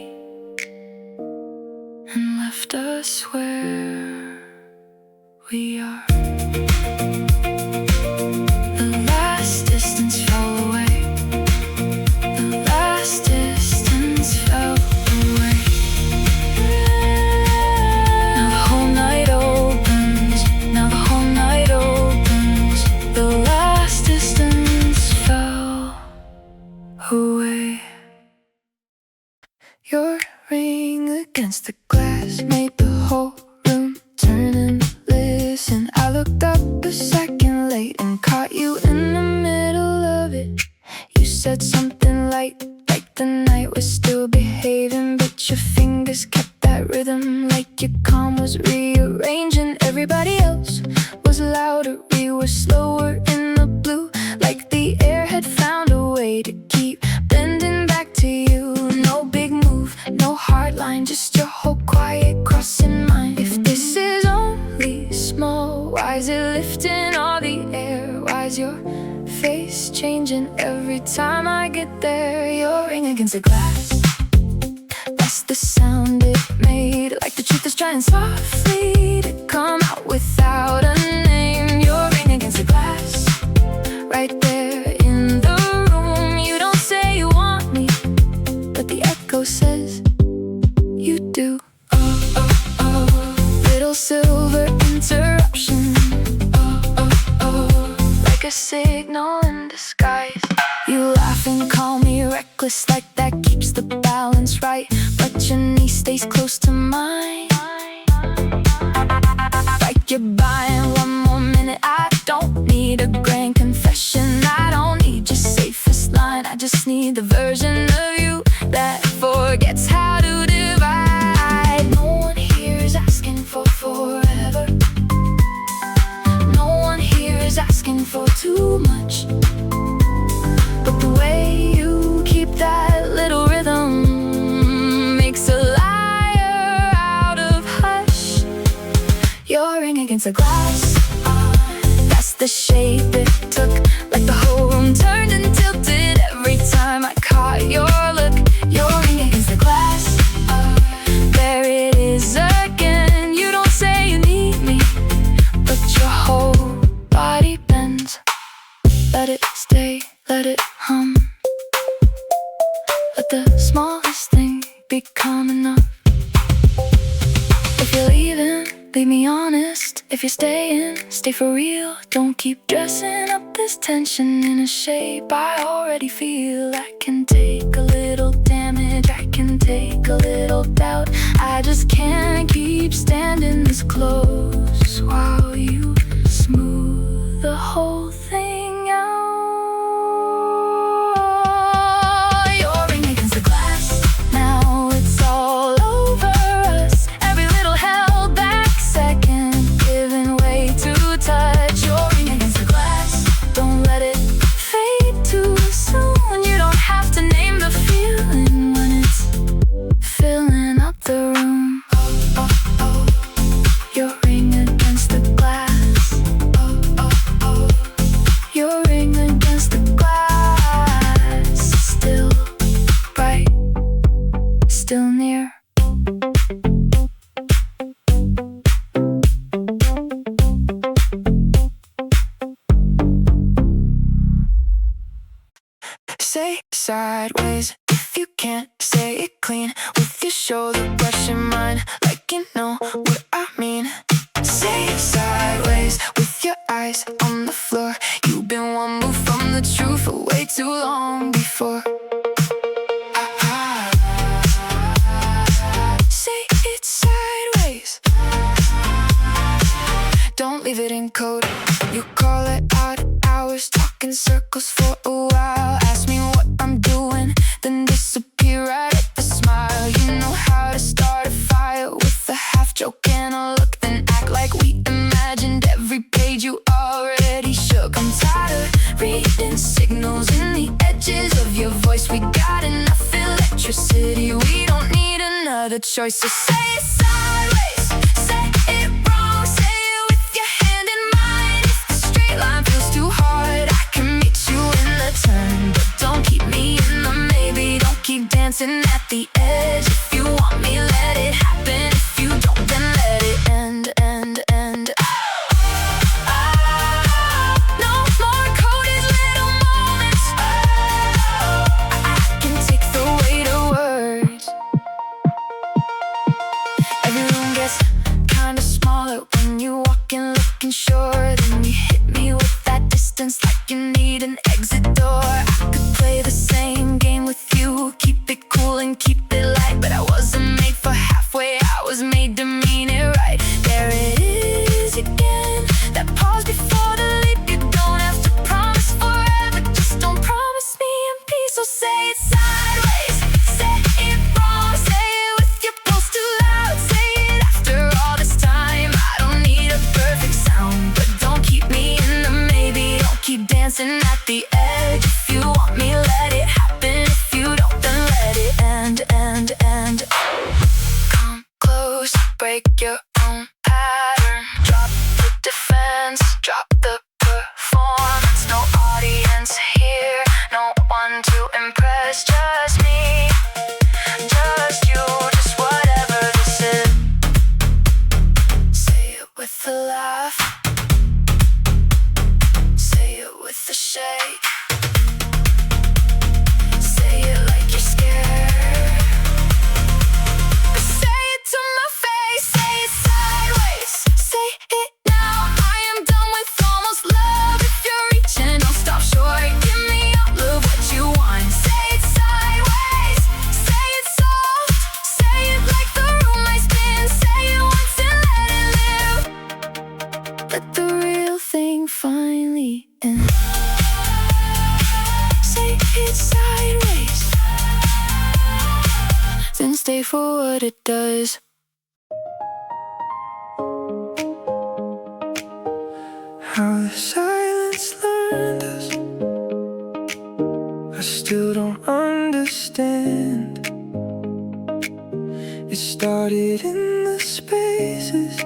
and left us where we are. The last distance fell away. The last distance fell away. Now the whole night opens. Now the whole night opens. The last distance fell away. Your ring against the glass made the whole room turn and listen. I looked up a second late and caught you in the middle of it. You said something like rhythm like your calm was rearranging. Everybody else was louder, we were slower in the blue, like the air had found a way to keep bending back to you. No big move, no hard line, just your whole quiet crossing mine. If this is only small, why is it lifting all the air? Why is your face changing every time I get there? Your ring against the glass, that's the sound it made, like the truth is trying softly to come out without a name. Your ring against the glass, right there in the room. You don't say you want me, but the echo says you do. Oh, oh, oh, little silver interruption. Oh, oh, oh, like a signal in disguise. You laugh and call me reckless, like that keeps the balance right, but your knee stays close to mine. Like you're buying one more minute. I don't need a grand confession, I don't need your safest line, I just need the version of you that forgets how to divide. No one here is asking for forever, no one here is asking for too much, but the way you keep that little rhythm makes a liar out of hush. Your ring against the glass, that's the shape it took, like the whole room turned and tilted every time I caught your look. Your ring against the glass, there it is again. You don't say you need me, but your whole body bends. Let it stay, let it hum, let the smallest thing become enough. If you're leaving, leave me honest. If you're staying, stay for real. Don't keep dressing up this tension in a shape I already feel. I can take a little damage, I can take a little doubt. I just can't keep standing this close while you smooth the whole thing out. Your ring against the glass, now it's all over us. Every little held back second, giving way to touch. Your ring against the glass, don't let it fade too soon. You don't have to name the feeling when it's filling up the room. Oh, oh, oh, your ring against the glass. Oh, oh, oh, your ring against the glass. Still bright, still near. Say sideways if you can't say it clean, with your shoulder brushing mine, like you know what I mean. Say it sideways with your eyes on the floor. You've been one move from the truth for way too long before. Say it sideways, don't leave it in code. You call it odd hours, talk in circles for a while. Ask me what I'm doing, then disappear right at the smile. You know how to start a fire with a half joke and a look, then act like we imagined every page you already shook. I'm tired of reading signals in the edges of your voice. We got enough electricity, we don't need another choice. So say it sideways, say it wrong, say it with your hand in mine. If the straight line feels too hard, I can meet you in the turn, but don't keep me in the maybe. Don't keep dancing at the edge. If you want me, let it happen. If you don't, then let it end, end, end. No more coded little moments. I can take the weight of words. Every room gets kinda smaller when you walk in looking sure. Then you hit me with that distance like you need an exit door. I could play the same game with you, keep it cool and keep it light. break your own pattern. Drop the defense, drop the performance. No audience here, no one to impress. Just me, just you, just whatever this is. Say it with a laugh, say it with a shake. Say it like you're scared. Say it to my face, say it sideways. Say it now, I am done with almost love. If you're reaching, don't stop short. Give me all of what you want. Say it sideways, say it soft. Say it like the room I spin. Say it once and let it live. Let the real thing finally end. Say it sideways, then stay for what it does. How the silence learned us, I still don't understand. It started in the spaces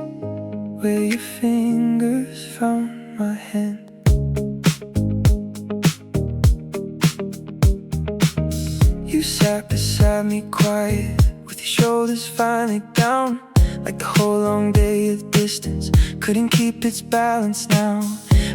where your fingers found my hand. You sat beside me quiet, with your shoulders finally down, like the whole long day of distance couldn't keep its balance now.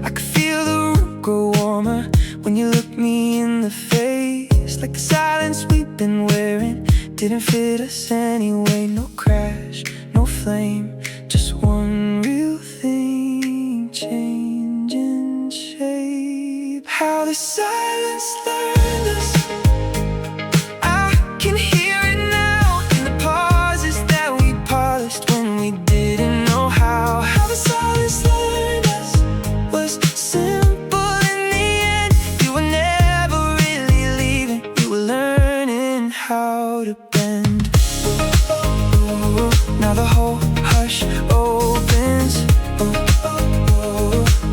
I could feel the room grow warmer when you looked me in the face, like the silence we've been wearing didn't fit us anyway. No crash, no flame, just one real thing changing shape. How the silence learned us, I can hear it now in the pauses that we polished when we didn't know how. How the silence learned us was simple in the end. You were never really leaving, you were learning how to bend. Now the whole hush opens.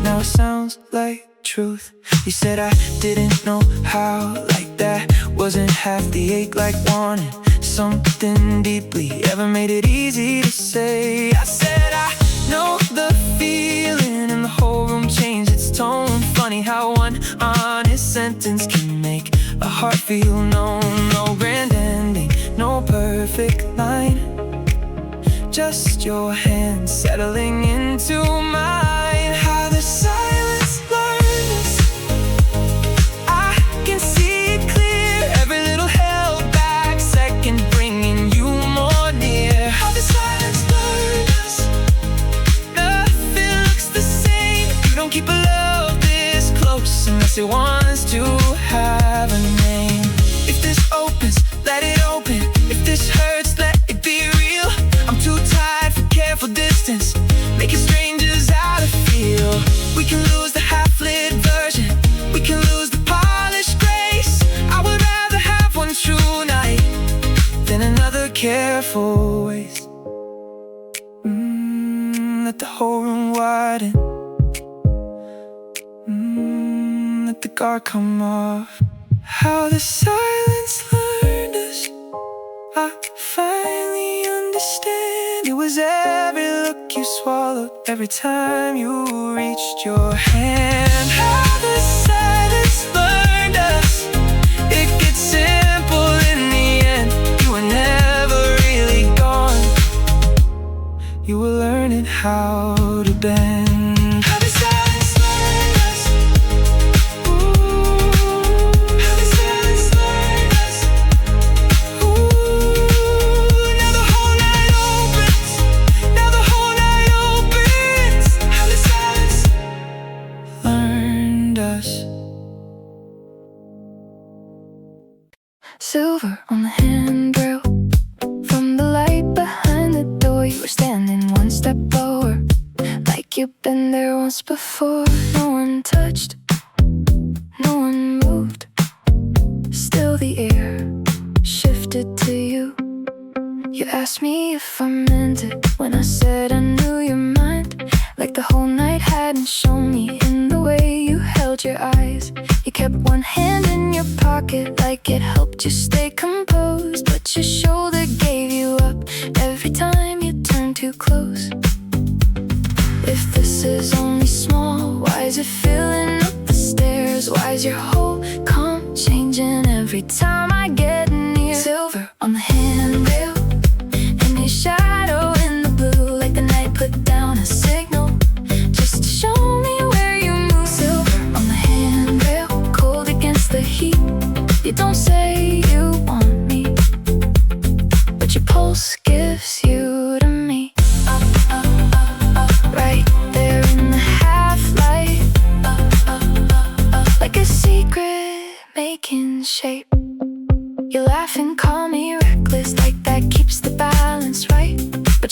Now it sounds like truth. You said I didn't know how, like that wasn't half the ache, like wanting something deeply ever made it easy to say. I said I know the feeling, and the whole room changed its tone. Funny how one honest sentence can make a heart feel known. No grand ending, no perfect line, just your hand settling into mine. How the silence learned us, I can see it clear. Every little held back second bringing you more near. How the silence learned us, nothing looks the same. You don't keep a love this close unless it wants to have a name. If this opens, let it open. If this hurts, let it be real. I'm too tired for careful distance, making strangers out of feel. We can lose the half-lit version, we can lose the polished grace. I would rather have one true night than another careful waste. Let the whole room widen. Let the guard come off. How the silence learned us, I finally understand. It was every look you swallowed, every time you reached your hand. How the silence learned us, it gets simple in the end. You were never really gone, you were learning how to bend. How the silence learned us, ooh. How the silence learned us, ooh. Now the whole night opens, now the whole night opens. How the silence learned us. Silver on the handrail, from the light behind the door. You were standing one step lower, like you've been there once before. No one touched, no one moved, still the air shifted to you. You asked me if I meant it when I said I knew your mind, like the whole night hadn't shown me in the way you held your eyes. You kept one hand in your pocket like it helped you stay composed, but your shoulder gave you up every time you turned to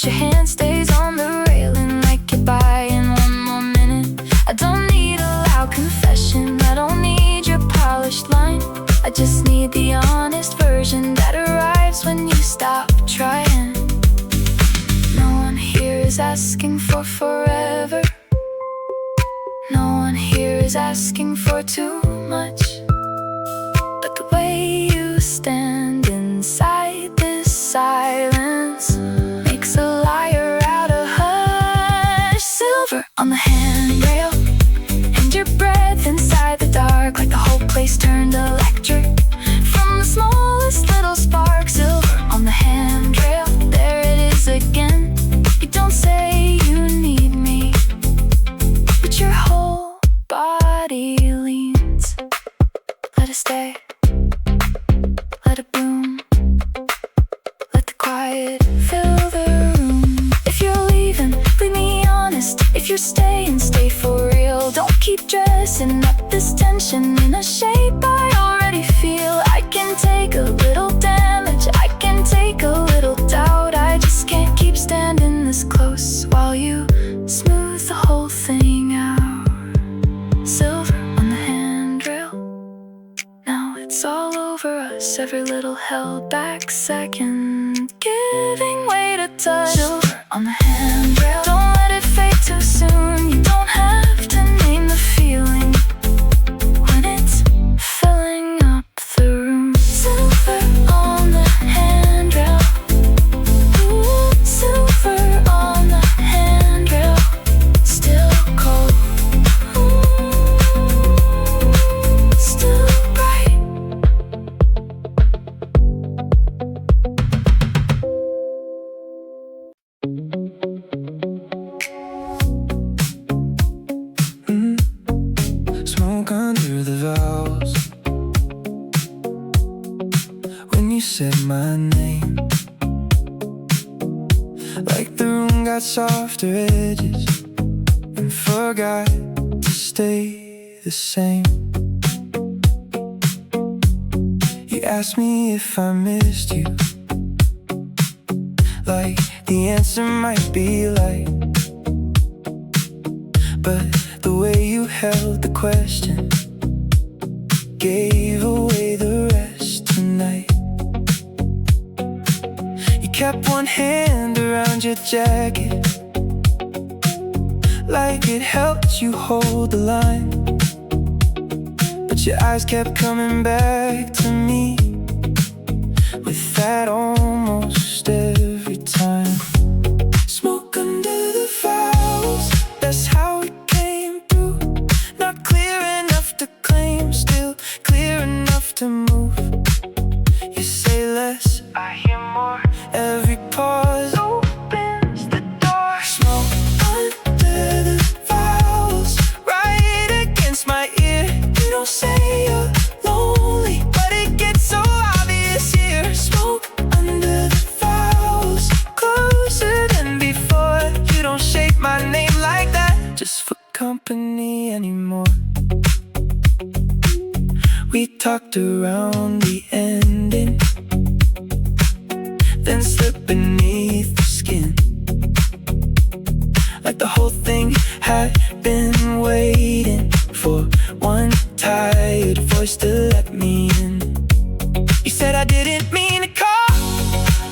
your hand stays on the railing like you're buying one more minute. I don't need a loud confession, I don't need your polished line. I just need the honest version that arrives when you stop trying. No one here is asking for forever. No one here is asking for too much. But the way you stand inside this silence makes a liar out of hush. Silver on the handrail, and your breath inside the dark, like the whole place turned electric from the smallest little spark. Silver on the handrail, there it is again. You don't say you need me, but your whole body leans. Let it stay, let it bloom, let the quiet fill the room. If you're leaving, leave me honest. If you're staying, stay for real. Don't keep dressing up this tension in a shape I already feel. I can take a little damage, I can take a little doubt. I just can't keep standing this close while you smooth the whole thing out. Silver on the handrail, now it's all over us. Every little held back second giving way to touch. Silver on the handrail, don't let it fade too soon. You don't have to name the feeling when it's filling up the room. Silver on the handrail, ooh, silver on the handrail, still cold, ooh, still bright. Smoke under the valves when you said my name, like the room got softer edges and forgot to stay the same. You asked me if I missed you, like the answer might be like, but the way you held the question gave away the rest tonight. You kept one hand around your jacket, like it helped you hold the line, but your eyes kept coming back to me with that almost every time. Smoke under the valves, that's how it came through. Not clear enough to claim, still clear enough to move. You say less, I hear more. Every pause opens the door. Smoke under the valves, right against my ear. You don't say you're lonely, but it gets so obvious here. Smoke under the valves, closer than before. You don't shape my name like that just for company anymore. We talked around the ending, then slipped beneath the skin, like the whole thing had been waiting for one tired voice to let me in. You said I didn't mean to call,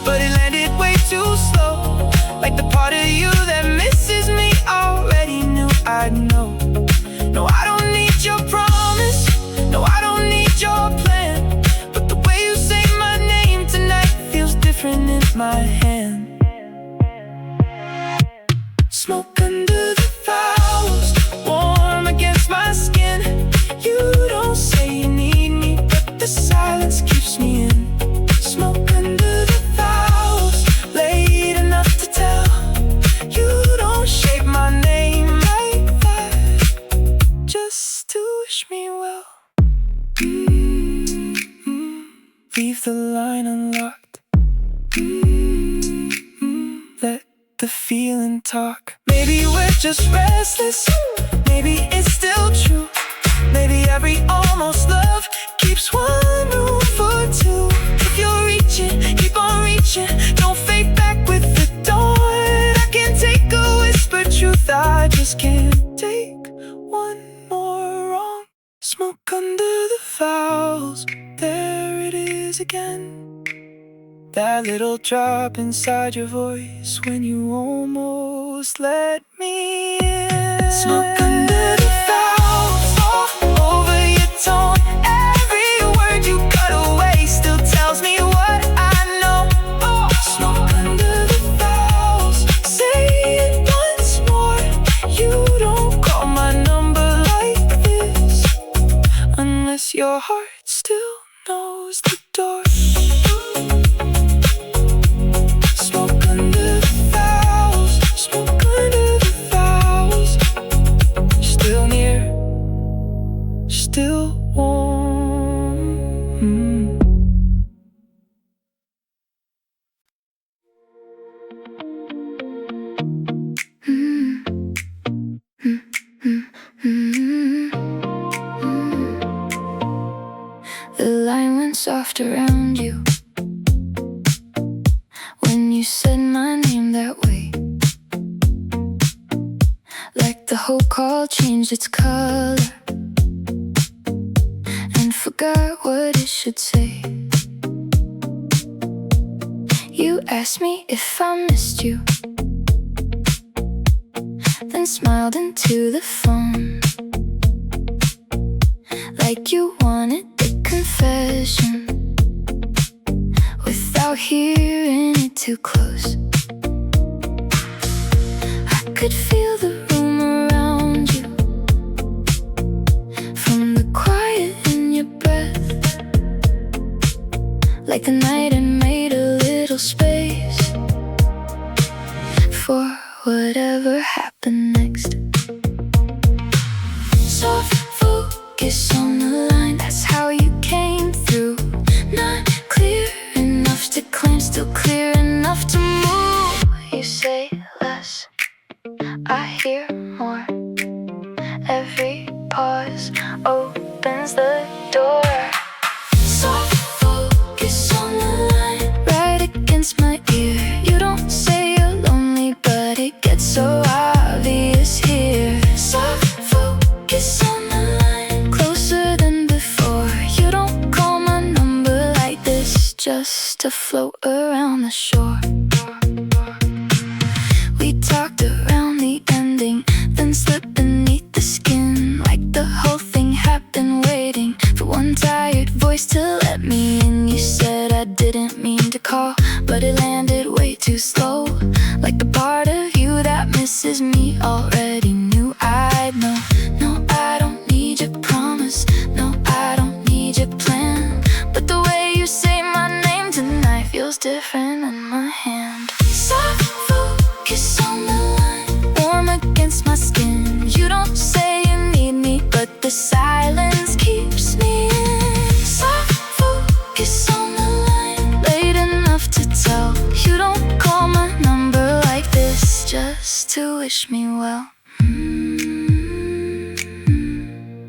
but it landed way too slow, like the part of you that misses me already knew I'd know. No, I don't need your promise, no, I don't need your plan, but the way you say my name tonight feels different in my hand. Smoke under the valves, warm against my skin. You don't say you need me, but the silence keeps me in. Smoke under the valves, late enough to tell. You don't shape my name like that just to wish me well. Leave the line unlocked. Let the feeling talk. Maybe we're just restless, maybe it's still true. Maybe every almost love keeps one room for two. If you're reaching, keep on reaching. Don't fade back with the dawn. I just can't take one more wrong. Smoke under the vowels, there it is again. That little drop inside your voice when you almost let me in. Smoke under the vowels, all over your tone. Every word you cut away still tells me what I know. Smoke under the vowels, say it once more. You don't call my number like this unless your heart still knows the door. Smoke under the vowels, smoke under the vowels. Still near, still warm. The line went soft around you when you said my name that way. Like the whole call changed its color and forgot what it should say. You asked me if I missed you, then smiled into the phone like you wanted the confession without hearing it too close. I could feel the room around you from the quiet in your breath, like the night had made a little space for whatever happened next. Soft focus on the line, that's how you came through. Not clear enough to claim, still clear enough to move. You say less, I hear more. Every pause opens the door. Soft focus on the line, right against my ear. You don't say you're lonely, but it gets so obvious here. Soft focus on the line, closer than before. You don't call my number like this just to float around the shore. We talked around the ending, then slipped beneath the skin, like the whole thing had been waiting for one tired voice to let me in. You said I didn't mean to call, but it landed way too slow, like the part of you that misses me already knew I'd know. No, I don't need your promise, no, I don't need your plan, but the way you say my name tonight feels different in my hand. Soft focus on the line, warm against my skin. You don't say you need me, but the silence keeps me in. Soft focus on the line, late enough to tell. You don't call my number like this just to wish me well.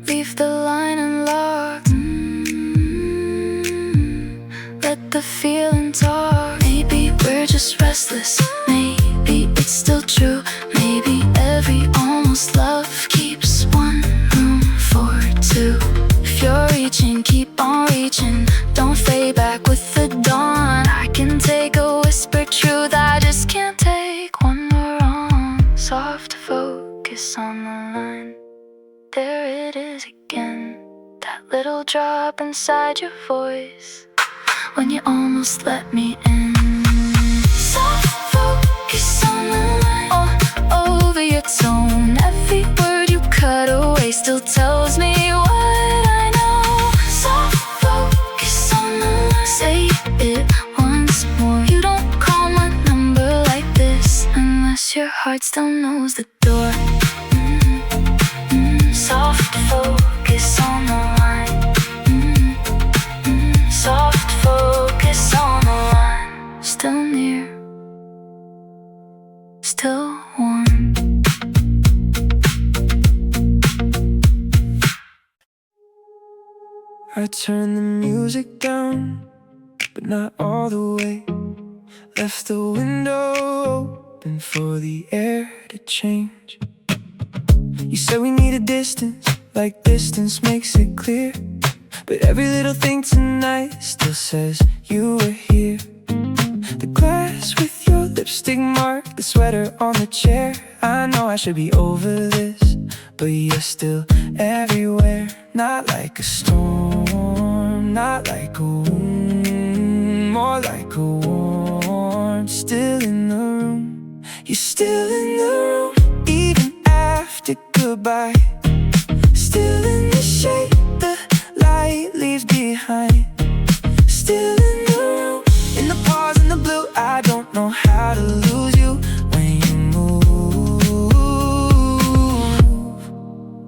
Leave the line unlocked. Let the feeling talk. Maybe we're just restless, maybe it's still true. Maybe every almost love keeps one room for two. If you're reaching, keep on reaching. Don't fade back with the dawn. I can take a whispered truth, I just can't take one more wrong. Soft focus on the line, there it is again. That little drop inside your voice when you almost let me in. Soft focus on the line, all over your tone. Every word you cut away still tells me what I know. Soft focus on the line, say it once more. You don't call my number like this unless your heart still knows the door. Soft focus on the line. Soft focus on the line. Still near, still warm. I turned the music down, but not all the way. Left the window open for the air to change. You said we need a distance, like distance makes it clear. But every little thing tonight still says you were here. The glass with your lipstick mark, the sweater on the chair. I know I should be over this, but you're still everywhere. Not like a storm, not like a wound, more like a warmth. Still in the room, you're still in the room. Even after goodbye, still in the shade the light leaves behind. Still in the room, in the pause and the blue. I don't know how to lose you when you move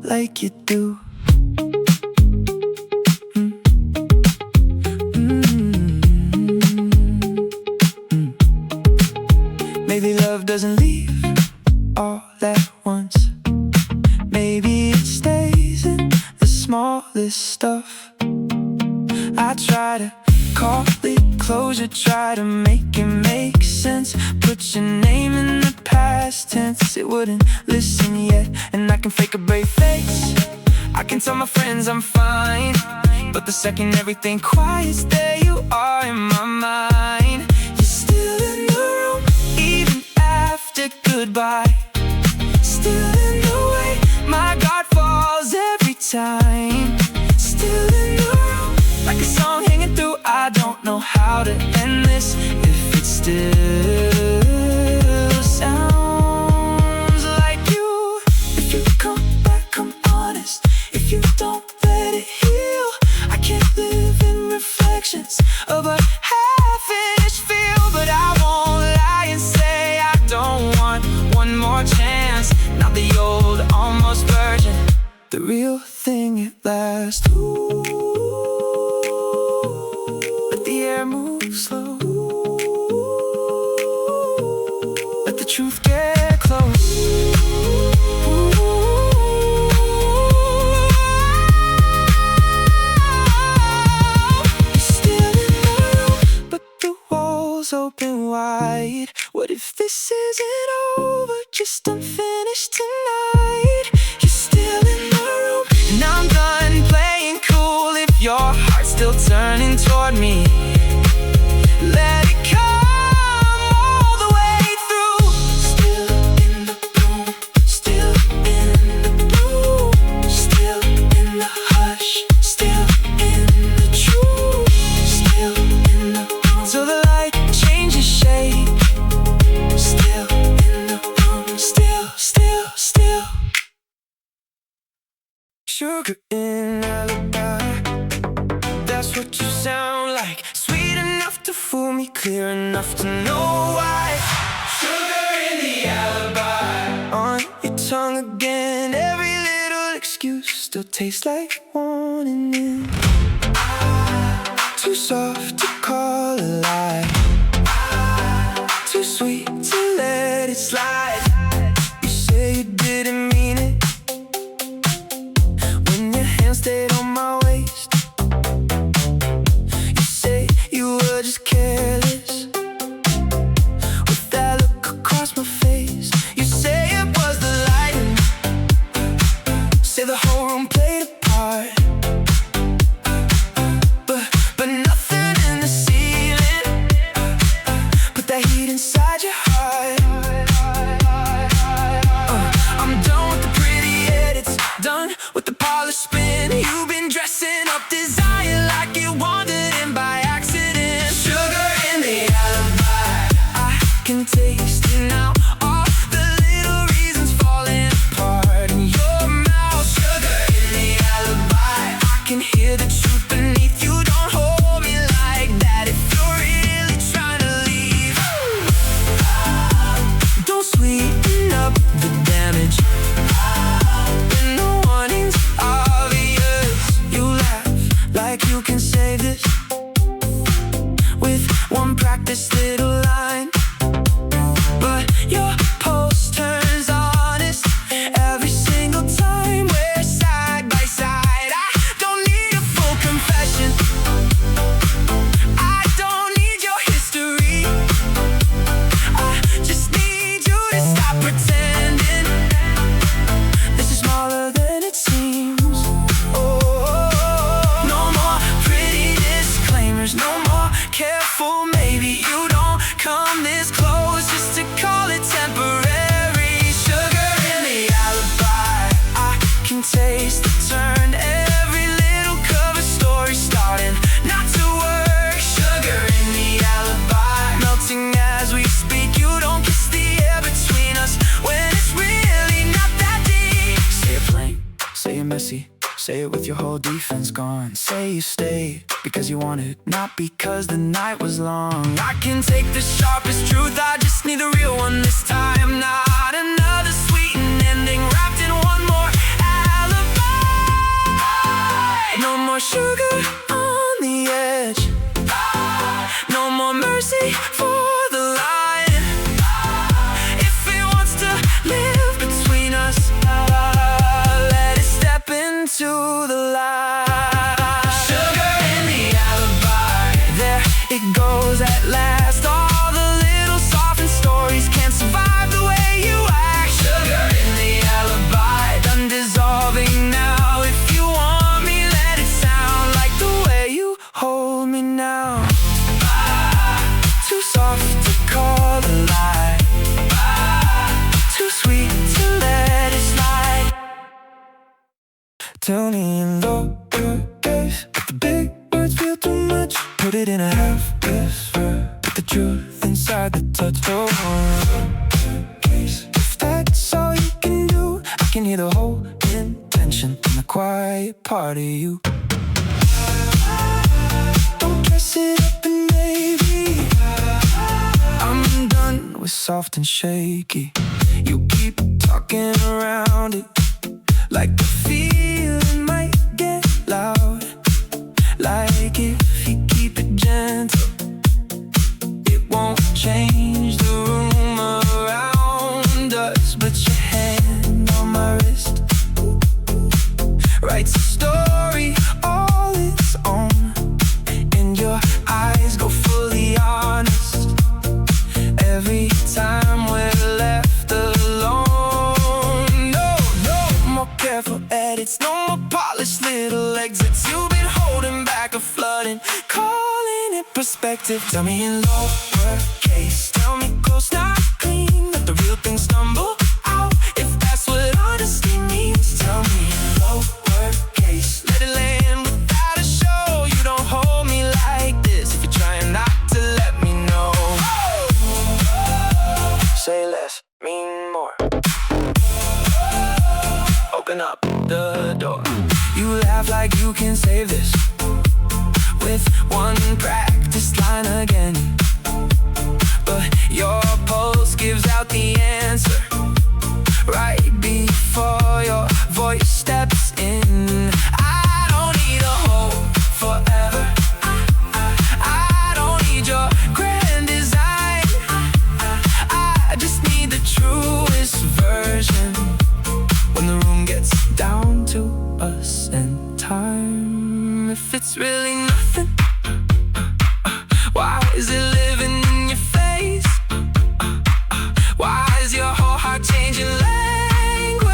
like you do. Maybe love doesn't leave all at once. Maybe it stays in the smallest stuff. I try to call it closure, try to make it make sense. Put your name in the past tense, it wouldn't listen yet. And I can fake a brave face, I can tell my friends I'm fine, but the second everything quiets, there you are in my mind. You're still in the room, even after goodbye. Still in the way my guard falls every time. Still in the room, like a song hanging through. I don't know how to end this if it still sounds like you. If you come back, I'm honest. If you don't let it heal, I can't live in reflections of a half-finished feel. But I won't lie and say I don't want one more chance. Not the old, almost virgin, the real thing at last. Ooh, let the air move slow. Let the truth get close. You're still in the room, but the walls open wide. What if this isn't over, just unfinished tonight? You're still in the room, and I'm done playing cool. If your heart's still turning toward me, let it come all the way through. Still in the room, still in the room, still in the hush, still in the truth. Still in the room, till the light changes shape. Still in the room, still. Sugar in alibi, that's what you sound like. Sweet enough to fool me, clear enough to know why. Sugar in the alibi, on your tongue again. Every little excuse still tastes like wanting in. Too soft to call a lie, too sweet to let it slide. You say you didn't mean it when your hand stayed on my waist. You say you were just careless with that look across my face. You say it was the lighting, say the whole room played a part. But nothing in the ceiling put that heat inside your heart. I'm done with the pretty edits, done with the polished spin. You've been dressing up desire like you wandered in by accident. Sugar in the alibi, I can taste it now. All the little reasons falling apart in your mouth. Sugar in the alibi, I can hear the truth beneath you. Don't hold me like that if you're really trying to leave. Don't sweeten up the damage when the warning's obvious. You laugh like you can save this with one practice little line. But your pulse turns honest every single time we're side by side. I don't need a full confession, I don't need your history. I just need you to stop pretending. This is Say it with your whole defense gone. Say you stay because you wanted, not because the night was long. I can take the sharpest truth, I just need the real one this time. Not another sweetened ending wrapped in one more alibi. No more sugar on the edge, no more mercy for the line. If it wants to live between us, let it step into the light. Sugar in the alibi, there it goes at last. All the little softened stories can't survive the way you act. Sugar in the alibi, done dissolving now. If you want me, let it sound like the way you hold me now. Too soft to call a lie, too sweet to let it slide. Tell me in lowercase, if the big words feel too much, put it in a half-whisper. Put the truth inside the touch. Lowercase, if that's all you can do, I can hear the whole intention in the quiet part of you. Don't dress it up and maybe I'm done with soft and shaky. You keep talking around it like the feeling might get loud. Like if you keep it gentle, it won't change the room around us. But your hand on my wrist writes a story all its own, and your eyes go fully honest every time we're left alone. No more careful edits, no more polished little exits. You've been holding back a flood and calling it perspective. Tell me in lowercase, tell me close, not clean. Let the real thing stumble out, if that's what honesty means. Tell me in lowercase, let it land without a show. You don't hold me like this if you're trying not to let me know. Say less, mean more. Open up the door. You laugh like you can save this with one practice line again, but your pulse gives out the answer right before your voice steps in. I don't need a hope forever, I don't need your grand design, I just need the truest version when the room gets down to us and time. If it's really nothing, why is it living in your face? Why is your whole heart changing language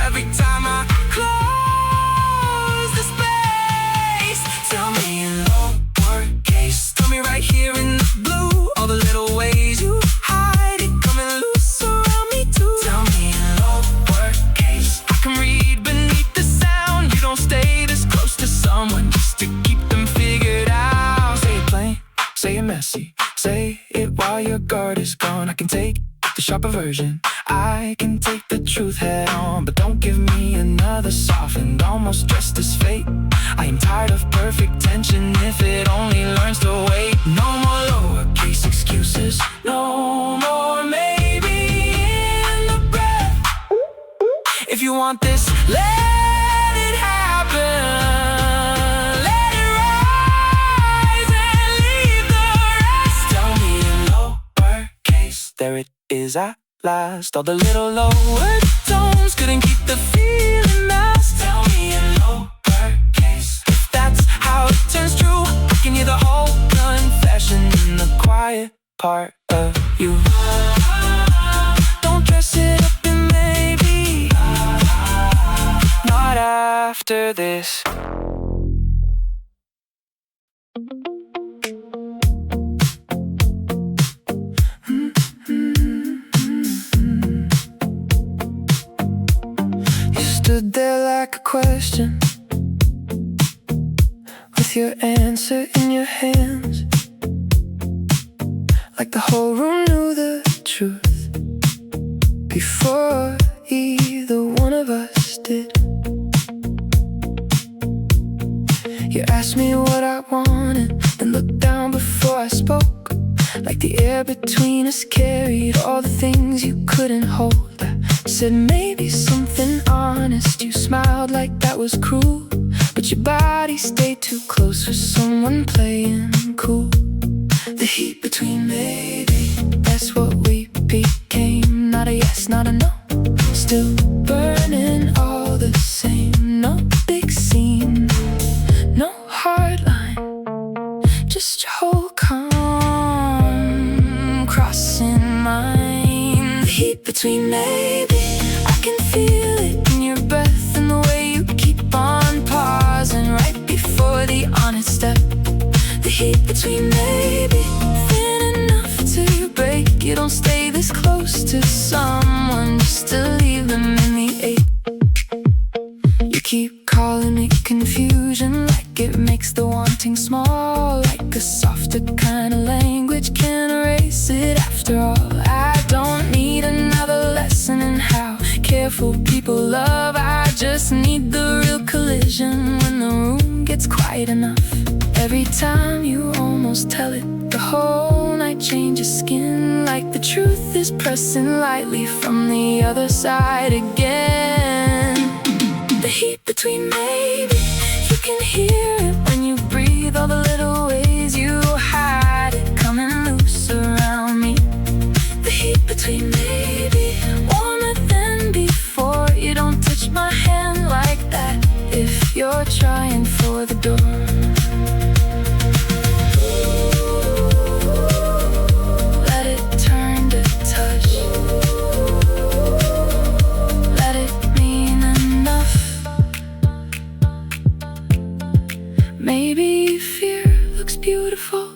every time I close the space? Tell me in lowercase, tell me right here in the blue, all the little ways you hide it coming loose around me too. Tell me in lowercase, I can read beneath the sound. You don't stay this close to someone just to keep them figured out. Say it plain, say it messy, say it while your guard is gone. I can take the sharper version, I can take the truth head on, but don't give me another softened, almost dressed as fate. I am tired of perfect tension if it only learns to wait. No more lowercase excuses, no more maybe in the breath. If you want this, let it happen. Let it rise and leave the rest. Tell me in lowercase, there it is at last. All the little lower tones couldn't keep the feeling masked. Tell me in lowercase, if that's how it turns true, I can hear the whole confession in the quiet part of you. Don't dress it up and maybe not after this. You stood there like a question, with your answer in your hands, like the whole room knew the truth before either one of us did. You asked me what I wanted, then looked down before I spoke. Like the air between us carried all the things you couldn't hold. I said maybe something honest. You smiled like that was cruel, but your body stayed too close for someone playing cool. The heat between maybe, that's what we became. Not a yes, not a no, still burning all the same. No big scene, no hard line, just your whole calm crossing mine. The heat between maybe, I can feel it in your breath and the way you keep on pausing right before the honest step. The heat between maybe, thin enough to break. You don't stay this close to someone just to leave them in the ache. You keep calling it confusion, like it makes the wanting small. Like a softer kind of language can erase it after all. I don't need another lesson in how careful people love. I just need the real collision when the room gets quiet enough. Every time you almost tell it, the whole night changes skin. Like the truth is pressing lightly from the other side again. The heat between maybe, you can hear it when you breathe. All the little ways you hide it coming loose around me. The heat between maybe, warmer than before. You don't touch my hand like that if you're trying for the door. Let it turn to touch. Let it mean enough. Maybe fear looks beautiful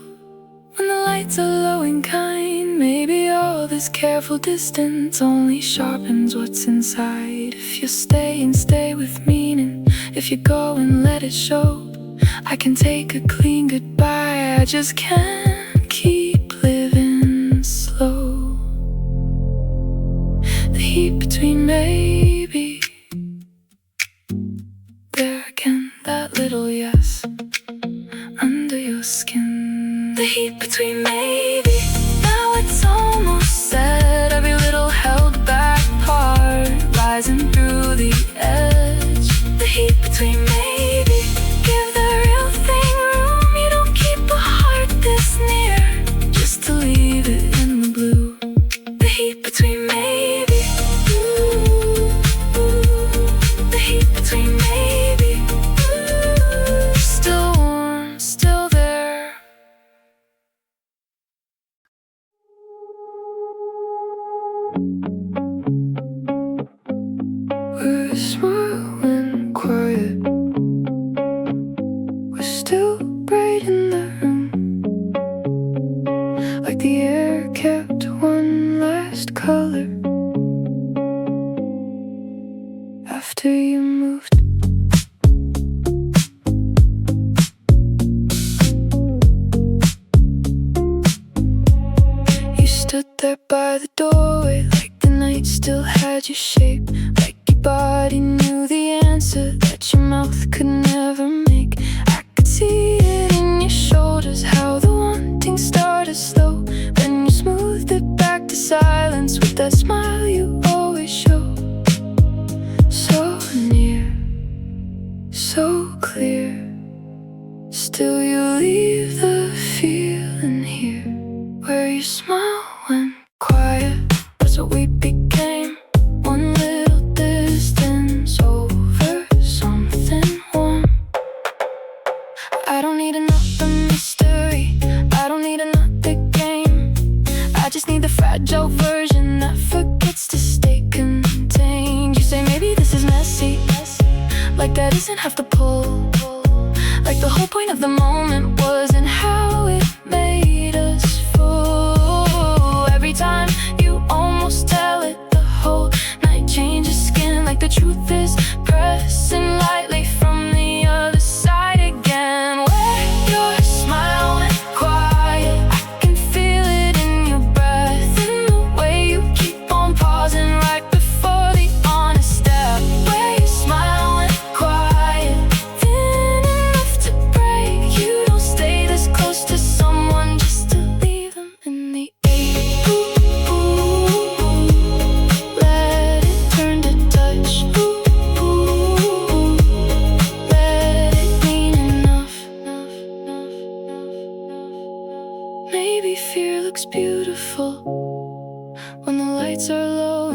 when the lights are low and kind. Maybe all this careful distance only sharpens what's inside. If you stay and stay with meaning, if you go and let it show, I can take a clean goodbye. I just can't keep living slow. The heat between maybe, there again, that little yes under your skin. The heat between maybe, now it's almost said. Every little held back part rising through the edge. The heat between maybe, give the real thing room. You don't keep a heart this near just to leave it in the blue. The heat between maybe, ooh, the heat between maybe, ooh, still warm, still there. We're small and quiet, we're still bright in the room. Like the air kept one last color after you moved. You stood there by the doorway, like the night still had your shape. Like your body knew the answer that your mouth could never make. I could see it in your shoulders, how the wanting started slow. Then you smoothed it back to silence with that smile you always show. So near, so clear, still you leave the feeling here. Where your smile went quiet, that's what we became. One little distance over something warm. I don't need another mystery, I don't need another game. I just need the fragile version that forgets to stay contained. You say maybe this is messy, like that isn't half the pull. Like the whole point of the moment wasn't how it made us full. Every time you almost tell it, the whole night changes skin. Like the truth is pressing lightly from the other side again. Where your smile went quiet, I can feel it in your breath, in the way you keep on pausing right before the honest step. Where your smile went quiet, thin enough to break.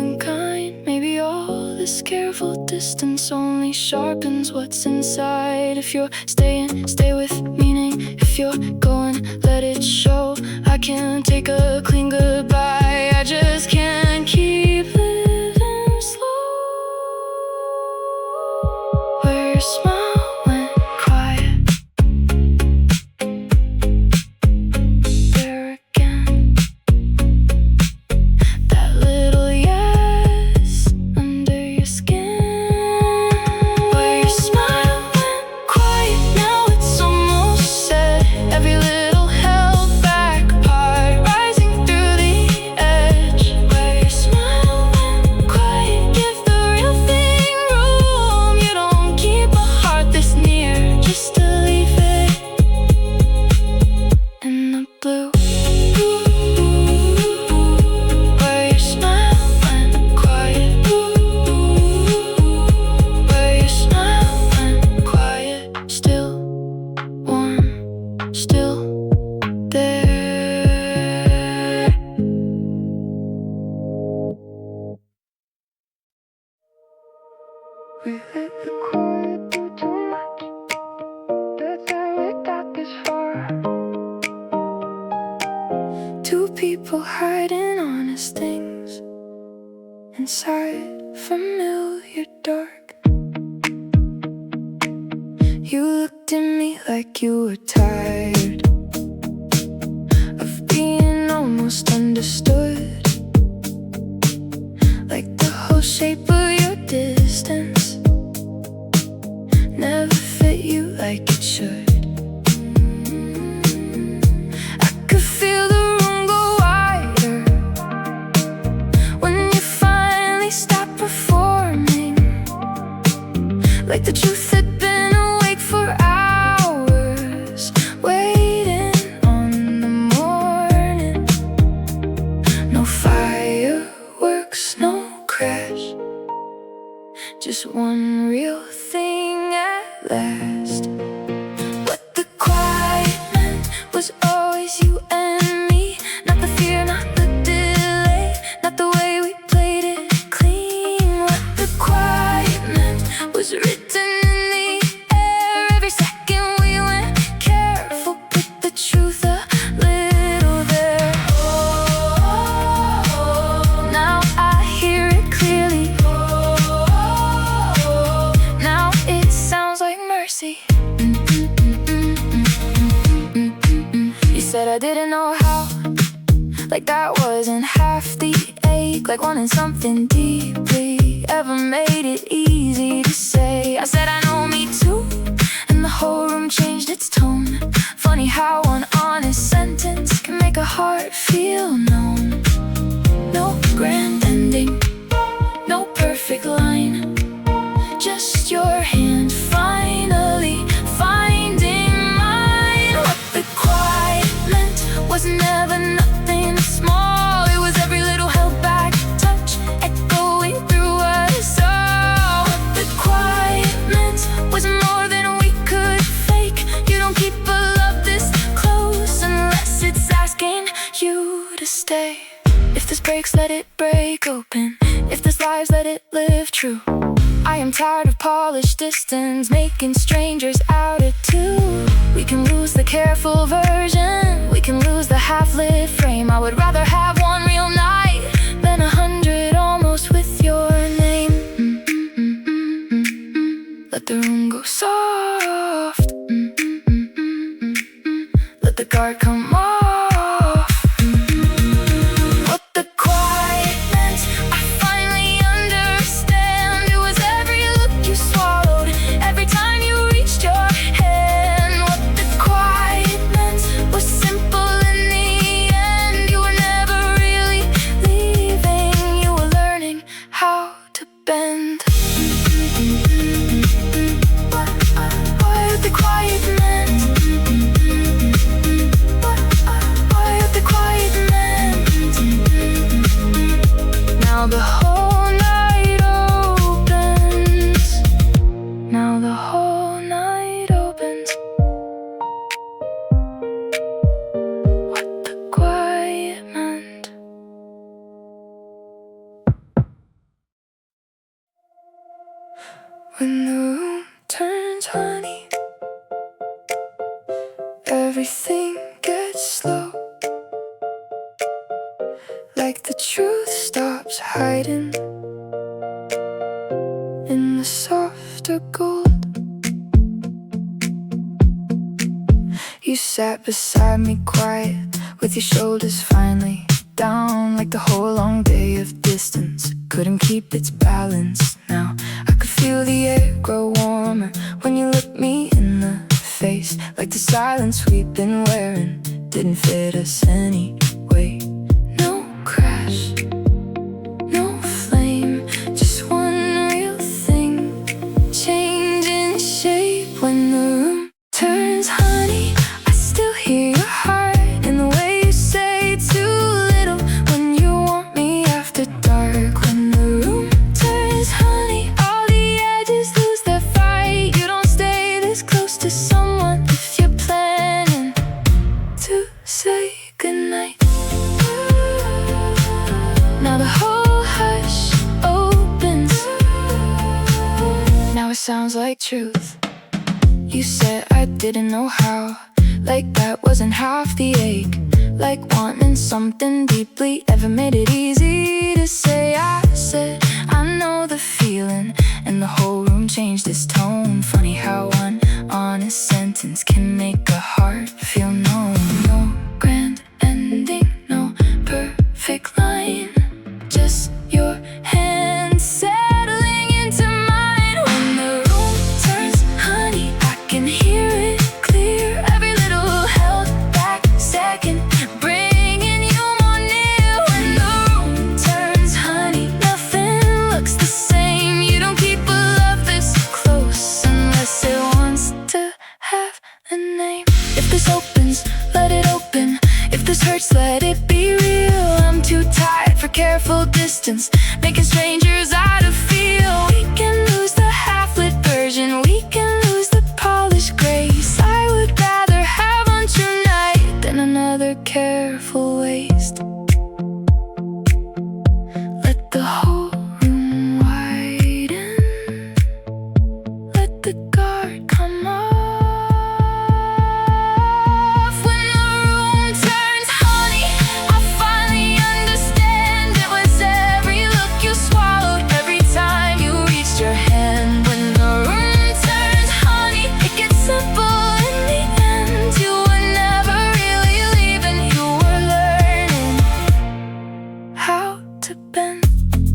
unkind. Maybe all this careful distance only sharpens what's inside. If you're staying, stay with meaning. If you're going, let it show. I can't take a clean goodbye. I just can't keep living slow. Where your smile went quiet. There again. That little yes under your skin. Where your smile went quiet. Now it's almost said. Every little held back part rising through the edge. Where your smile went quiet. Give the real thing room. You don't keep a heart this near just to leave it in the blue. Where your smile went quiet. Where your smile went quiet. Still warm, still there. We let the quiet do too much. That's how we got this far. Two people hiding honest things inside familiar dark. You looked at me like you were tired of being almost understood. Like the whole shape of your distance never fit you like it should. I could feel the room go wider when you finally stopped performing. Like the truth had been awake for hours, waiting on the morning. No fireworks, no crash, just one real thing at last. What the quiet meant was always you and me. Not the fear, not the delay, not the way we played it clean. What the quiet meant was written in the air. Every second we went careful, put the truth a little there. Now I hear it clearly. Now it sounds like mercy. You said I didn't know how, like that wasn't half the ache. Like wanting something deeply ever made it easy to say. I said I know me too, and the whole room changed its tone. Funny how one honest sentence can make a heart feel known. No grand ending, no perfect line, just your hand finally finding mine. What the quiet meant was never nothing small. It was every little held back touch echoing through us all. What the quiet meant was more than we could fake. You don't keep a love this close unless it's asking you to stay. If this breaks, let it break open. If this lies, let it live true. I am tired of polished distance, making strangers out of two. We can lose the careful version, we can lose the half-lit frame. I would rather have one real night than 100 almost with your name. Let the room go soft. Let the guard come off. What the quiet meant, I finally understand. It was every look you swallowed, every time you reached your hand. What the quiet meant was simple in the end. You were never really leaving, you were learning how to bend. What the quiet meant, what the quiet meant. Now the whole night opens. Now the whole night opens. What the quiet meant. When the room turns honey, everything gets slow, like the truth stops hiding in the softer gold. You sat beside me quiet, with your shoulders finally down, like the whole long day of distance couldn't keep its balance. Now I could feel the air grow warmer when you looked me in the face, like the silence we've been wearing didn't fit us anyway. No crash, no flame, just one real thing, changing shape. When the room turns honey, I still hear your heart in the way you say too little when you want me after dark. When the room turns honey, all the edges lose their fight. You don't stay this close to someone if you're planning to say goodnight. Now the whole hush opens, now it sounds like truth. You said I didn't know how, like that wasn't half the ache, like wanting something deeply never made it easy to say. I said I know the feeling, and the whole room changed its tone. Funny how one honest sentence can make a heart feel known. No grand ending, no perfect line, just your hand settling into mine. When the room turns honey, I can hear it clear, every little held back second bringing you more near. When the room turns honey, nothing looks the same. You don't keep a love this close unless it wants to have a name. If this opens, let it open. If this hurts, let it be real. I'm too tired for careful distance, making strangers out of feel. We can lose the half-lit version, we can lose the polished grace. I would rather have one true night than another careful waste. Let the whole room widen, let the guard come off. When the room turns honey, I finally understand. It was every look you swallowed, every time you reached your hand. When the room turns honey, it gets simple in the end. You were never really leaving, you were learning how to bend.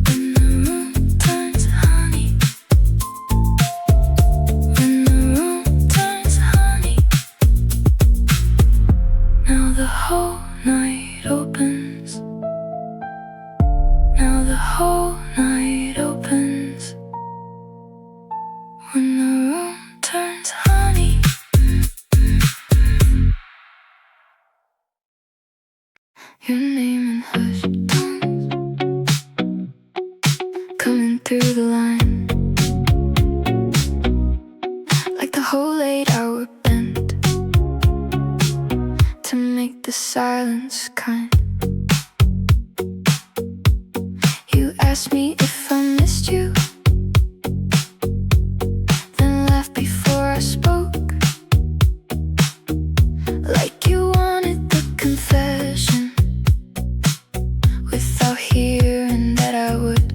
When the room turns honey, when the room turns honey, now the whole night opens, now the whole night opens. When the room turns honey. Your name in hushed tones, coming through the line, like the whole 8-hour bend, to make the silence kind. You asked me if I missed you, then laughed before I spoke, like you wanted the confession, without hearing that I would.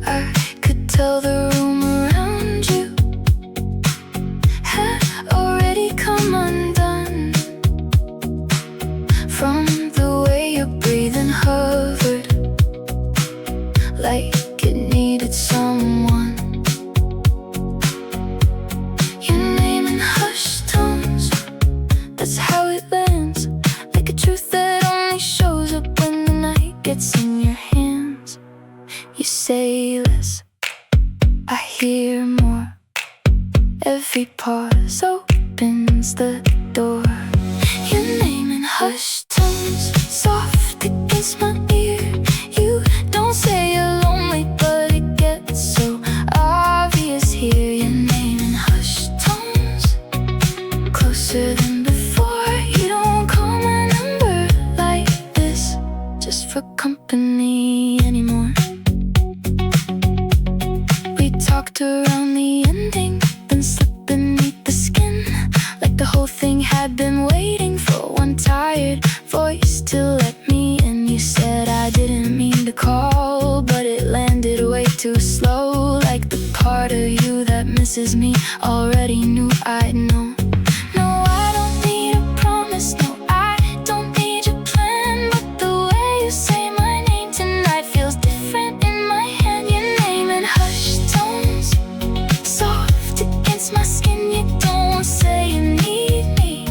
I could tell the room around you had already come undone, from the way your breathing hovered, like it needed someone. Your name in hushed tones, that's how it lands, like a truth that only shows up when the night gets in your hands. You say less, I hear more, every pause opens the door. Your name in hushed tones, soft against my ear. You don't say you're lonely, but it gets so obvious here. Your name in hushed tones, closer than before. You don't call my number like this just for company anymore. didn't mean to call, but it landed way too slow. Like the part of you that misses me already knew I'd know. No, I don't need a promise, no, I don't need your plan. But the way you say my name tonight feels different in my hand. Your name in hushed tones, soft against my skin. You don't say you need me,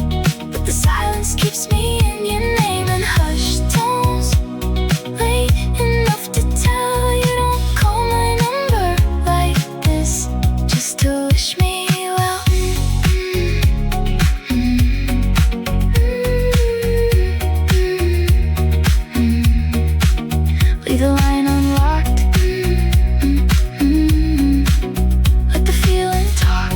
but the silence keeps me in. Your name in hushed tones, late enough to tell you don't call my number like this, just to wish me well. Leave the line unlocked. Let the feeling talk.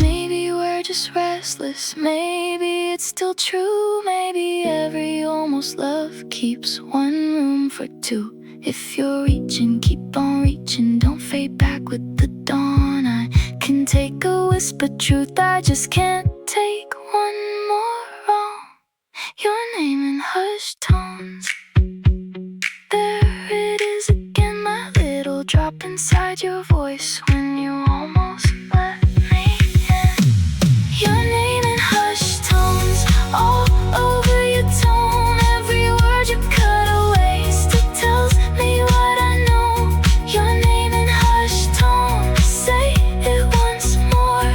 Maybe we're just restless. Maybe it's still true. Maybe every almost love keeps one room for two. If you're reaching, keep on reaching. Don't fade back with the dawn. I can take a whispered truth, I just can't take one more wrong. Your name in hushed tones. There it is again, my little drop inside your voice when you almost let me in. Your name in hushed tones, all over your tone. Every word you cut away still tells me what I know. Your name in hushed tones, say it once more.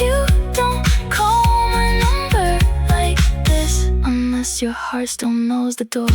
You don't call my number like this unless your heart still knows the door.